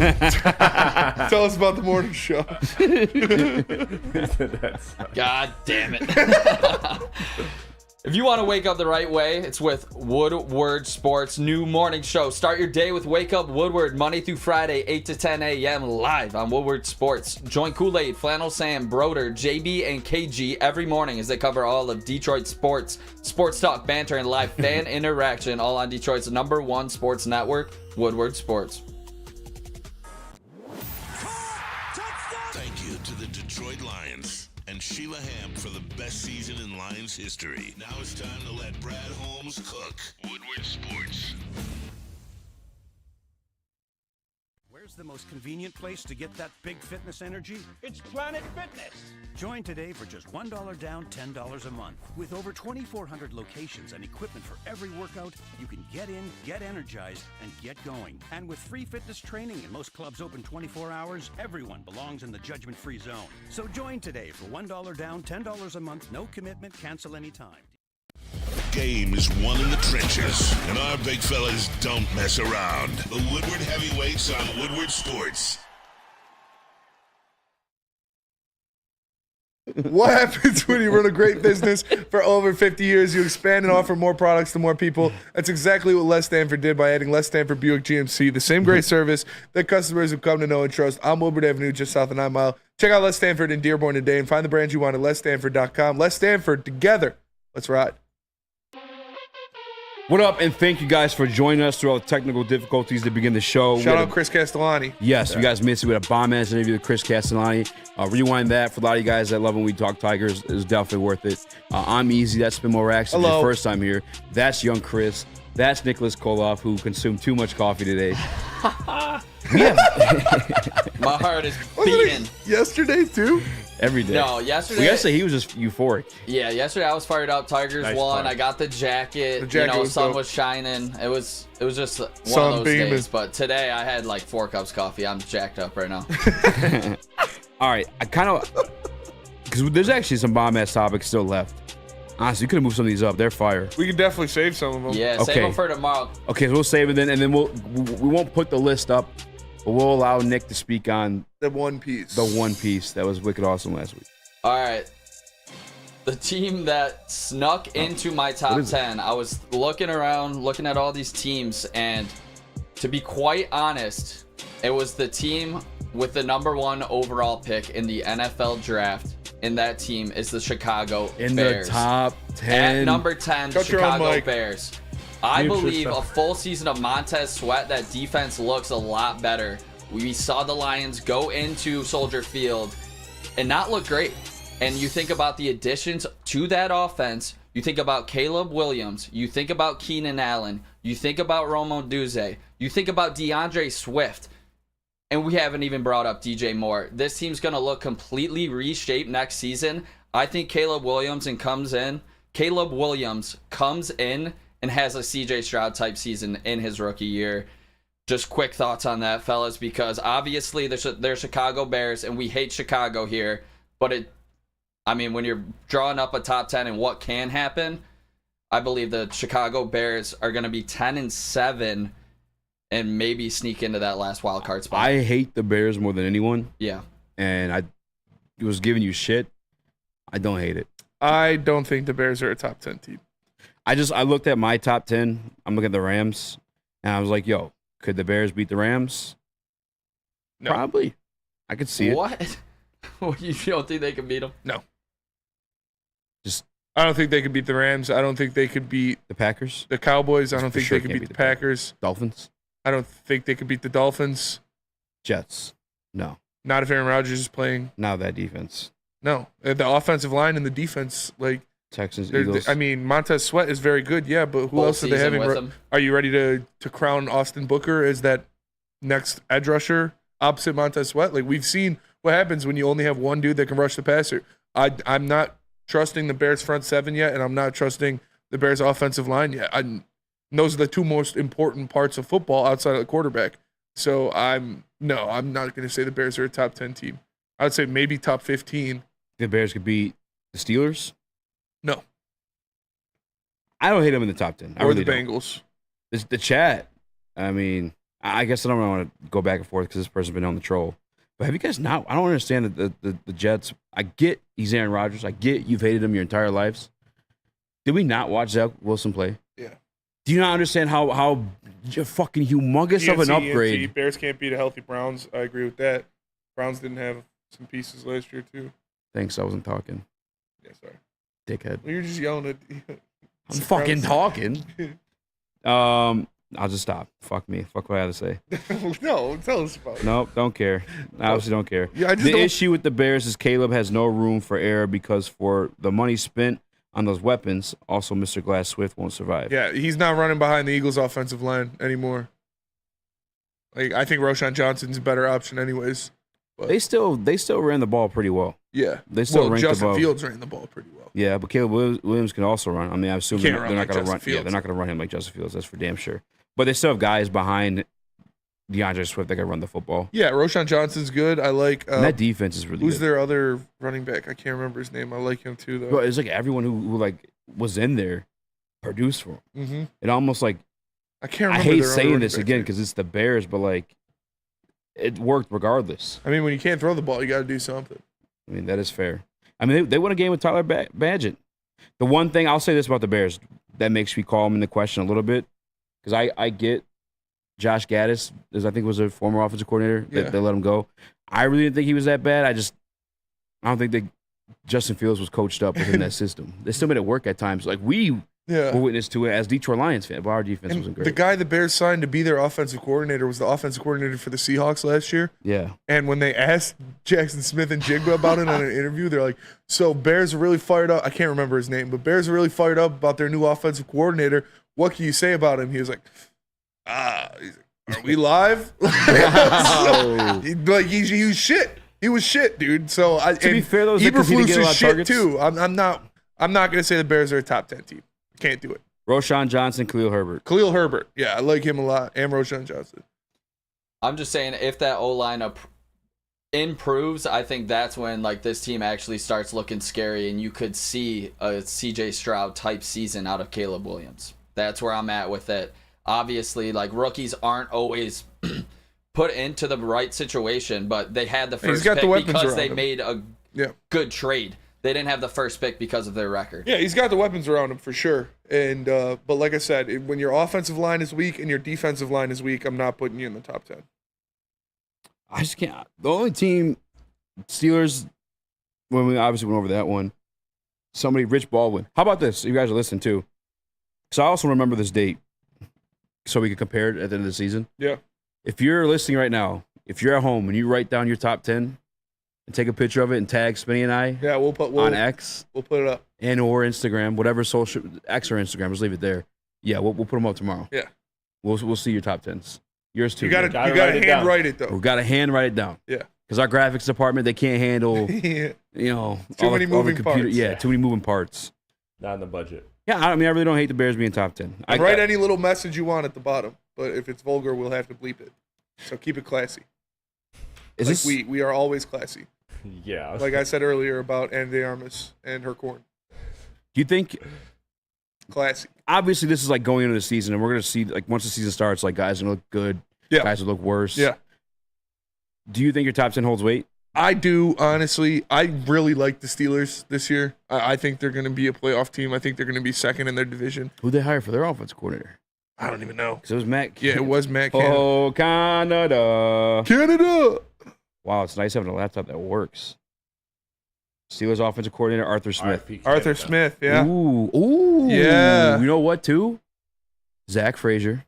us about the morning show. God damn it. If you want to wake up the right way, it's with Woodward Sports' new morning show. Start your day with Wake Up Woodward, Monday through Friday, 8 to 10 a.m. live on Woodward Sports. Join Kool-Aid, Flannel Sam, Broder, JB, and KG every morning as they cover all of Detroit sports. Sports talk, banter, and live fan interaction, all on Detroit's #1 sports network, Woodward Sports. Thank you to the Detroit Lions and Sheila Ham for the best season in Lions history. Now it's time to let Brad Holmes cook. Woodward Sports. Where's the most convenient place to get that big fitness energy? It's Planet Fitness. Join today for just $1 down, $10 a month. With over 2,400 locations and equipment for every workout, you can get in, get energized, and get going. And with free fitness training and most clubs open 24 hours, everyone belongs in the judgment-free zone. So join today for $1 down, $10 a month, no commitment, cancel anytime. Game is won in the trenches, and our big fellas don't mess around. The Woodward Heavyweights on Woodward Sports. What happens when you run a great business for over 50 years? You expand and offer more products to more people. That's exactly what Les Stanford did by adding Les Stanford Buick GMC, the same great service that customers have come to know and trust on Woodward Avenue, just south of 9 Mile. Check out Les Stanford in Dearborn today and find the brands you want at lesstanford.com. Les Stanford, together, let's ride. What up, and thank you guys for joining us through all the technical difficulties to begin the show. Shout out Chris Castellani. Yes, you guys missed it. We had a bomb-ass interview with Chris Castellani. Rewind that. For a lot of you guys that love when we talk Tigers, it's definitely worth it. I'm Eazy. That's been Raxter. Hello. First time here. That's young Chris. That's Nicholas Kohloff, who consumed too much coffee today. My heart is Wasn't beating. it yesterday, too? Every day. No, yesterday. Well, yesterday he was just euphoric. Yeah, yesterday I was fired up. Tigers Nice won. part. I got the jacket. The jacket was sun dope. was shining. It was just one Sun of those beaming. days. But today I had like 4 cups of coffee. I'm jacked up right now. All right, I kind of because there's actually some bomb-ass topics still left. Honestly, you could have moved some of these up. They're fire. We can definitely save some of them. Yeah, Okay. save them for tomorrow. Okay, so we'll save it then, and then we won't put the list up, but we'll allow Nick to speak on The One Piece. the One Piece that was wicked awesome last week. All right. The team that snuck into my top 10, I was looking around, looking at all these teams, and to be quite honest, it was the team with the #1 overall pick in the NFL draft. In that team is the Chicago In Bears. the top 10. At number 10, Cut your own Chicago mic. Bears. I Mute believe yourself. a full season of Montez Sweat, that defense looks a lot better. We saw the Lions go into Soldier Field and not look great. And you think about the additions to that offense, you think about Caleb Williams, you think about Keenan Allen, you think about Romo Duze, you think about DeAndre Swift, and we haven't even brought up DJ Moore. This team's going to look completely reshaped next season. I think Caleb Williams comes in and has a CJ Stroud type season in his rookie year. Just quick thoughts on that, fellas, because obviously they're Chicago Bears, and we hate Chicago here. But when you're drawing up a top 10 and what can happen, I believe the Chicago Bears are going to be 10-7 and maybe sneak into that last wild card spot. I hate the Bears more than anyone, Yeah. and I was giving you shit. I don't hate it. I don't think the Bears are a top 10 team. I looked at my top 10. I'm looking at the Rams, and I was like, yo, could the Bears beat the Rams? No. Probably. I could see it. What? You don't think they can beat them? No. Just I don't think they could beat the Rams. I don't think they could beat the Packers. The Cowboys. I don't For think sure they could can't beat beat the Packers. Dolphins. I don't think they could beat the Dolphins. Jets. No. Not if Aaron Rodgers is playing. Now that defense. No. The offensive line and the defense, like Texans, Eagles. I mean, Montez Sweat is very good, yeah, but who Full else are they season having? with him. Are you ready to crown Austin Booker as that next edge rusher opposite Montez Sweat? Like, we've seen what happens when you only have one dude that can rush the passer. I'm not trusting the Bears front seven yet, and I'm not trusting the Bears offensive line yet. Those are the two most important parts of football outside of the quarterback. So I'm not going to say the Bears are a top 10 team. I would say maybe top 15. The Bears could beat the Steelers. No. I don't hate them in the top 10. I Or really the don't. Bengals. The chat. I mean, I guess I don't want to go back and forth because this person's been on the troll. But have you guys not? I don't understand the Jets. I get he's Aaron Rodgers. I get you've hated him your entire lives. Did we not watch Zach Wilson play? Yeah. Do you not understand how fucking humongous of an upgrade? Bears can't beat a healthy Browns. I agree with that. Browns didn't have some pieces last year, too. Thanks, I wasn't talking. Yeah, sorry. Dickhead. Well, you're just yelling at. I'm fucking talking. I'll just stop. Fuck me. Fuck what I had to say. No, tell us about it. Nope, don't care. I obviously don't care. Yeah, I just the don't- issue with the Bears is Caleb has no room for error because for the money spent on those weapons, also Mr. Glass Swift won't survive. Yeah, he's not running behind the Eagles' offensive line anymore. Like, I think Roshan Johnson's a better option, anyways. But They still ran the ball pretty well. yeah, They still ranked Justin above. Fields ran the ball pretty well. Yeah, but Caleb Williams can also run. I mean, I assume Can't they're run not like going to Justin run. Yeah, Fields. they're not going to run him like Justin Fields. That's for damn sure. But they still have guys behind DeAndre Swift that can run the football. Yeah, Roshan Johnson's good. I like. And that defense is really Who's good. their other running back? I can't remember his name. I like him too, though. Bro, it's like everyone who like was in there produced for him. Mm-hmm. It almost like I can't I remember. hate their other saying running this back again name. because it's the Bears, but like it worked regardless. I mean, when you can't throw the ball, you got to do something. I mean, that is fair. I mean, they won a game with Tyler Badgett. The one thing I'll say this about the Bears that makes me call them into question a little bit, because I get Josh Gaddis, as I think was a former offensive coordinator, Yeah. they let him go. I really didn't think he was that bad. I don't think that Justin Fields was coached up within that system. They still made it work at times. Like we were witness to it as Detroit Lions fans, but our defense wasn't great. The guy the Bears signed to be their offensive coordinator was the offensive coordinator for the Seahawks last year. Yeah. And when they asked Jackson Smith and Jigba about it on an interview, they're like, so Bears are really fired up. I can't remember his name, but Bears are really fired up about their new offensive coordinator. What can you say about him? He was like, are we live? Like, he was shit. He was shit, dude. So To be fair, though, is that 'cause he didn't get a lot of shit targets? too. I'm not gonna say the Bears are a top 10 team. Can't do it. Roshan Johnson, Khalil Herbert. Khalil Herbert, yeah, I like him a lot, and Roshan Johnson. I'm just saying, if that O-line improves, I think that's when like this team actually starts looking scary, and you could see a CJ Stroud type season out of Caleb Williams. That's where I'm at with it. Obviously, like rookies aren't always put into the right situation, but they had the And he's first got pick the weapons because around they him. made a good trade. They didn't have the first pick because of their record. Yeah, he's got the weapons around him for sure. And but like I said, when your offensive line is weak and your defensive line is weak, I'm not putting you in the top 10. I just can't. The only team, Steelers, when we obviously went over that one, Rich Baldwin. How about this? You guys are listening too. So I also remember this date so we can compare it at the end of the season. Yeah. If you're listening right now, if you're at home and you write down your top 10 and take a picture of it and tag Spinny and I on X. We'll put it up. And or Instagram, whatever social, X or Instagram, just leave it there. Yeah, we'll put them up tomorrow. Yeah. We'll see your top 10s. Yours too. You gotta handwrite it though. We gotta handwrite it down. Yeah. Because our graphics department, they can't handle, Yeah. you know, Too all many the moving computer. parts. Yeah, too many moving parts. Not in the budget. Yeah, I mean, I really don't hate the Bears being top 10. Write any little message you want at the bottom, but if it's vulgar, we'll have to bleep it. So keep it classy. We are always classy. Yeah. Like I said earlier about Anna de Armas and her corn. Do you think classy? Obviously, this is like going into the season, and we're gonna see like once the season starts, like guys are gonna look good, guys will look worse. Yeah. Do you think your top 10 holds weight? I do, honestly. I really like the Steelers this year. I think they're going to be a playoff team. I think they're going to be second in their division. Who'd they hire for their offensive coordinator? I don't even know. Because it was Matt. Yeah, it was Matt Canada. Oh, Canada. Canada. Wow, it's nice having a laptop that works. Steelers offensive coordinator Arthur Smith. Arthur Smith, yeah. Ooh. Yeah. You know what, too? Zach Frazier.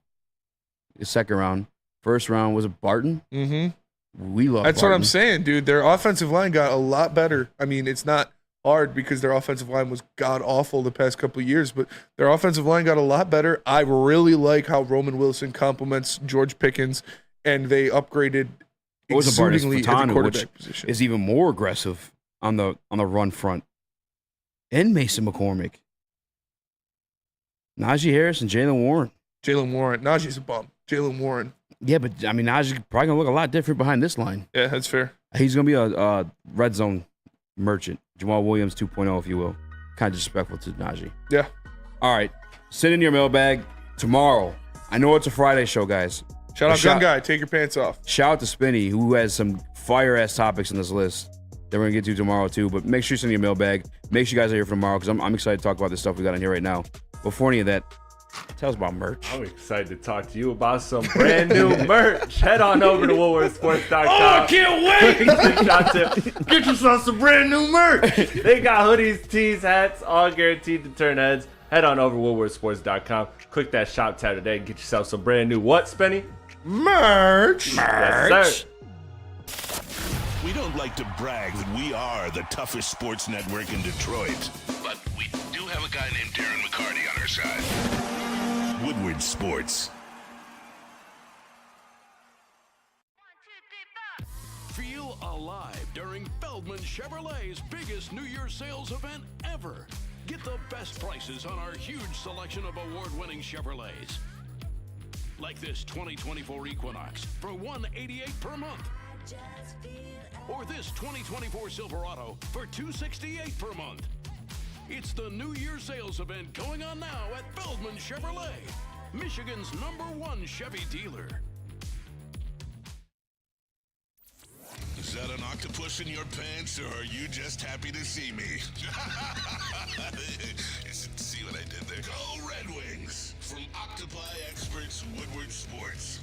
The second round. First round, was it Barton? Mm-hmm. We love That's Barton. what I'm saying, dude. Their offensive line got a lot better. I mean, it's not hard because their offensive line was god-awful the past couple of years, but their offensive line got a lot better. I really like how Roman Wilson complements George Pickens, and they upgraded exceedingly at the quarterback position. Is even more aggressive on the run front. And Mason McCormick. Najee Harris and Jalen Warren. Najee's a bum. Jalen Warren. Yeah, but I mean, Najee's probably going to look a lot different behind this line. Yeah, that's fair. He's going to be a red zone merchant. Jamal Williams 2.0, if you will. Kind of disrespectful to Najee. Yeah. All right. Send in your mailbag tomorrow. I know it's a Friday show, guys. Shout out Gun Guy. Take your pants off. Shout out to Spinny, who has some fire-ass topics in this list that we're going to get to tomorrow, too. But make sure you send your mailbag. Make sure you guys are here for tomorrow because I'm excited to talk about this stuff we got in here right now. Before any of that, tell us about merch. I'm excited to talk to you about some brand new merch. Head on over to WoodwardSports.com. Oh, I can't wait! Get yourself some brand new merch. They got hoodies, tees, hats, all guaranteed to turn heads. Head on over to WoodwardSports.com. Click that shop tab today and get yourself some brand new what, Spenny? Merch. Yes, sir. We don't like to brag that we are the toughest sports network in Detroit, but we do have a guy named Darren McCarty on our side. Woodward Sports. Feel alive during Feldman Chevrolet's biggest New Year's sales event ever. Get the best prices on our huge selection of award-winning Chevrolets. Like this 2024 Equinox for $188 per month. Or this 2024 Silverado for $268 per month. It's the New Year's sales event going on now at Feldman Chevrolet, Michigan's #1 Chevy dealer. Is that an octopus in your pants, or are you just happy to see me? See what I did there? Go Red Wings! From Octopi Experts, Woodward Sports.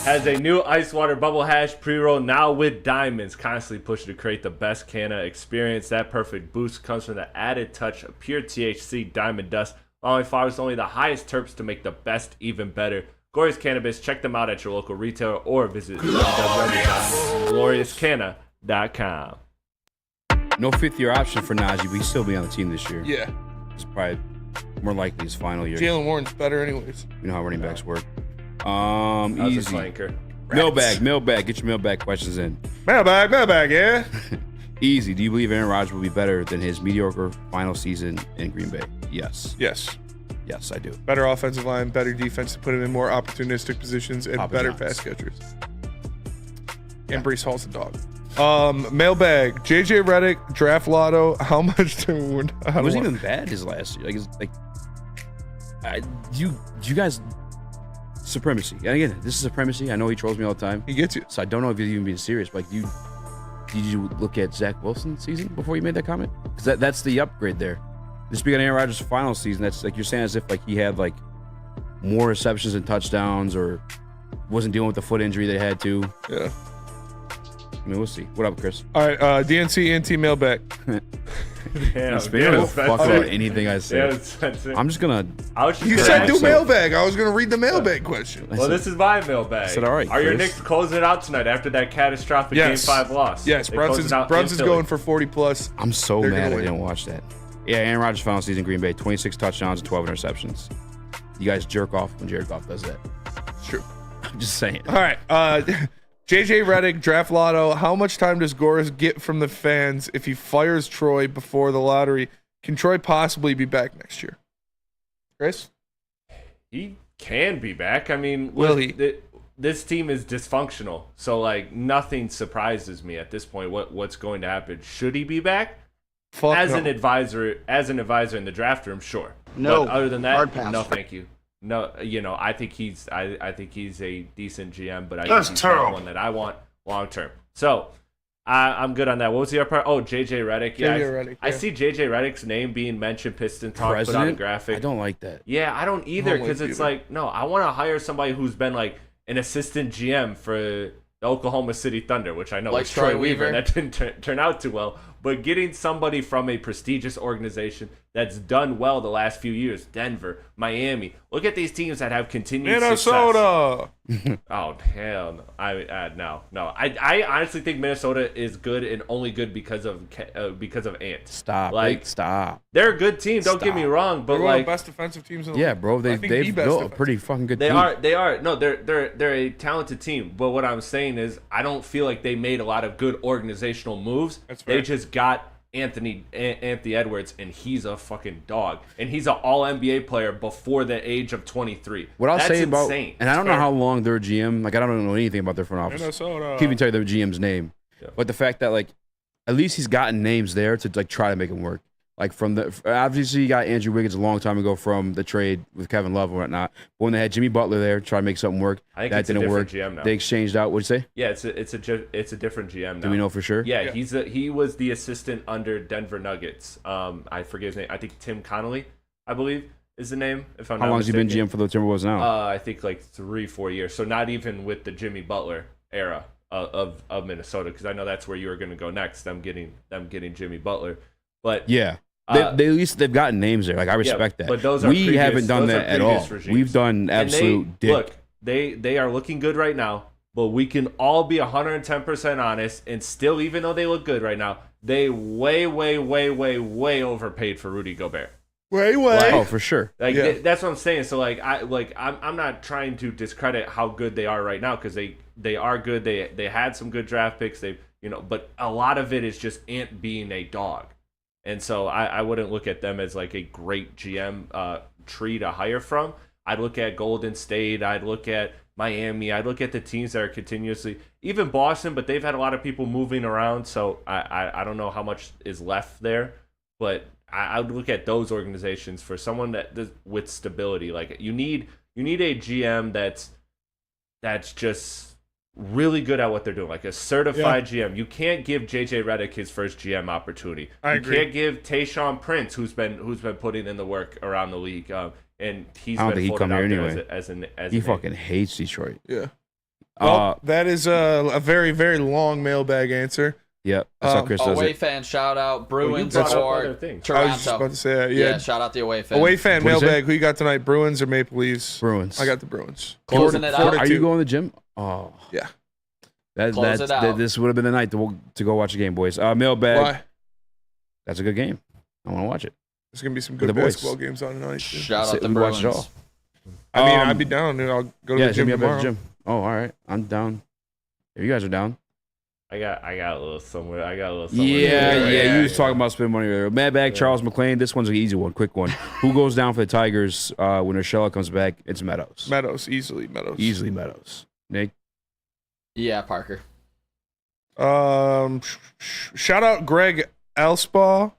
Has a new ice water bubble hash pre-roll now with diamonds, constantly pushing to create the best canna experience. That perfect boost comes from the added touch of pure THC diamond dust, allowing flowers only the highest terps to make the best even better. Glorious Cannabis, check them out at your local retailer or visit gloriouscanna.com. No fifth-year option for Najee, but he'll still be on the team this year. Yeah. It's probably more likely his final year. Jalen Warren's better anyways. You know how running backs work. That was a Easy. flanker. Mailbag. Get your mailbag questions in. Mailbag, yeah. Easy. Do you believe Aaron Rodgers will be better than his mediocre final season in Green Bay? Yes. Yes, I do. better offensive line, better defense to put him in more opportunistic positions, and Papa better John's. pass catchers. And Brees Hall's a dog. Mailbag. JJ Redick, draft lotto. How much do It wasn't even bad his last year. You guys, supremacy. And again, this is supremacy. I know he trolls me all the time. He gets you. So I don't know if he's even being serious. But did you look at Zach Wilson's season before you made that comment? Because that's the upgrade there. This being Aaron Rodgers' final season, that's like you're saying as if like he had like more receptions and touchdowns or wasn't dealing with the foot injury they had to. Yeah. I mean, we'll see. What up, Chris? All right, DNC NT mailbag. It's been a fuck about anything I say. I'm just gonna. You said do mailbag. I was gonna read the mailbag question. Well, this is my mailbag. I said, all right, Are your Chris. Knicks closing it out tonight after that catastrophic Yes. Game 5 loss? Yes, They closed it out in Brunson's Philly. going for 40 plus. I'm so They're mad gonna I win. didn't watch that. Yeah, Aaron Rodgers' final season in Green Bay, 26 touchdowns and 12 interceptions. You guys jerk off when Jared Goff does that. It's true. I'm just saying. All right, JJ Redick, draft lotto. How much time does Goris get from the fans if he fires Troy before the lottery? Can Troy possibly be back next year? Chris? He can be back. I mean, Will he? This team is dysfunctional, so like nothing surprises me at this point. What's going to happen? Should he be back? As an advisor in the draft room, sure. No. But other than Hard that, pass. no, thank you. No, I think he's a decent GM, but I That's think he's terrible. not one that I want long term. So I'm good on that. What was the other part? Oh, JJ Redick. Yeah, JJ Redick, I yeah. see JJ Redick's name being mentioned. Piston Talk put on a President? graphic. I don't like that. Yeah, I don't either I don't because like it's either. like, no, I want to hire somebody who's been like an assistant GM for the Oklahoma City Thunder, which I know Like was Troy Troy Weaver, and Weaver. that didn't turn out too well. But getting somebody from a prestigious organization that's done well the last few years, Denver, Miami. Look at these teams that have continued Minnesota. success. Oh, hell no. No. I honestly think Minnesota is good and only good because of Ant. Stop. Like, stop. they're a good team, don't get me wrong, but They're one of like the best defensive teams in the Yeah, league. bro. I think They've the best built a defensive pretty fucking good They team. are. No, they're a talented team. But what I'm saying is, I don't feel like they made a lot of good organizational moves. That's fair. They just got Anthony Edwards, and he's a fucking dog. And he's an All NBA player before the age of 23. What I'll That's say about, insane. and I don't know how long their GM, like I don't know anything about their front office. Minnesota. Can't even tell you their GM's name. Yeah. But the fact that like, at least he's gotten names there to like try to make him work. Like from the obviously you got Andrew Wiggins a long time ago from the trade with Kevin Love and whatnot. But when they had Jimmy Butler there, try to make something work, I think that it's a didn't work. different GM now. They exchanged out. What'd you say? Yeah, it's a different GM now. Do we know for sure? Yeah, he was the assistant under Denver Nuggets. I forget his name. I think Tim Connolly, I believe, is the name. If I'm How not long has he been mistaken. GM for the Timberwolves now? I think like 3-4 years. So not even with the Jimmy Butler era of Minnesota, because I know that's where you were going to go next. Them getting Jimmy Butler, but Yeah. They at least they've gotten names there. Like I respect that. But those are we haven't done those are that at all. previous regimes. We've done absolute dick. Look, they are looking good right now, but we can all be 110% honest, and still, even though they look good right now, they way overpaid for Rudy Gobert. Way. Oh, for sure. Like Yeah. that's what I'm saying. So I'm not trying to discredit how good they are right now, because they are good. They had some good draft picks. But a lot of it is just Ant being a dog. And so I wouldn't look at them as like a great GM tree to hire from. I'd look at Golden State. I'd look at Miami. I'd look at the teams that are continuously, even Boston, but they've had a lot of people moving around. So I don't know how much is left there. But I would look at those organizations for someone with stability. Like you need a GM that's just really good at what they're doing, like a certified GM. You can't give JJ Redick his first GM opportunity. I agree. You can't give Tayshaun Prince, who's been putting in the work around the league, and he's I don't been think he'd come floated here out there anyway. as He a fucking hates Detroit. Yeah. Well, that is a very, very long mailbag answer. Yep. That's how Chris does Away it. fan shout out, Bruins brought up or other things. Toronto. I was just about to say that. Yeah, Yeah. shout out the away fan. Away fan What'd you mailbag. Who you got tonight? Bruins or Maple Leafs? Bruins. I got the Bruins. Closing it out. 4-2. Are you going to the gym? Oh. Yeah. Close it out. This would have been the night to go watch the game, boys. Mailbag. Why? That's a good game. I want to watch it. There's gonna be some With good the boys. basketball games on tonight. Too. Shout out Sit the and watch Bruins. it all. I mean, I'd be down, dude. I'll go to Yeah, the gym hit me up at tomorrow. the gym. Oh, all right. I'm down. If you guys are down. I got a little somewhere. Yeah. You was talking about spending money earlier. Mailbag, Charles McClain. This one's an easy one, quick one. Who goes down for the Tigers when Urshela comes back? It's Meadows. Meadows, easily Meadows. Easily Meadows. Nick? Yeah, Parker. Shout out Greg Elspaw.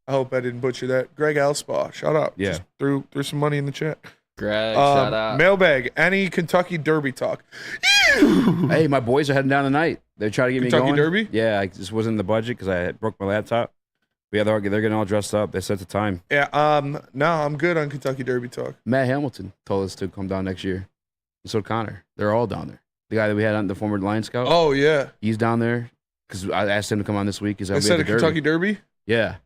I hope I didn't butcher that. Greg Elspaw. Shout out. Yeah. Just threw some money in the chat. Greg, shout out. Mailbag. Any Kentucky Derby talk? Hey, my boys are heading down tonight. They're trying to get Kentucky me going. Derby? Yeah, I just wasn't in the budget because I broke my laptop. But yeah, they're getting all dressed up. They set the time. Yeah. No, I'm good on Kentucky Derby talk. Matt Hamilton told us to come down next year. And so Connor. They're all down there. The guy that we had on the former Lion Scout. Oh yeah. He's down there because I asked him to come on this week. He's Instead of Kentucky Derby. Yeah.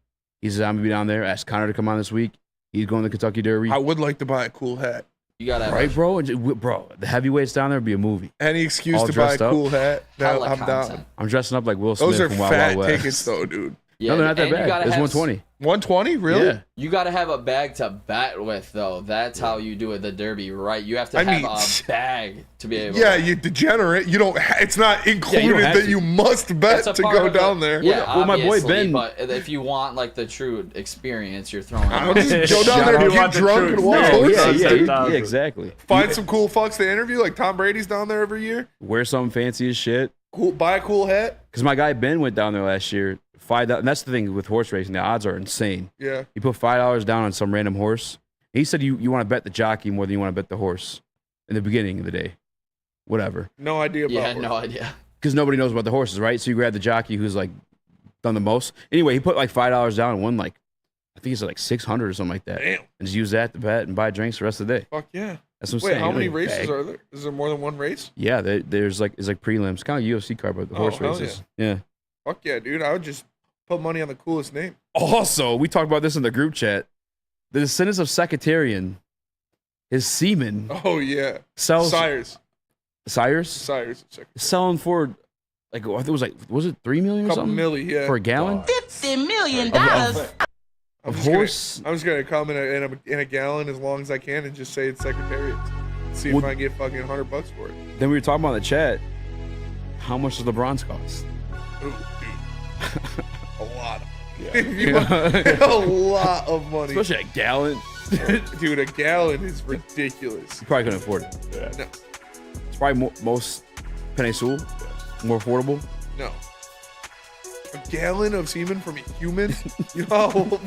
He says I'm gonna be down there. Asked Connor to come on this week. He's going to Kentucky Derby. I would like to buy a cool hat. You gotta have Right, bro? Bro, the heavyweights down there would be a movie. Any excuse All to buy a dressed up. cool hat. hella I'm down. content. I'm dressing up like Will Smith Those are from Wild fat Wild West. tickets though, dude. Yeah, No, they're not that and you bad. gotta It's have 120. 120, really? Yeah. You got to have a bag to bet with, though. That's how you do it, the Derby, right? You have to have a bag to be able Yeah, to. you degenerate. You don't. It's not included have that to. you must bet It's a to part go of the- down there. Yeah, Well, my boy obviously, Ben- But if you want, like, the true experience, you're throwing I'll out. just go down Shout there out and to get the drunk truth. and walk No, horses. Yeah, dude. yeah, exactly. Find some cool fucks to interview. Like Tom Brady's down there every year. Wear something fancy as shit. Cool. Buy a cool hat. Because my guy Ben went down there last year. $5. And that's the thing with horse racing. The odds are insane. Yeah. You put $5 down on some random horse. He said you want to bet the jockey more than you want to bet the horse in the beginning of the day. Whatever. No idea about. Yeah, horses. no idea. Because nobody knows about the horses, right? So you grab the jockey who's like done the most. Anyway, he put like $5 down and won like, I think it's like 600 or something like that. Damn. And just use that to bet and buy drinks the rest of the day. Fuck yeah. That's what I'm Wait, saying. how You many don't need a races bag. are there? Is there more than one race? Yeah, there's like prelims, kind of UFC card, but the horse hell races. Yeah. Fuck yeah, dude. I would just put money on the coolest name. Also, we talked about this in the group chat. The descendants of Secretarian, his semen. Oh yeah. Sells Sires. Selling for like I think it was it 3 million or Couple something? milli, yeah. For a gallon? $50 million. Of horse. I'm just gonna come in a gallon as long as I can and just say it's Secretariat. See if Well, I can get fucking $100 for it. Then we were talking about in the chat. How much does the bronze cost? Ooh, dude. A lot. Yeah. A lot of money. Especially a gallon. Dude, a gallon is ridiculous. You probably couldn't afford it. Yeah. No. It's probably most Penne Sul, more affordable. No. A gallon of semen from a human? Yo,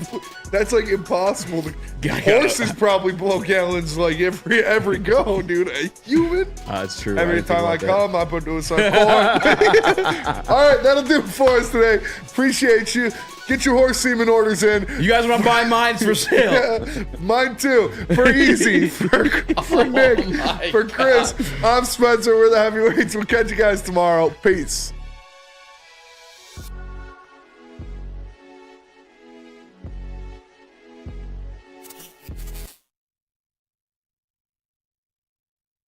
that's like impossible. Horses probably blow gallons like every go, dude. A human? It's true. Every time I come, I put doing some corn. All right, that'll do it for us today. Appreciate you. Get your horse semen orders in. You guys want to buy mine for sale? Yeah, mine too. For Eazy, for Nick, for Chris. I'm Spencer. We're the Heavyweights. We'll catch you guys tomorrow. Peace.